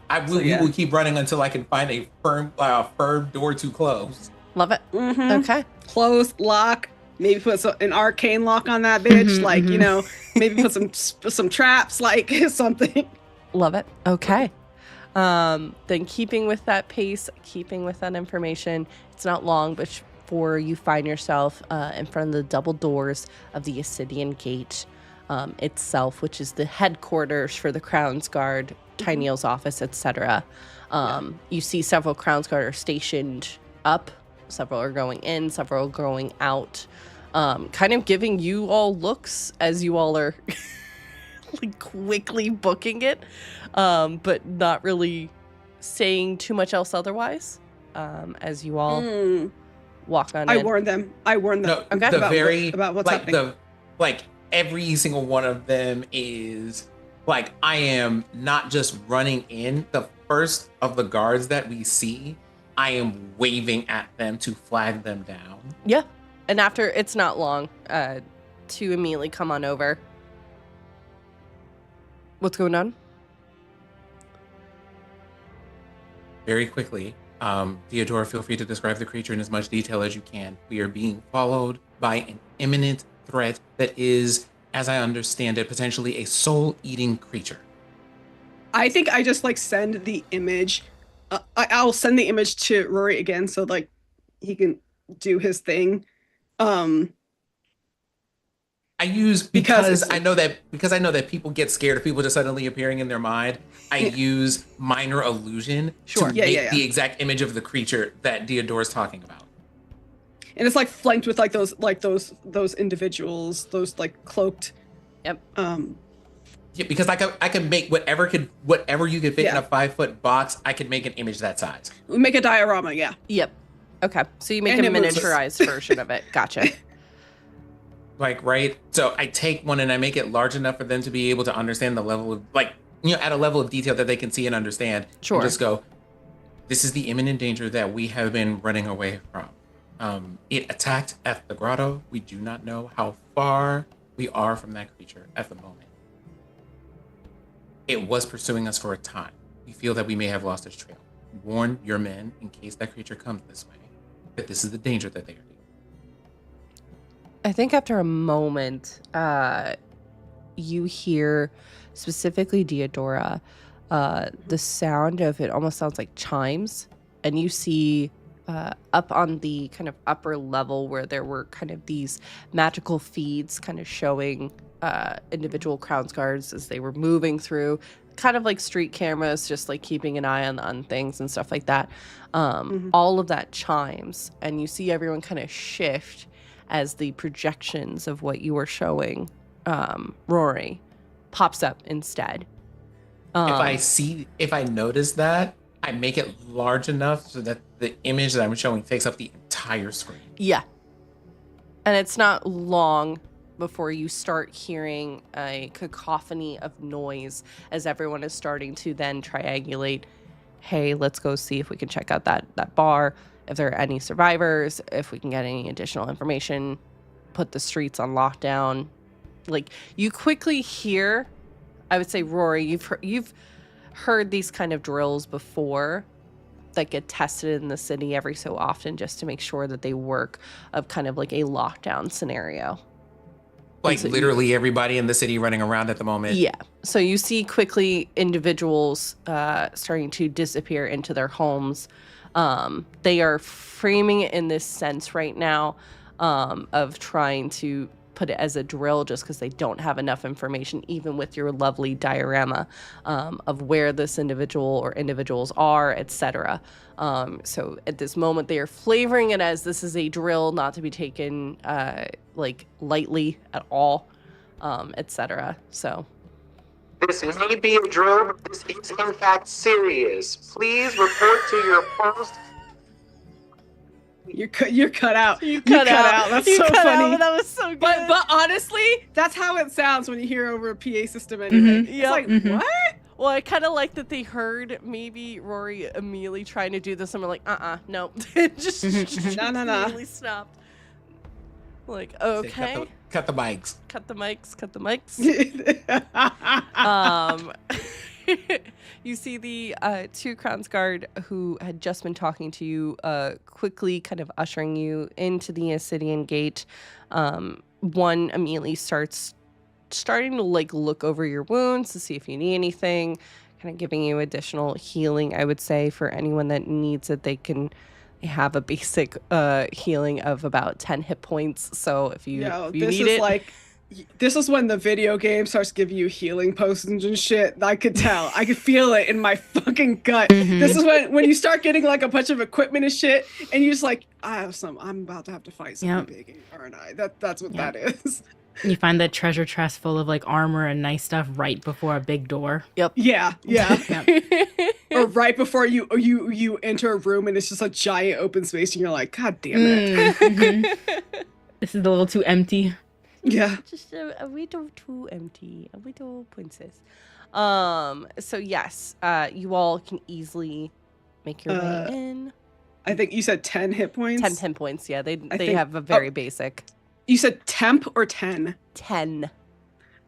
will keep running until I can find a firm door to close. Love it. Mm-hmm. Okay. Close, lock. Maybe put an arcane lock on that bitch. Maybe put some traps, like something. Love it. Okay. Then keeping with that pace, keeping with that information, it's not long before you find yourself in front of the double doors of the Ascidian Gate itself, which is the headquarters for the Crown's Guard, Tyneal's office, etc. You see several Crown's Guard are stationed up. Several are going in, several are going out. Kind of giving you all looks as you all are like quickly booking it, but not really saying too much else otherwise. As you all walk on in. I warned them. No, okay. About what's happening. Every single one of them is like, I am not just running in. The first of the guards that we see, I am waving at them to flag them down. Yeah. And after, it's not long to immediately come on over. What's going on? Very quickly, Theodora, feel free to describe the creature in as much detail as you can. We are being followed by an imminent threat that is, as I understand it, potentially a soul-eating creature. I think I just send the image. I'll send the image to Rory again, so he can do his thing. I use because I know that people get scared of people just suddenly appearing in their mind. I use minor illusion to make the exact image of the creature that Theodora's talking about. And it's flanked with those individuals, those cloaked. Yep. Yeah, because I can make whatever you could fit in a 5-foot box. I could make an image that size. We make a diorama. Yeah. Yep. Okay. So you make a miniaturized version of it. Gotcha. Right. So I take one and I make it large enough for them to be able to understand the level of at a level of detail that they can see and understand. Sure. And just go, this is the imminent danger that we have been running away from. It attacked at the grotto. We do not know how far we are from that creature at the moment. It was pursuing us for a time. We feel that we may have lost its trail. Warn your men in case that creature comes this way, that this is the danger that they are in. I think after a moment, you hear, specifically Theodora, the sound of it almost sounds like chimes, and you see up on the kind of upper level where there were kind of these magical feeds kind of showing individual Crown's Guards as they were moving through, kind of like street cameras, just keeping an eye on things and stuff like that. All of that chimes, and you see everyone kind of shift as the projections of what you were showing, Rory, pops up instead. If I notice that, I make it large enough so that the image that I'm showing takes up the entire screen. Yeah. And it's not long before you start hearing a cacophony of noise as everyone is starting to then triangulate. Hey, let's go see if we can check out that bar, if there are any survivors, if we can get any additional information, put the streets on lockdown, like you quickly hear, I would say, Rory, you've heard these kind of drills before that get tested in the city every so often just to make sure that they work, of kind of like a lockdown scenario. Like so literally everybody in the city running around at the moment. Yeah. So you see quickly individuals starting to disappear into their homes. They are framing it in this sense right now of trying to put it as a drill just because they don't have enough information, even with your lovely diorama of where this individual or individuals are, etc. So at this moment, they are flavoring it as this is a drill, not to be taken like lightly at all, etc. So This may be a drill, but this is in fact serious. Please report to your post. You're cut out. you cut out. That's You so cut funny. out. That was so good. But honestly, that's how it sounds when you hear over a PA system anyway. Mhm. It's Yep. like, Mhm. what? Well, I kind of like that they heard maybe Rory immediately trying to do this, and we're like, no, just No. immediately stopped. Like, okay, Cut the mics. cut the mics. You see the two Crowns Guard who had just been talking to you quickly kind of ushering you into the Ascidian gate. One immediately starting to like look over your wounds to see if you need anything, kind of giving you additional healing. I would say for anyone that needs it, they have a basic healing of about 10 hit points. So if you this need is it, like, this is when the video game starts giving you healing potions and shit. I could tell. I could feel it in my fucking gut. Mhm. This is when you start getting like a bunch of equipment and shit, and you're just like, I'm about to have to fight something big, aren't I? That's what that is. You find that treasure chest full of like armor and nice stuff right before a big door. Yeah. Yep. Or right before you enter a room and it's just a giant open space and you're like, God damn it. Mhm. This is a little too empty. Yeah. just a little too empty, a little princess. So yes, you all can easily make your way in. I think you said 10 hit points. 10 pin points. Yeah, they think- have a very basic You said temp or 10? 10.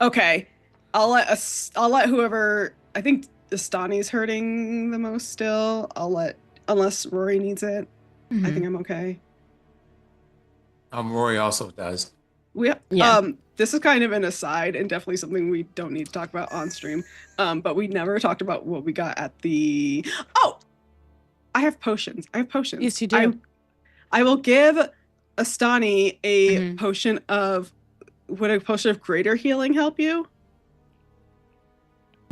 Okay. I'll let whoever, I think Astani's hurting the most still. Unless Rory needs it. Mm-hmm. I think I'm okay. Rory also does. Yeah. This is kind of an aside and definitely something we don't need to talk about on stream. But we never talked about what we got at the. Oh, I have potions. Yes, you do. I will give Astani a Mhm. potion of. Would a potion of greater healing help you?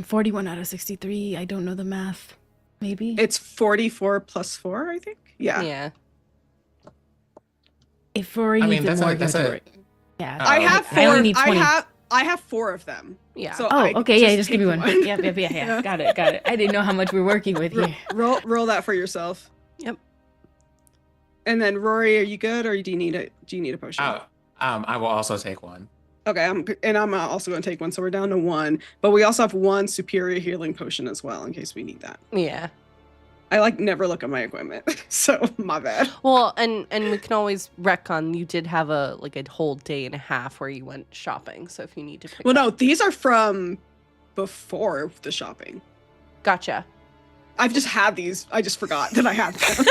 41 out of 63. I don't know the math. Maybe. It's 44 plus 4, I think. Yeah. Yeah. If Rory I needs mean, it more, that's give it to a- Rory. Yeah. I have I four. only need 20. I have 4 of them. Yeah. So Oh, okay. Yeah, just give me take one. Yep. Yeah. Yeah. Got it. I didn't know how much we're working with here. Roll that for yourself. Yep. And then Rory, are you good, or do you need a potion? I will also take one. Okay, I'm also going to take one, so we're down to 1. But we also have 1 superior healing potion as well, in case we need that. Yeah. I never look at my equipment, so my bad. Well, and we can always retcon. You did have a whole day and a half where you went shopping. So if you need to pick Well, up. no, these are from before the shopping. Gotcha. I've just had these. I just forgot that I had them.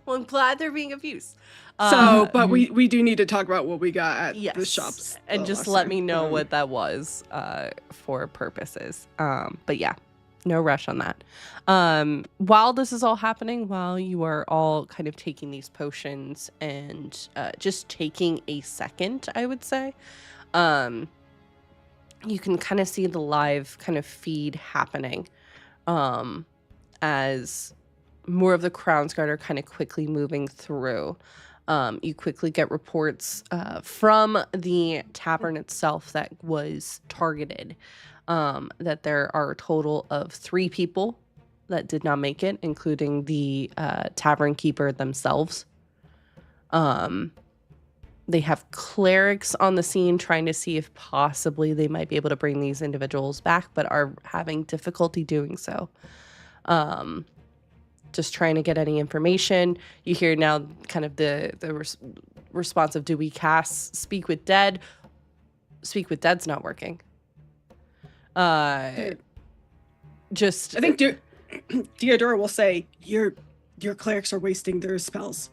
Well, I'm glad they're being of use. But we do need to talk about what we got at yes, the shops. and the just last let time. me know what that was for purposes. But yeah, no rush on that. While this is all happening, while you are all kind of taking these potions and just taking a second, I would say, you can kind of see the live kind of feed happening as more of the Crown's Guard are kind of quickly moving through. You quickly get reports from the tavern itself that was targeted, that there are a total of 3 people that did not make it, including the tavern keeper themselves. They have clerics on the scene trying to see if possibly they might be able to bring these individuals back, but are having difficulty doing so. Just trying to get any information. You hear now kind of the response of, do we cast Speak with Dead? speak with dead's not working. Dude, Just I think Deodora will say, your clerics are wasting their spells.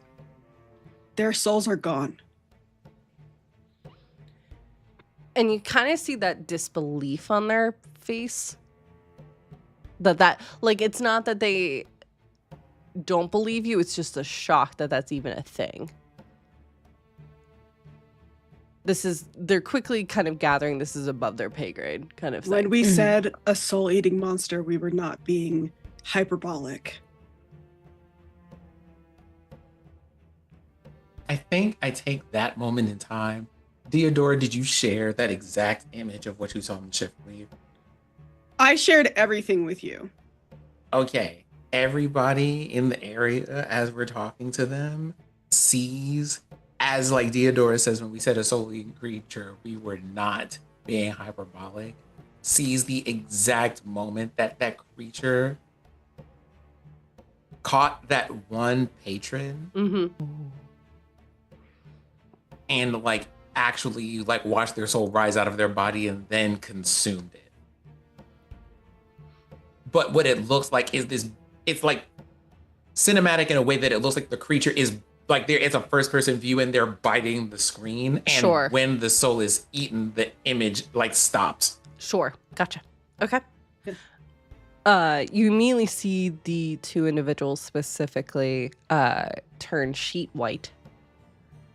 Their souls are gone. and you kind of see that disbelief on their face. That like, it's not that they don't believe you, it's just a shock that that's even a thing. They're quickly kind of gathering this is above their pay grade kind of thing. When we said a soul-eating monster, we were not being hyperbolic. I think I take that moment in time. Deodora, did you share that exact image of what you saw in Shift Leave? I shared everything with you. Okay, everybody in the area, as we're talking to them, sees, as like Deodora says, when we said a soul-eating creature, we were not being hyperbolic, sees the exact moment that that creature caught that one patron and like actually like watched their soul rise out of their body and then consumed it. But what it looks like is this, it's like cinematic in a way that it looks like the creature is like it's a first person view and they're biting the screen. And Sure. when the soul is eaten, the image like stops. Sure. Gotcha. Okay. You immediately see the two individuals specifically turn sheet white.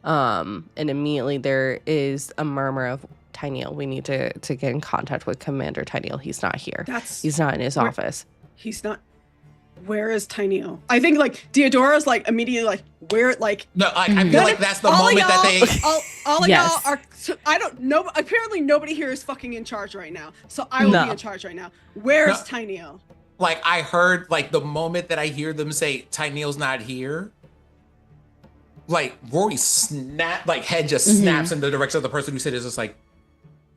And immediately there is a murmur of Tyneal. We need to get in contact with Commander Tyneal. He's not here. He's not in his office. He's not. Where is Tyneal? I think like Deodora's like immediately like where like No, I feel like that's the moment that they. all of Yes. y'all are. So I don't know. Apparently nobody here is fucking in charge right now. So I will be in charge right now. Where is Tyneal? Like I heard like the moment that I hear them say Tyneal's not here. Like Rory head just snaps in the direction of the person who said it's just like,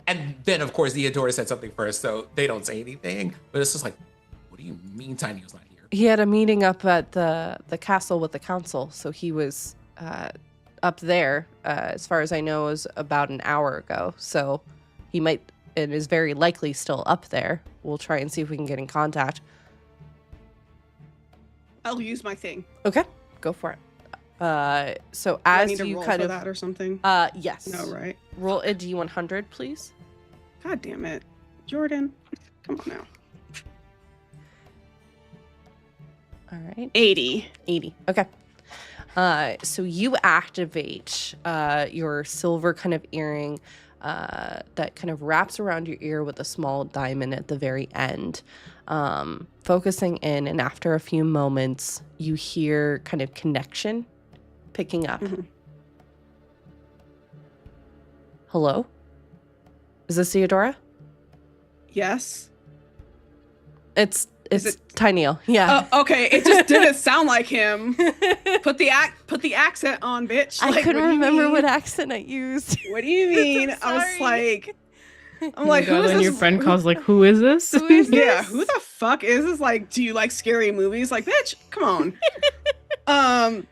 and then of course Deodora said something first, so they don't say anything. But it's just like, what do you mean Tyneal's not here? He had a meeting up at the castle with the council, so he was up there. As far as I know, it was about an hour ago. So he might and is very likely still up there. We'll try and see if we can get in contact. I'll use my thing. Okay, go for it. So Do I as need to you roll kind for of that or something. yes. No, right? Roll a D100, please. God damn it, Jordan! Come on now. All right. 80. 80. Okay. So you activate your silver kind of earring that kind of wraps around your ear with a small diamond at the very end, focusing in. And after a few moments, you hear kind of connection picking up. Hello? Is this Theodora? Yes. It's Is it- Tyneal. Yeah. Okay, it just didn't sound like him. Put the accent on, bitch. I Like, couldn't what do you remember mean? what accent I used. What do you mean? I was Sorry. like, Oh my who God, is when this? your friend calls like, who is this? Who is Yeah, this? who the fuck is this? Like, do you like scary movies? Like, bitch, come on.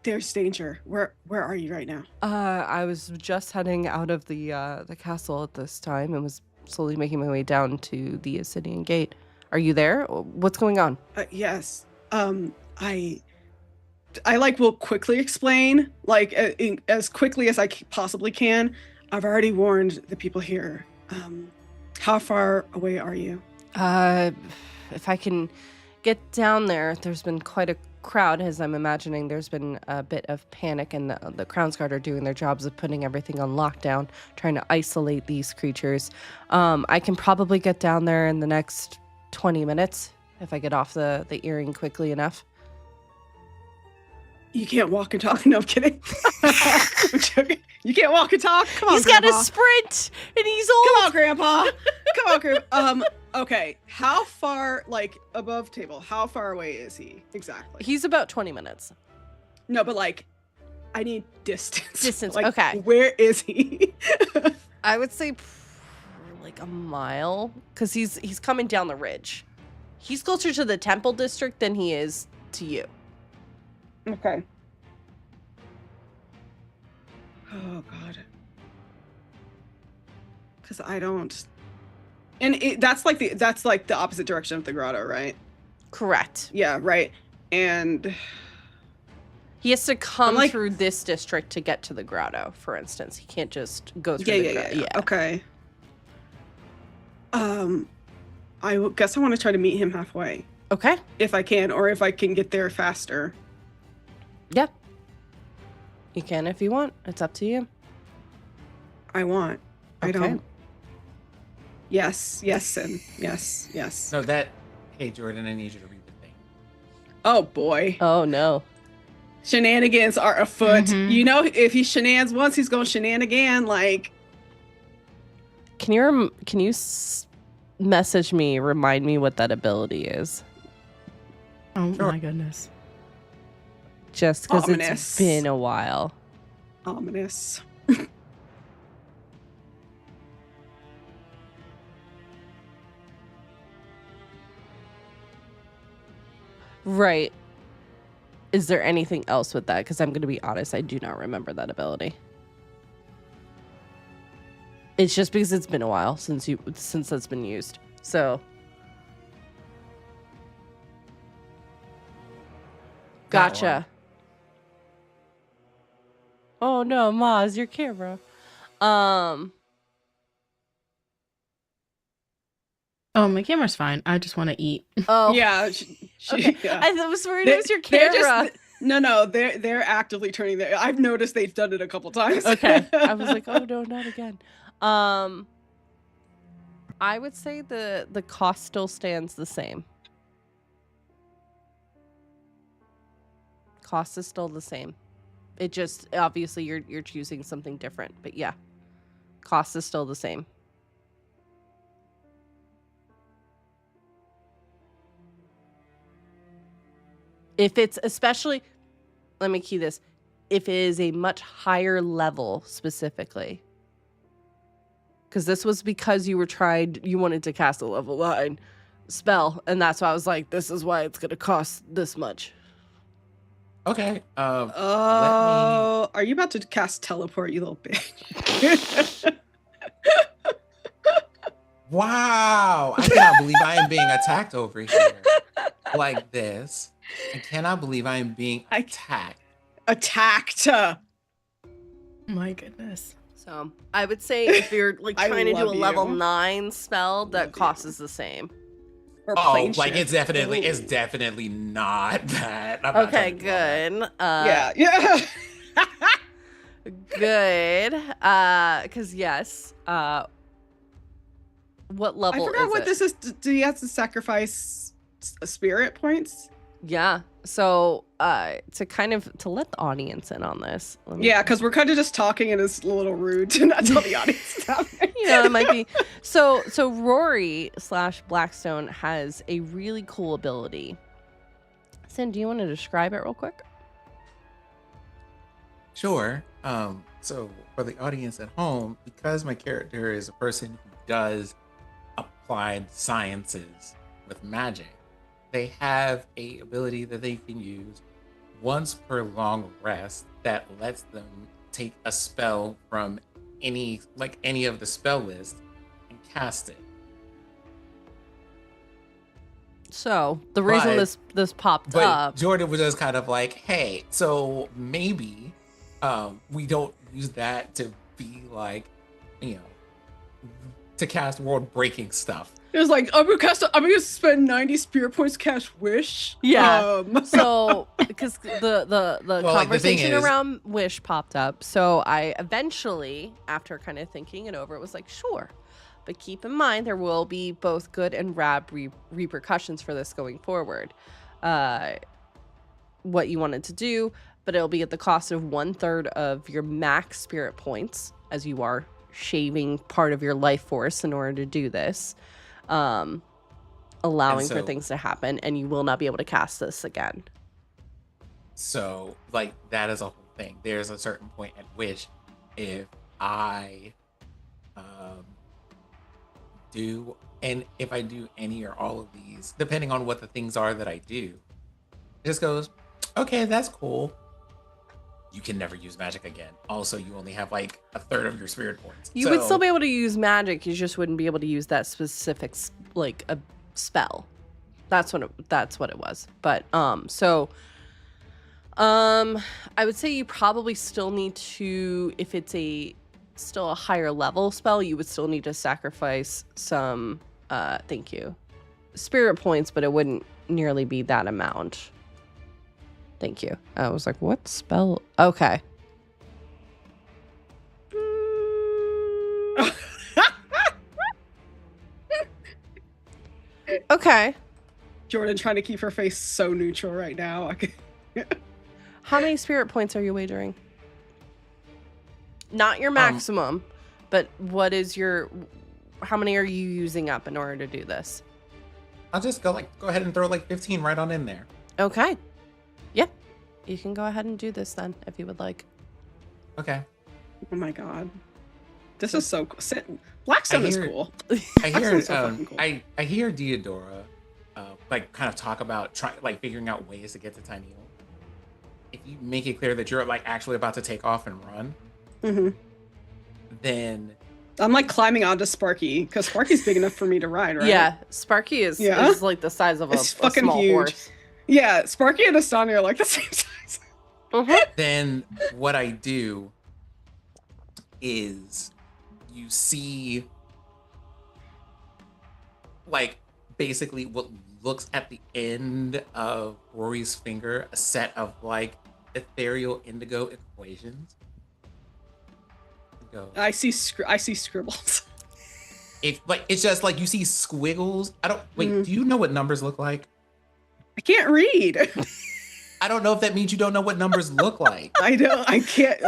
There's danger. Where are you right now? I was just heading out of the castle at this time and was slowly making my way down to the Ascidian Gate. Are you there? What's going on? Yes. I like will quickly explain, like as quickly as I possibly can. I've already warned the people here. How far away are you? If I can get down there, there's been quite a crowd, as I'm imagining. There's been a bit of panic, and the Crownsguard are doing their jobs of putting everything on lockdown, trying to isolate these creatures. I can probably get down there in the next 20 minutes if I get off the earring quickly enough. You can't walk and talk. No, I'm kidding. I'm joking. You can't walk and talk. Come on, He's got Grandpa. a sprint, and he's old. Come on, Grandpa. Come on, Grandpa. Okay. How far, like above table? How far away is he exactly? He's about 20 minutes. No, but like, I need distance. Distance, Like, okay. Where is he? I would say like a mile, because he's coming down the ridge. He's closer to the Temple District than he is to you. Okay. Oh God. Because I don't. And that's like the opposite direction of the grotto, right? Correct. Yeah, right. And He has to come like- through this district to get to the grotto, for instance. He can't just go through yeah, the yeah, grotto. yeah. Okay. Guess I want to try to meet him halfway Okay. if I can, or if I can get there faster. Yeah. You can if you want. It's up to you. I want. I Okay. don't. Yes, and yes. No, that. Hey, Jordan, I need you to read the thing. Oh boy. Oh, no. Shenanigans are afoot. Mhm. You know, if he shenanigans once, he's going shenanigan. Like, Can you message me, remind me what that ability is? Oh Sure. my goodness. Just because it's Ominous. been a while. ominous. Right. Is there anything else with that? Because I'm going to be honest, I do not remember that ability. It's just because it's been a while since that's been used. So. That Gotcha. Oh no, Maz, your camera. Oh, my camera's fine. I just want to eat. Oh Yeah. Okay. Yeah. I was worried it was your They're camera. no, they're actively turning their. I've noticed they've done it a couple times. Okay. I was like, oh no, not again. I would say the cost still stands the same. Cost is still the same. It just obviously you're choosing something different, but yeah. Cost is still the same. If it's especially, let me key this, if it is a much higher level specifically. Because this was because you wanted to cast a level 9 spell, and that's why I was like, this is why it's going to cost this much. Okay. Oh, are you about to cast teleport, you little bitch? Wow. I cannot believe I am being attacked over here like this. I cannot believe I am being attacked. Attacked. My goodness. So I would say if you're like I trying to do a love level you. 9 spell, that Love cost you. is the same. Or Oh, plane like shift. it's Ooh. definitely not that. I'm not Okay, trying to do all that. good. Yeah. Good. Because yes. What I level forgot is what it? this is. Do you have to sacrifice spirit points? Yeah. So to let the audience in on this. let me- Yeah, because we're kind of just talking and it's a little rude to not tell the audience stuff. Yeah, it might be. So Rory / Blackstone has a really cool ability. Sin, do you want to describe it real quick? Sure. So for the audience at home, because my character is a person who does applied sciences with magic, they have a ability that they can use once per long rest that lets them take a spell from any of the spell list and cast it. So the reason But- this popped But up. Jordan was just kind of like, hey, so maybe we don't use that to be like, to cast world breaking stuff. It was like, I'm gonna spend 90 spirit points to cast wish. Yeah. So because the Well, like, the thing conversation is- around wish popped up, so I eventually, after kind of thinking it over, it was like, sure, but keep in mind there will be both good and bad repercussions for this going forward. What you wanted to do, but it'll be at the cost of 1/3 of your max spirit points, as you are shaving part of your life force in order to do this. Allowing for so- things to happen, and you will not be able to cast this again. So, like, that is a whole thing. There's a certain point at which if I do any or all of these, depending on what the things are that I do, it just goes, okay, that's cool. you can never use magic again. Also, you only have like a third of your spirit points. You would still be able to use magic. You just wouldn't be able to use that specific like a spell. That's what it was. But I would say you probably still need to, if it's still a higher level spell, you would still need to sacrifice some thank you, spirit points, but it wouldn't nearly be that amount. Thank you. I was like, what spell? Okay. Okay. Jordan trying to keep her face so neutral right now. How many spirit points are you wagering? Not your maximum, but what is how many are you using up in order to do this? I'll just go ahead and throw like 15 right on in there. Okay. Yeah. You can go ahead and do this then if you would like. Okay. Oh my god. This is so cool. Blackstone is cool. I hear so cool. I hear Diodora like kind of talk about figuring out ways to get to Tiny Oak. If you make it clear that you're like actually about to take off and run, then I'm like climbing onto Sparky because Sparky's big enough for me to ride, right? Yeah, Sparky is like the size of a fucking small huge. horse. Yeah, Sparky and Astani are like the same size. Then what I do is you see like basically what looks at the end of Rory's finger, a set of like ethereal indigo equations. I see scribbles. It's just like you see squiggles. I don't wait. Do you know what numbers look like? I can't read. I don't know if that means you don't know what numbers look like. I can't.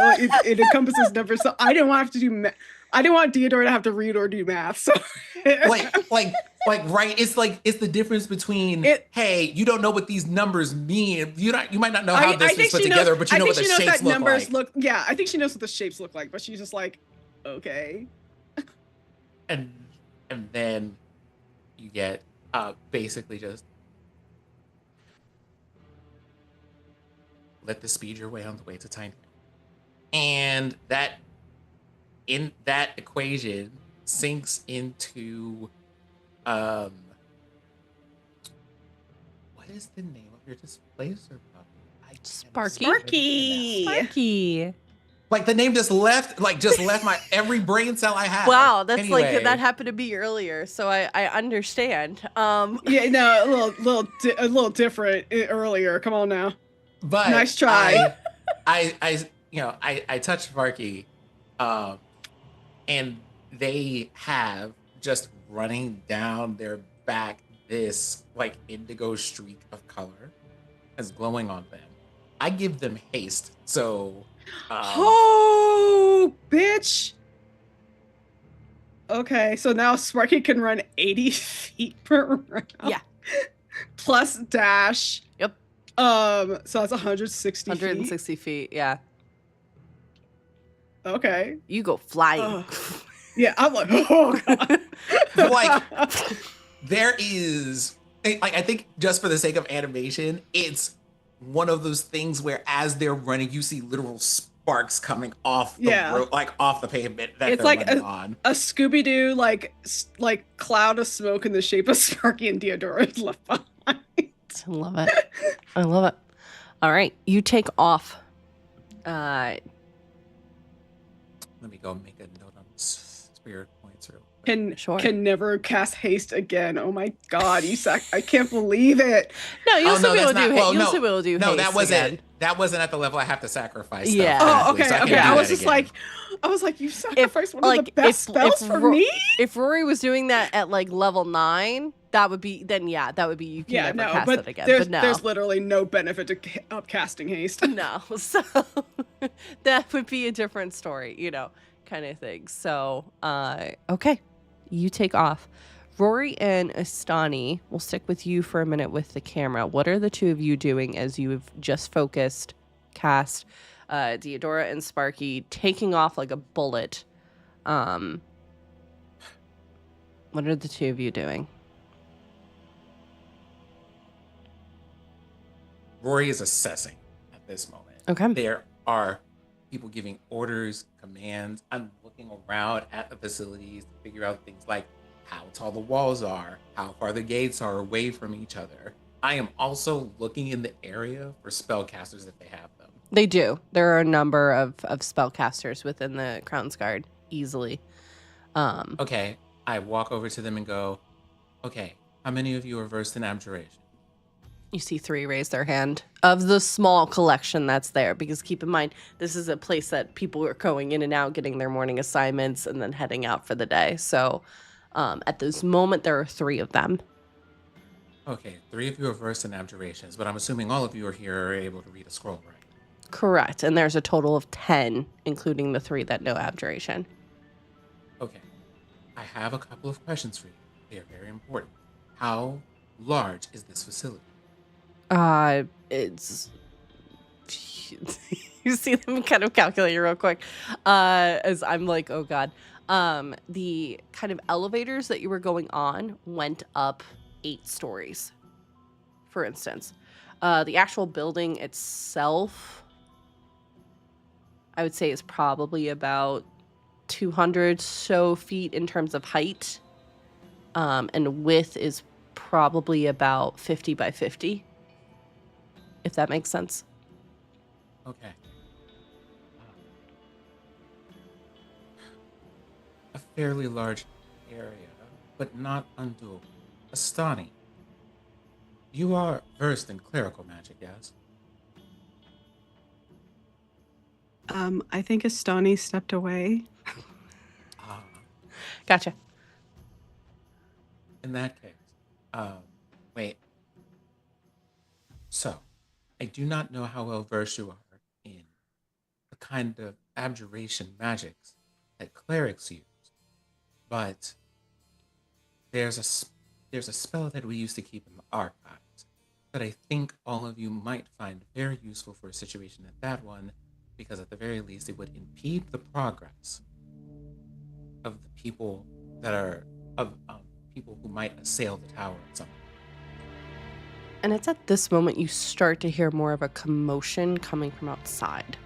It encompasses numbers, so I didn't want to have to do. I didn't want Diodora to have to read or do math. So right. It's the difference between hey, you don't know what these numbers mean. You might not know how this is put together, but you know what the shapes look like. Yeah, I think she knows what the shapes look like, but she's just like, okay. And then you get basically just let this speed your way on the way to Tiny. And that in that equation sinks into what is the name of your displacer puppy? Sparky. Like the name just left my every brain cell I have. Wow, that's anyway. like that happened to me earlier, so I understand. Yeah, no, a little different earlier. Come on now. But nice try. I touched Sparky, and they have just running down their back this like indigo streak of color is glowing on them. I give them haste, so oh bitch. Okay, so now Sparky can run 80 feet per round. Yeah. Plus dash. Yep. So that's 160 160 feet, yeah. Okay. You go flying. Yeah, I'm like, oh god. Like there is like I think just for the sake of animation, it's one of those things where as they're running, you see literal sparks coming off the road, like off the pavement that it's they're like running on. A Scooby-Doo like cloud of smoke in the shape of Sparky and Diodora left behind. I love it. I love it. All right, you take off. Let me go make a note on spirit points real quick. Can never cast haste again. Oh my god, I can't believe it. No, you'll still be able to do haste. You'll still be able to do haste. No, that wasn't again. That wasn't at the level I have to sacrifice. Yeah. Stuff, oh, okay, so okay. I was just like, you sacrificed one of the best spells for me. If Rory was doing that at like level 9, that would be you can never cast it again. But no, there's literally no benefit to casting haste. No, so that would be a different story, kind of thing. So, okay, you take off. Rory and Astani, we'll stick with you for a minute with the camera. What are the two of you doing as you've just cast Diodora and Sparky taking off like a bullet? What are the two of you doing? Rory is assessing at this moment. Okay. They're are people giving orders, commands. I'm looking around at the facilities to figure out things like how tall the walls are, how far the gates are away from each other. I am also looking in the area for spellcasters if they have them. They do. There are a number of spellcasters within the Crown's Guard, easily. Okay, I walk over to them and go, okay, how many of you are versed in abjuration? You see 3 raise their hand of the small collection that's there, because keep in mind, this is a place that people are going in and out, getting their morning assignments, and then heading out for the day. So at this moment, there are 3 of them. Okay, 3 of you are versed in abjurations, but I'm assuming all of you are here are able to read a scroll, right? Correct. And there's a total of 10, including the 3 that know abjuration. Okay, I have a couple of questions for you. They are very important. How large is this facility? It's you see them kind of calculating real quick, as I'm like, oh god. The kind of elevators that you were going on went up 8 stories, for instance. The actual building itself, I would say, is probably about 200 so feet in terms of height, and width is probably about 50 by 50. If that makes sense. Okay. A fairly large area, but not undoable. Astani, you are versed in clerical magic, yes? I think Astani stepped away. Ah, Gotcha. in that case, wait. So, I do not know how well versed you are in the kind of abjuration magics that clerics use, but there's a spell that we used to keep in the archives that I think all of you might find very useful for a situation like that one, because at the very least it would impede the progress of the people that are of people who might assail the tower at some point. And it's at this moment you start to hear more of a commotion coming from outside.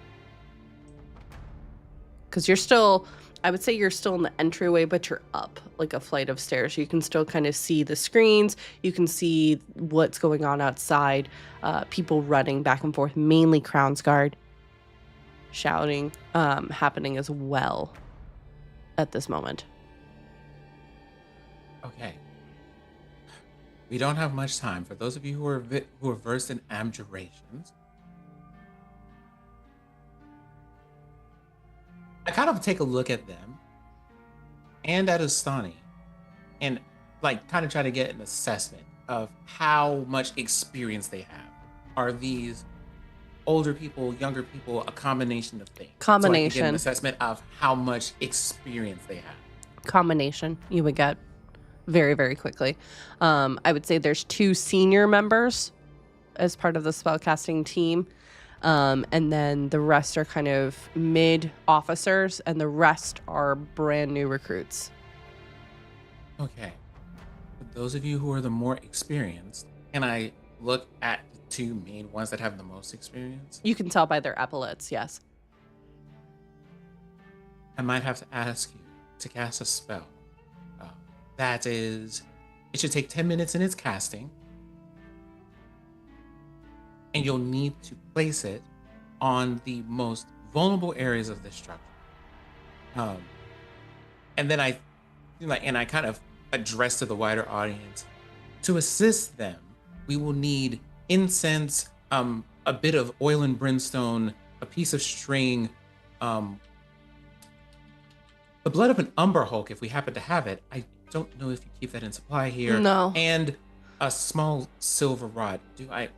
Because you're still, I would say you're still in the entryway, but you're up like a flight of stairs. You can still kind of see the screens. You can see what's going on outside. People running back and forth, mainly Crown's Guard. Shouting happening as well at this moment. Okay. We don't have much time. For those of you who are versed in abjurations, I kind of take a look at them and at Astani and like kind of try to get an assessment of how much experience they have. Are these older people, younger people, a combination of things? So I can get an assessment of how much experience they have. Combination you would get very, very quickly. I would say there's 2 senior members as part of the spellcasting team. And then the rest are kind of mid officers, and the rest are brand new recruits. Okay. For those of you who are the more experienced, can I look at the 2 main ones that have the most experience? You can tell by their epaulets, yes. I might have to ask you to cast a spell. That is, it should take 10 minutes in its casting, and you'll need to place it on the most vulnerable areas of the structure. And then I kind of address to the wider audience. To assist them, we will need incense, a bit of oil and brimstone, a piece of string, the blood of an umber hulk if we happen to have it. I don't know if you keep that in supply here. No. And a small silver rod. Do I?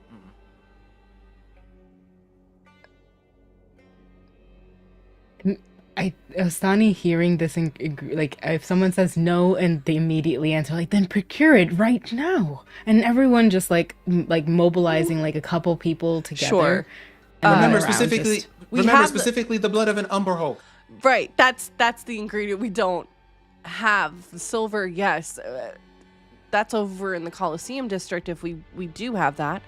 Astani hearing this, and like if someone says no and they immediately answer like, then procure it right now, and everyone just like mobilizing like a couple people together. Sure. And Remember around specifically. just- Remember specifically the blood of an umber hulk. Right. That's the ingredient we don't have. The silver, yes. That's over in the Coliseum district if we do have that.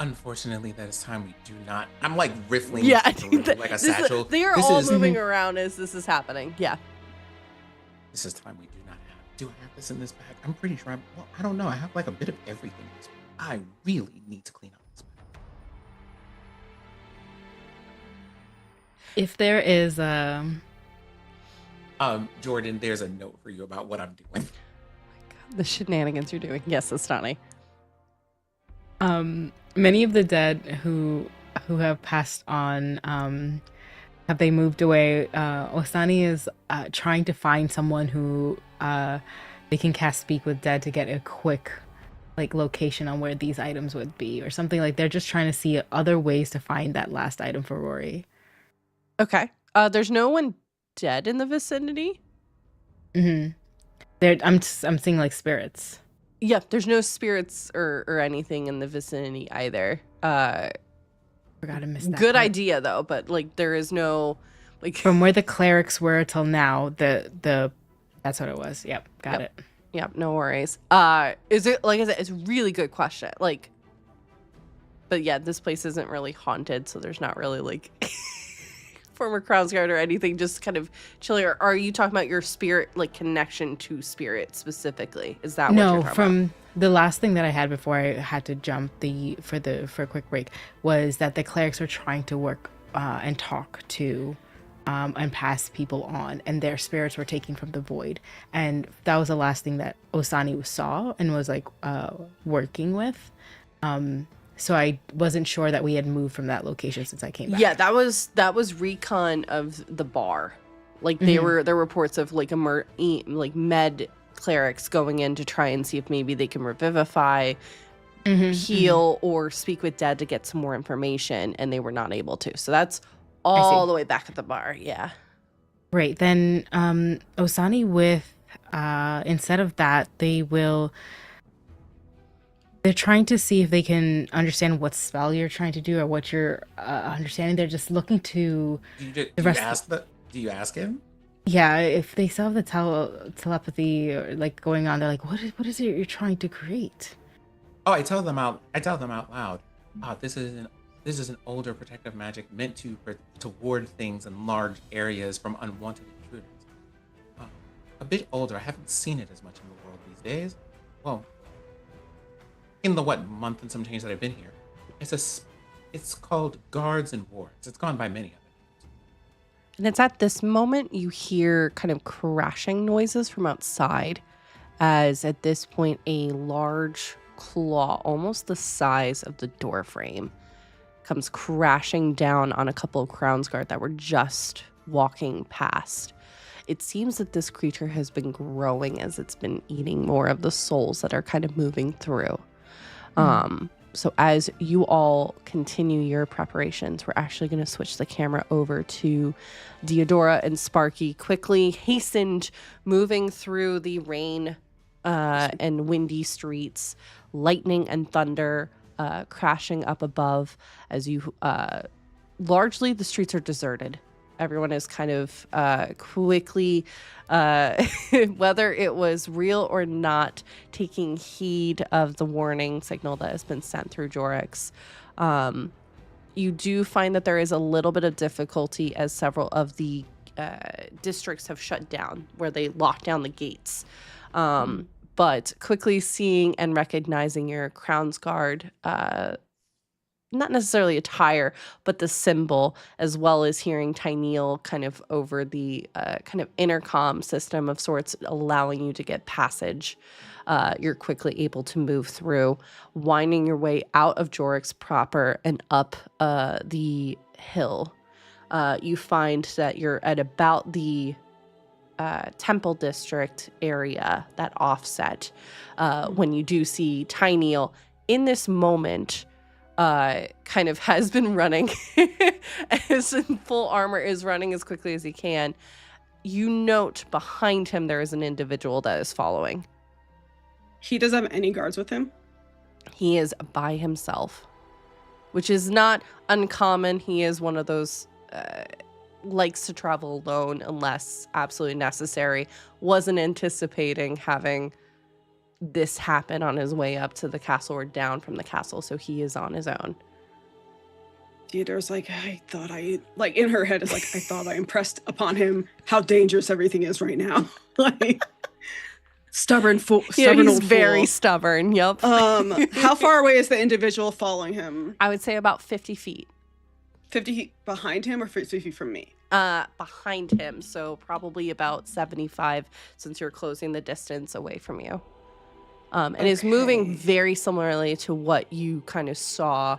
Unfortunately, that is time we do not. I'm like riffling Yeah, through like a satchel. they are This all is moving around as this is happening. Yeah. this is time we do not have. Do I have this in this bag? I'm pretty sure. Well, I don't know. I have like a bit of everything. In this bag. I really need to clean up this bag. If there is Jordan, there's a note for you about what I'm doing. The shenanigans you're doing. Yes, Astani. many of the dead who have passed on, have they moved away? Osani is trying to find someone who they can cast Speak with Dead to get a quick like location on where these items would be or something. Like they're just trying to see other ways to find that last item for Rory. Okay. There's no one dead in the vicinity. Mm-hmm. I'm seeing like spirits. Yeah, there's no spirits or anything in the vicinity either. Forgot to miss that. Good part. idea though, but like there is no like From where the clerics were till now, the that's what it was. Yep, got it. yeah, no worries. Is it like I said, it's a really good question. Like, but yeah, this place isn't really haunted, so there's not really like former Crownsguard or anything. Just kind of chilling. Or are you talking about your spirit, like connection to spirit specifically? Is that what you're No, talking from the last thing that I had before I had to jump for a quick break was that the clerics were trying to work and talk to and pass people on, and their spirits were taken from the void, and that was the last thing that Osani saw and was like working with. So I wasn't sure that we had moved from that location since I came back. Yeah, that was recon of the bar. Like there were reports of like med clerics going in to try and see if maybe they can revivify, heal, or speak with dead to get some more information, and they were not able to. So that's all the way back at the bar. Yeah. Right. Then Osani with instead of that, they're trying to see if they can understand what spell you're trying to do or what you're understanding. They're just looking to Do you ask him? Yeah, if they still have the telepathy or like going on, they're like, what is it you're trying to create? Oh, I tell them out loud. This is an older protective magic meant to ward things in large areas from unwanted intruders. A bit older. I haven't seen it as much in the world these days. Well, in the month and some change that I've been here, it's called Guards and Wards. It's gone by many other names. And it's at this moment you hear kind of crashing noises from outside, as at this point a large claw, almost the size of the door frame, comes crashing down on a couple of Crownsguard that were just walking past. It seems that this creature has been growing as it's been eating more of the souls that are kind of moving through. So as you all continue your preparations, we're actually going to switch the camera over to Deodora and Sparky, quickly hastened moving through the rain and windy streets, lightning and thunder crashing up above as you largely the streets are deserted. Everyone is kind of quickly, whether it was real or not, taking heed of the warning signal that has been sent through Jorix. You do find that there is a little bit of difficulty as several of the districts have shut down, where they locked down the gates. But quickly seeing and recognizing your Crownsguard, not necessarily attire, but the symbol, as well as hearing Tyneal kind of over the kind of intercom system of sorts, allowing you to get passage. You're quickly able to move through, winding your way out of Jorix proper and up the hill. You find that you're at about the Temple District area, that offset, when you do see Tyneal in this moment. Kind of has been running as in full armor, is running as quickly as he can. You note behind him there is an individual that is following. He doesn't have any guards with him? He is by himself, which is not uncommon. He is one of those likes to travel alone unless absolutely necessary. Wasn't anticipating having this happen on his way up to the castle or down from the castle, so he is on his own. Theodore's like, in her head is like, I thought I impressed upon him how dangerous everything is right now. Like, stubborn fool. Yeah, he's old very fool. stubborn. Yep. How far away is the individual following him? I would say about 50 feet. 50 feet behind him or 50 feet from me? Behind him, so probably about 75 since you're closing the distance away from you. And is moving very similarly to what you kind of saw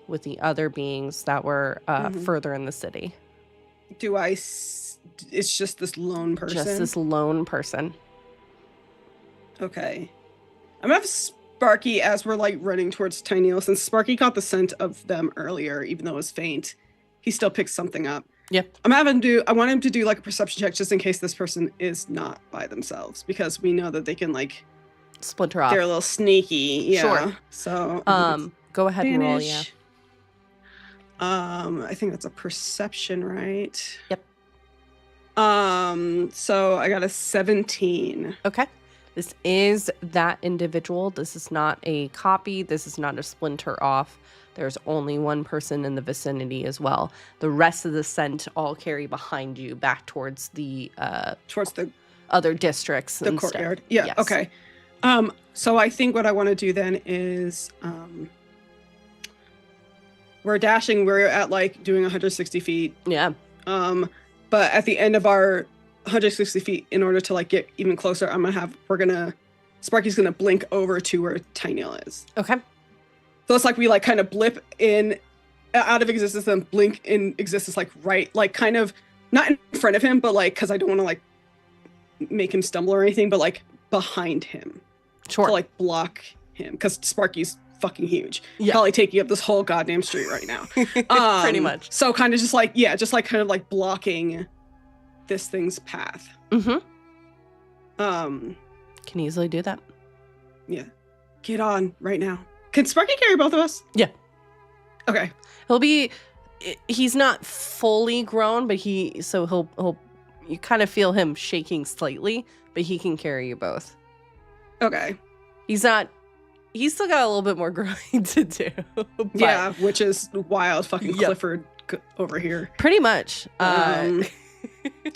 with the other beings that were further in the city. It's just this lone person? Just this lone person. Okay. I'm gonna have Sparky, as we're like running towards Tyneal, since Sparky caught the scent of them earlier, even though it was faint, he still picks something up. Yep. I want him to do like a perception check just in case this person is not by themselves, because we know that they can like splinter off. They're a little sneaky. Yeah. Sure. So go ahead and roll, yeah. I think that's a perception, right? Yep. So I got a 17. Okay. This is that individual. This is not a copy. This is not a splinter off. There's only one person in the vicinity as well. The rest of the scent all carry behind you back towards the other districts. The courtyard. Yeah. Yes. Okay. So I think what I want to do then is we're dashing. We're at like doing 160 feet. Yeah. But at the end of our 160 feet, in order to like get even closer, Sparky's gonna blink over to where Tyneal is. Okay. So it's like we like kind of blip in out of existence and blink in existence, like right, like kind of not in front of him, but like, cause I don't want to like make him stumble or anything, but like behind him. Sure. To like block him, cause Sparky's fucking huge. Yeah. Probably taking up this whole goddamn street right now. Pretty much. So kind of just like, kind of like blocking this thing's path. Mm-hmm. Can easily do that. Yeah. Get on right now. Can Sparky carry both of us? Yeah. Okay. He's not fully grown, but he'll you kind of feel him shaking slightly, but he can carry you both. Okay. He's still got a little bit more growing to do. Yeah, which is wild fucking Clifford over here. Pretty much.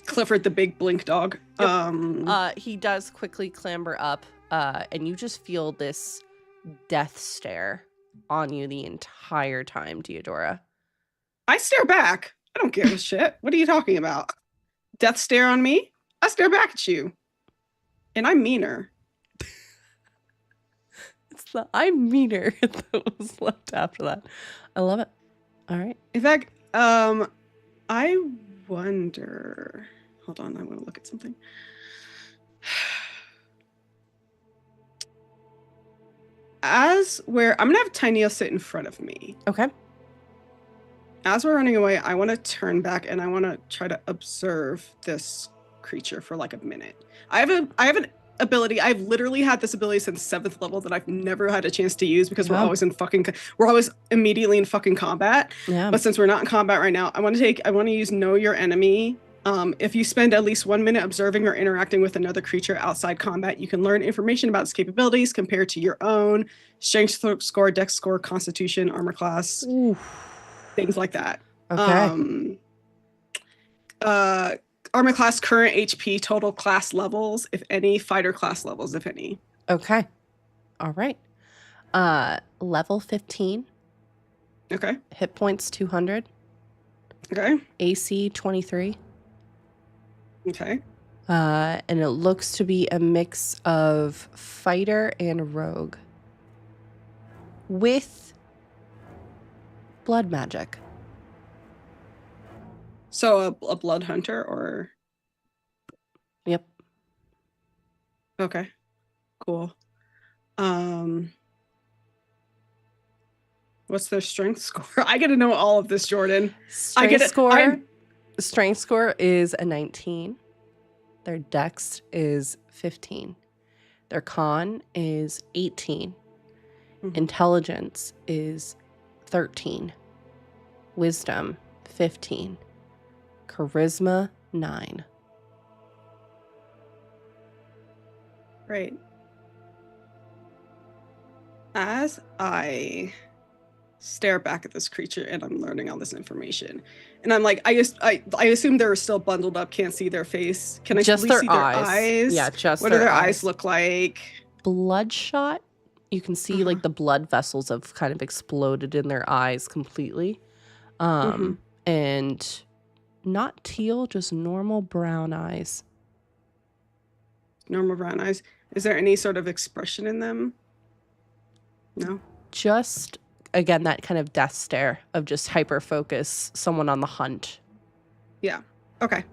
Clifford the big blink dog. Yep. He does quickly clamber up, and you just feel this death stare on you the entire time, Theodora. I stare back. I don't give a shit. What are you talking about? Death stare on me? I stare back at you. And I'm meaner. I'm meaner that was left after that. I love it. All right. In fact, I wonder. Hold on, I want to look at something. I'm gonna have Tyneal sit in front of me. Okay. As we're running away, I want to turn back and I want to try to observe this creature for like a minute. I have an ability. I've literally had this ability since 7th level that I've never had a chance to use because we're always immediately in fucking combat. Yeah. But since we're not in combat right now, I want to use Know Your Enemy. If you spend at least 1 minute observing or interacting with another creature outside combat, you can learn information about its capabilities compared to your own strength score, dex score, constitution, armor class, things like that. Okay. Armor class, current HP, total class levels, if any, fighter class levels, if any. Okay. All right. Level 15. Okay. Hit points 200. Okay. AC 23. Okay. And it looks to be a mix of fighter and rogue with blood magic. So a blood hunter or? Yep. Okay. Cool. What's their strength score? I get to know all of this, Jordan. Strength score is a 19. Their dex is 15. Their con is 18. Mm-hmm. Intelligence is 13. Wisdom 15. Charisma 9. Right. As I stare back at this creature and I'm learning all this information, and I'm like, I assume they're still bundled up, can't see their face. Can I Just at least their see their eyes. eyes? Yeah, just what do their their eyes eyes. look like? Bloodshot. You can see like the blood vessels have kind of exploded in their eyes completely. And not teal, just normal brown eyes. Normal brown eyes. Is there any sort of expression in them? No. Just again that kind of death stare of just hyper focus, someone on the hunt. Yeah. Okay.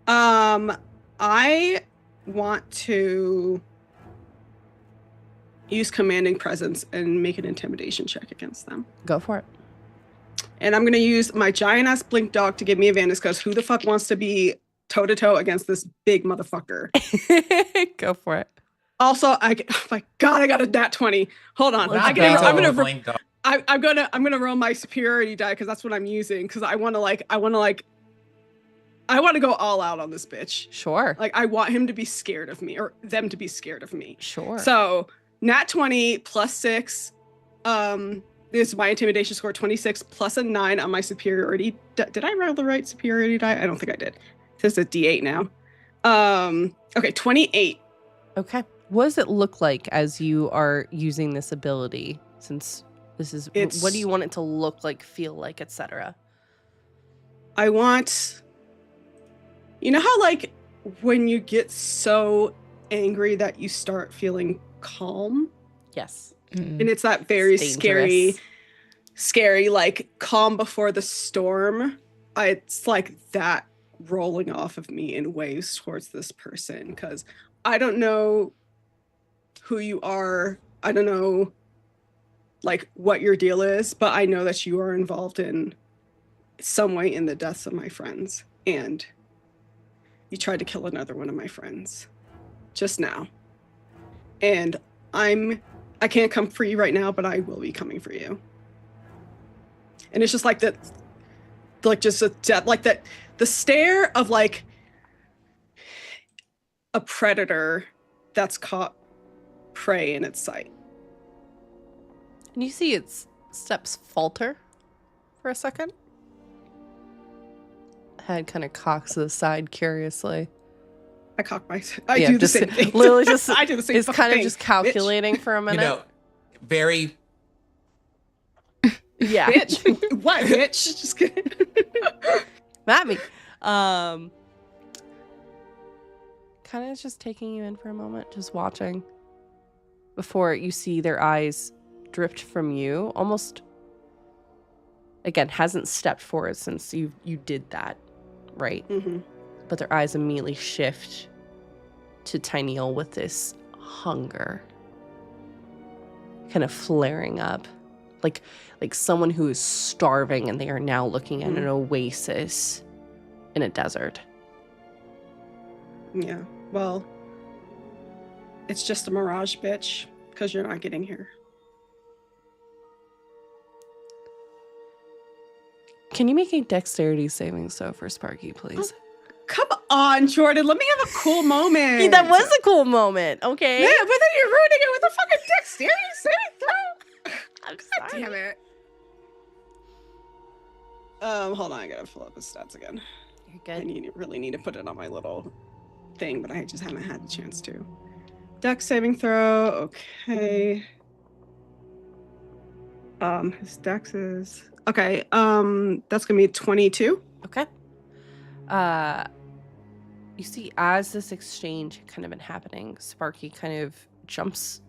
I want to use commanding presence and make an intimidation check against them. Go for it. And I'm going to use my giant ass blink dog to give me advantage because who the fuck wants to be toe to toe against this big motherfucker? Go for it. Also, oh my God, I got a nat 20. Hold on. I'm gonna roll my superiority die because that's what I'm using because I want to go all out on this bitch. Sure. Like I want him to be scared of me or them to be scared of me. Sure. So nat 20 plus 6. This is my intimidation score 26 plus a 9 on my superiority. Did I roll the right superiority die? I don't think I did. This is a D8 now. Okay, 28. Okay. What does it look like as you are using this ability? Since this is, what do you want it to look like, feel like, etc.? I want, you know how like when you get so angry that you start feeling calm? Yes. And it's that very scary, like calm before the storm. It's like that rolling off of me in waves towards this person because I don't know who you are. I don't know like what your deal is, but I know that you are involved in some way in the deaths of my friends. And you tried to kill another one of my friends just now. And I can't come for you right now, but I will be coming for you. And it's just like that, like just a death, like that, the stare of like a predator that's caught prey in its sight. And you see its steps falter for a second. Head kind of cocks to the side curiously. I cock my. I do the same thing. Literally, just I do the same. It's kind of just calculating for a minute. You know, very. Yeah. Bitch. What, bitch? Just kidding. At me. Kind of just taking you in for a moment, just watching. Before you see their eyes drift from you, almost. Again, hasn't stepped forward since you did that, right? Mm-hmm. But their eyes immediately shift to Tinyl with this hunger kind of flaring up, like someone who is starving and they are now looking at an oasis in a desert. Yeah, well, it's just a mirage, bitch, because you're not getting here. Can you make a dexterity saving throw for Sparky, please? Come on, Jordan. Let me have a cool moment. Yeah, that was a cool moment. Okay. Yeah, but then you're ruining it with a fucking dexterity saving throw. I'm God sorry. damn it. Hold on. I gotta fill up his stats again. You're I good. really need to put it on my little thing, but I just haven't had the chance to. Dex saving throw. Okay. His dex is okay. That's gonna be 22. Okay. You see, as this exchange kind of been happening, Sparky kind of jumps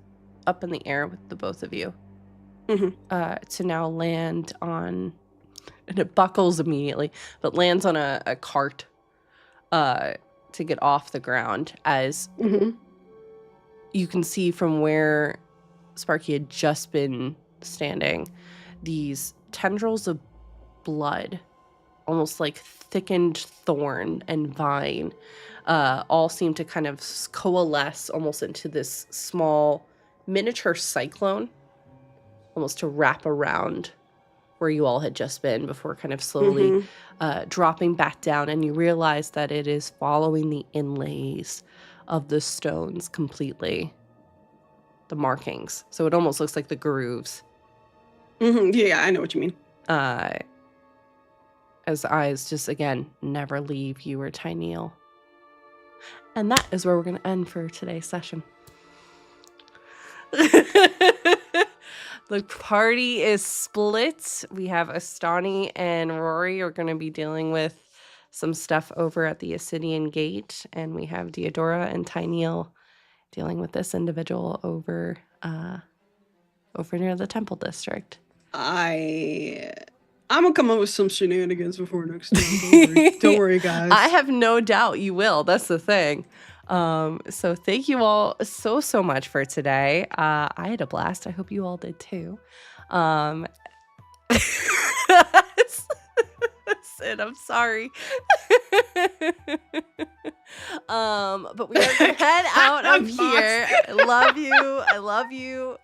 up in the air with the both of you. To now land on, and it buckles immediately, but lands on a cart to get off the ground as you can see from where Sparky had just been standing, these tendrils of blood, almost like thickened thorn and vine, all seem to kind of coalesce almost into this small miniature cyclone, almost to wrap around where you all had just been before kind of slowly dropping back down. And you realize that it is following the inlays of the stones completely. markings. So it almost looks like the grooves. Yeah, I know what you mean. As eyes just, again, never leave you or Tyneal. And that is where we're going to end for today's session. The party is split. We have Astani and Rory are going to be dealing with some stuff over at the Ascidian Gate. And we have Deodora and Tyneal dealing with this individual over near the Temple District. I'm gonna come up with some shenanigans before next time. Don't worry, guys. I have no doubt you will. That's the thing. So thank you all so much for today. I had a blast. I hope you all did too. Sid, I'm sorry. But we are gonna head out of here. I love you. I love you.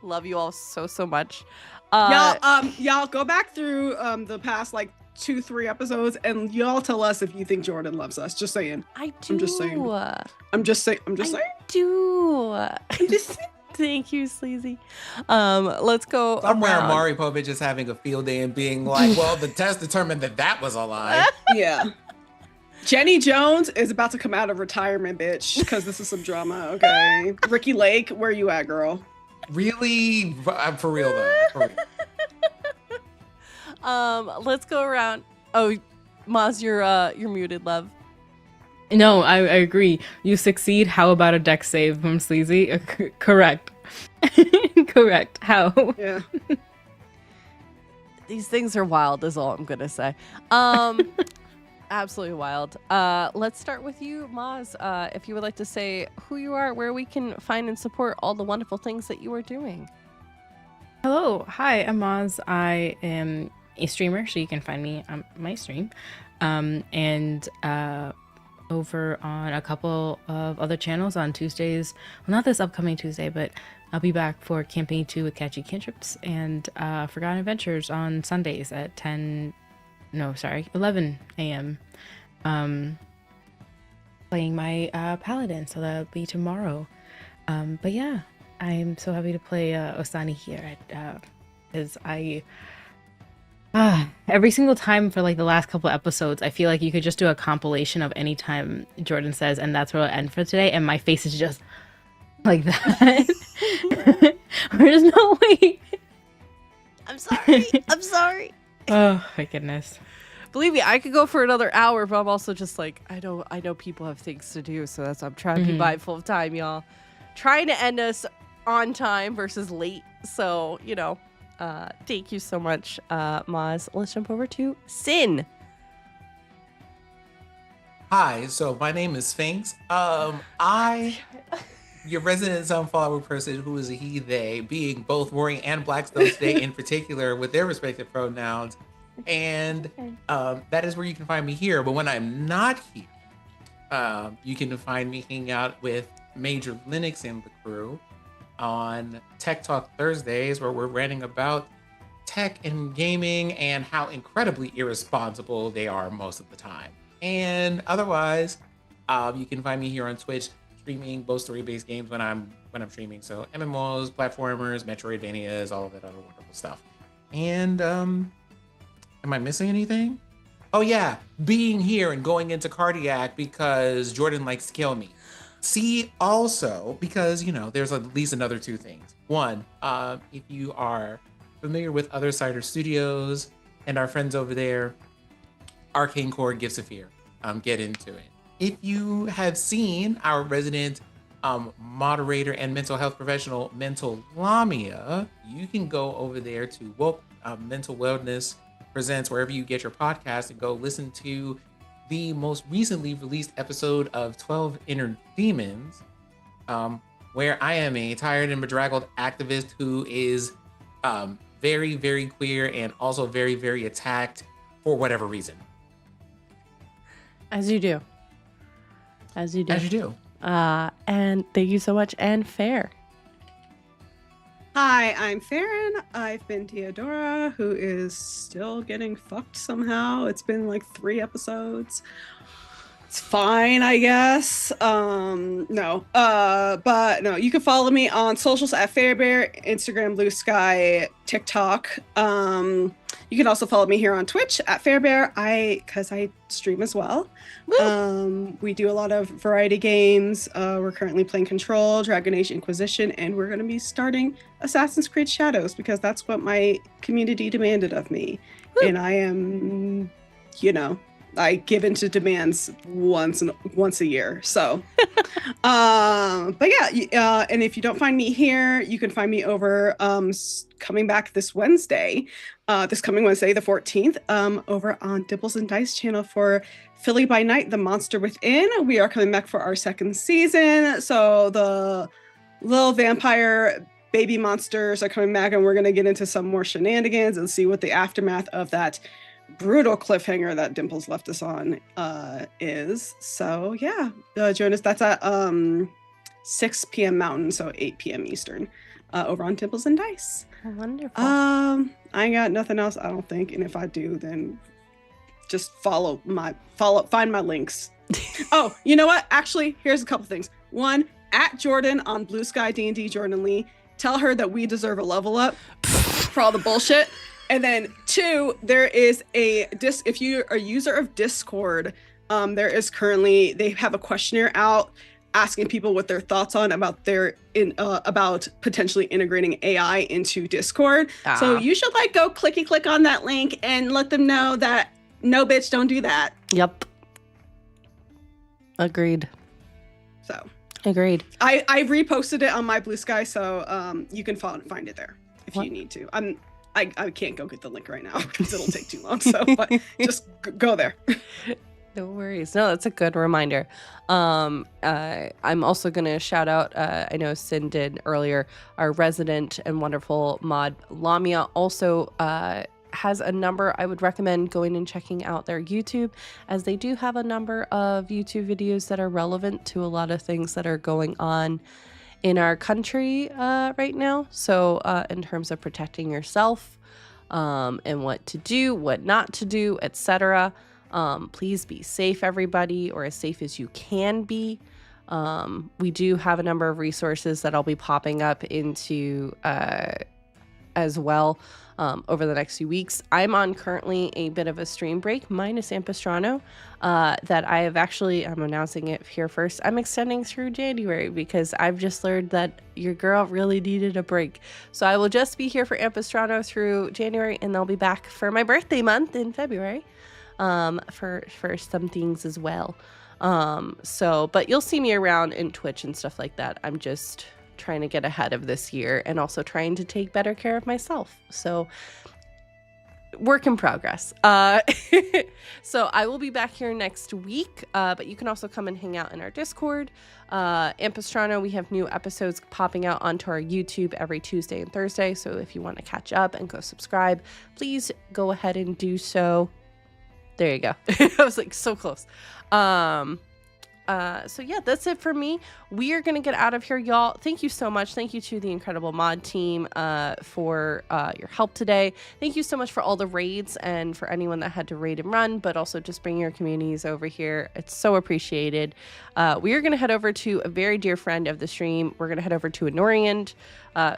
Love you all so much. Y'all go back through the past like 2-3 episodes and y'all tell us if you think Jordan loves us. Just saying. I do. I'm just saying. I'm just saying. I do. Thank you, Sleazy. Let's go. Somewhere around. Mari Povich is having a field day and being like, well, the test determined that was a lie. Yeah. Jenny Jones is about to come out of retirement, bitch, because this is some drama, okay? Ricky Lake, where you at, girl? Really? For real, though. For real. Let's go around. Oh, Maz, you're muted, love. No, I agree. You succeed. How about a deck save from Sleazy? Correct. Correct. How? Yeah. These things are wild, is all I'm gonna say. Absolutely wild. Let's start with you, Maz. If you would like to say who you are, where we can find and support all the wonderful things that you are doing. Hello. Hi, I'm Maz. I am a streamer, so you can find me on my stream. And over on a couple of other channels on Tuesdays. Well, not this upcoming Tuesday, but I'll be back for Campaign 2 with Catchy Cantrips and Forgotten Adventures on Sundays at 11 a.m. Playing my Paladin, so that'll be tomorrow. But yeah, I'm so happy to play Ostani here because every single time for like the last couple episodes, I feel like you could just do a compilation of any time Jordan says, and that's where it'll end for today, and my face is just like that. There's no way. I'm sorry. I'm sorry. Oh my goodness. Believe me, I could go for another hour, but I'm also just like, I know people have things to do, so I'm trying to be mindful of time, y'all. Trying to end us on time versus late, so, thank you so much, Maz. Let's jump over to Sin. Hi, so my name is Sphinx. Your resident sunflower person who is a he, they, being both Rory and Blackstone today in particular with their respective pronouns. And that is where you can find me here. But when I'm not here, you can find me hanging out with Major Linux and the crew on Tech Talk Thursdays, where we're ranting about tech and gaming and how incredibly irresponsible they are most of the time. And otherwise, you can find me here on Twitch streaming both story-based games when I'm streaming. So MMOs, platformers, Metroidvanias, all of that other wonderful stuff. And am I missing anything? Oh yeah, being here and going into cardiac because Jordan likes to kill me. See, also, because, there's at least another two things. One, if you are familiar with Other Cider Studios and our friends over there, Arcane Core Gifts of Fear, get into it. If you have seen our resident moderator and mental health professional, Mental Lamia, you can go over there to Mental Wellness Presents wherever you get your podcast and go listen to the most recently released episode of 12 Inner Demons, where I am a tired and bedraggled activist who is very, very queer and also very, very attacked for whatever reason. As you do. As you do. As you do. And thank you so much. And Fair. Hi, I'm Farron. I've been Teodora, who is still getting fucked somehow. It's been like 3 episodes. It's fine, I guess. No. But no, you can follow me on socials at Fairbear, Instagram, Blue Sky, TikTok. You can also follow me here on Twitch at Fairbear. Because I stream as well. We do a lot of variety games. We're currently playing Control, Dragon Age Inquisition, and we're going to be starting Assassin's Creed Shadows because that's what my community demanded of me. Woo. And I am, I give into demands once a year. So, but yeah, and if you don't find me here, you can find me over coming back this coming Wednesday, the 14th, over on Dibbles and Dice channel for Philly by Night, The Monster Within. We are coming back for our second season. So the little vampire baby monsters are coming back, and we're going to get into some more shenanigans and see what the aftermath of that brutal cliffhanger that Dimples left us on is. So yeah, join us. That's at 6 p.m. Mountain, so 8 p.m. Eastern, over on Dimples and Dice. Wonderful. I ain't got nothing else, I don't think. And if I do, then just find my links. Oh, you know what? Actually, here's a couple things. One, at Jordan on Blue Sky D&D, Jordan Lee. Tell her that we deserve a level up for all the bullshit. And then 2, there is if you're a user of Discord, they have a questionnaire out asking people what their thoughts on about about potentially integrating AI into Discord. So you should go click on that link and let them know that no, bitch, don't do that. Yep. Agreed. So agreed. I reposted it on my Blue Sky, so you can find it there if you need to. I can't go get the link right now because it'll take too long. So, but just go there. No worries. No, that's a good reminder. I'm also going to shout out, I know Sin did earlier, our resident and wonderful mod Lamia also has a number. I would recommend going and checking out their YouTube, as they do have a number of YouTube videos that are relevant to a lot of things that are going on in our country right now. So in terms of protecting yourself and what to do, what not to do, etc. Please be safe, everybody, or as safe as you can be. We do have a number of resources that I'll be popping up into as well over the next few weeks. I'm on currently a bit of a stream break, minus Ampistrano, that I have I'm announcing it here first. I'm extending through January because I've just learned that your girl really needed a break. So I will just be here for Ampistrano through January, and I'll be back for my birthday month in February for some things as well. But you'll see me around in Twitch and stuff like that. I'm just trying to get ahead of this year and also trying to take better care of myself. So work in progress. So I will be back here next week, but you can also come and hang out in our Discord. Ampistrano, we have new episodes popping out onto our YouTube every Tuesday and Thursday. So if you want to catch up and go subscribe, please go ahead and do so. There you go. I was so close. So yeah, that's it for me. We are going to get out of here, y'all. Thank you so much. Thank you to the incredible mod team for your help today. Thank you so much for all the raids and for anyone that had to raid and run, but also just bring your communities over here. It's so appreciated. We are going to head over to a very dear friend of the stream. We're going to head over to Anoriand,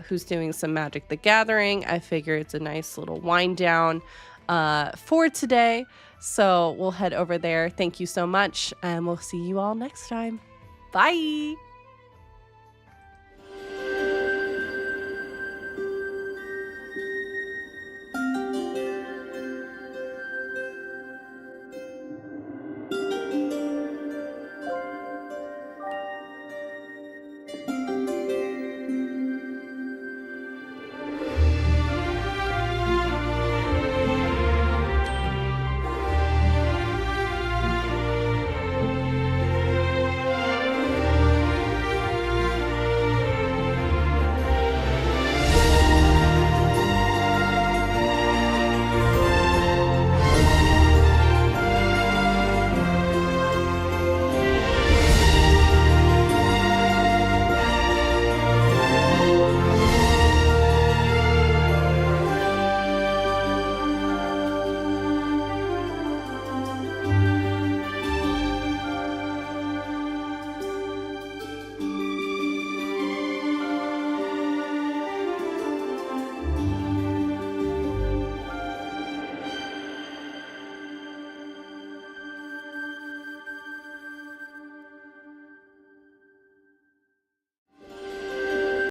who's doing some Magic the Gathering. I figure it's a nice little wind down for today. So we'll head over there. Thank you so much, and we'll see you all next time. Bye.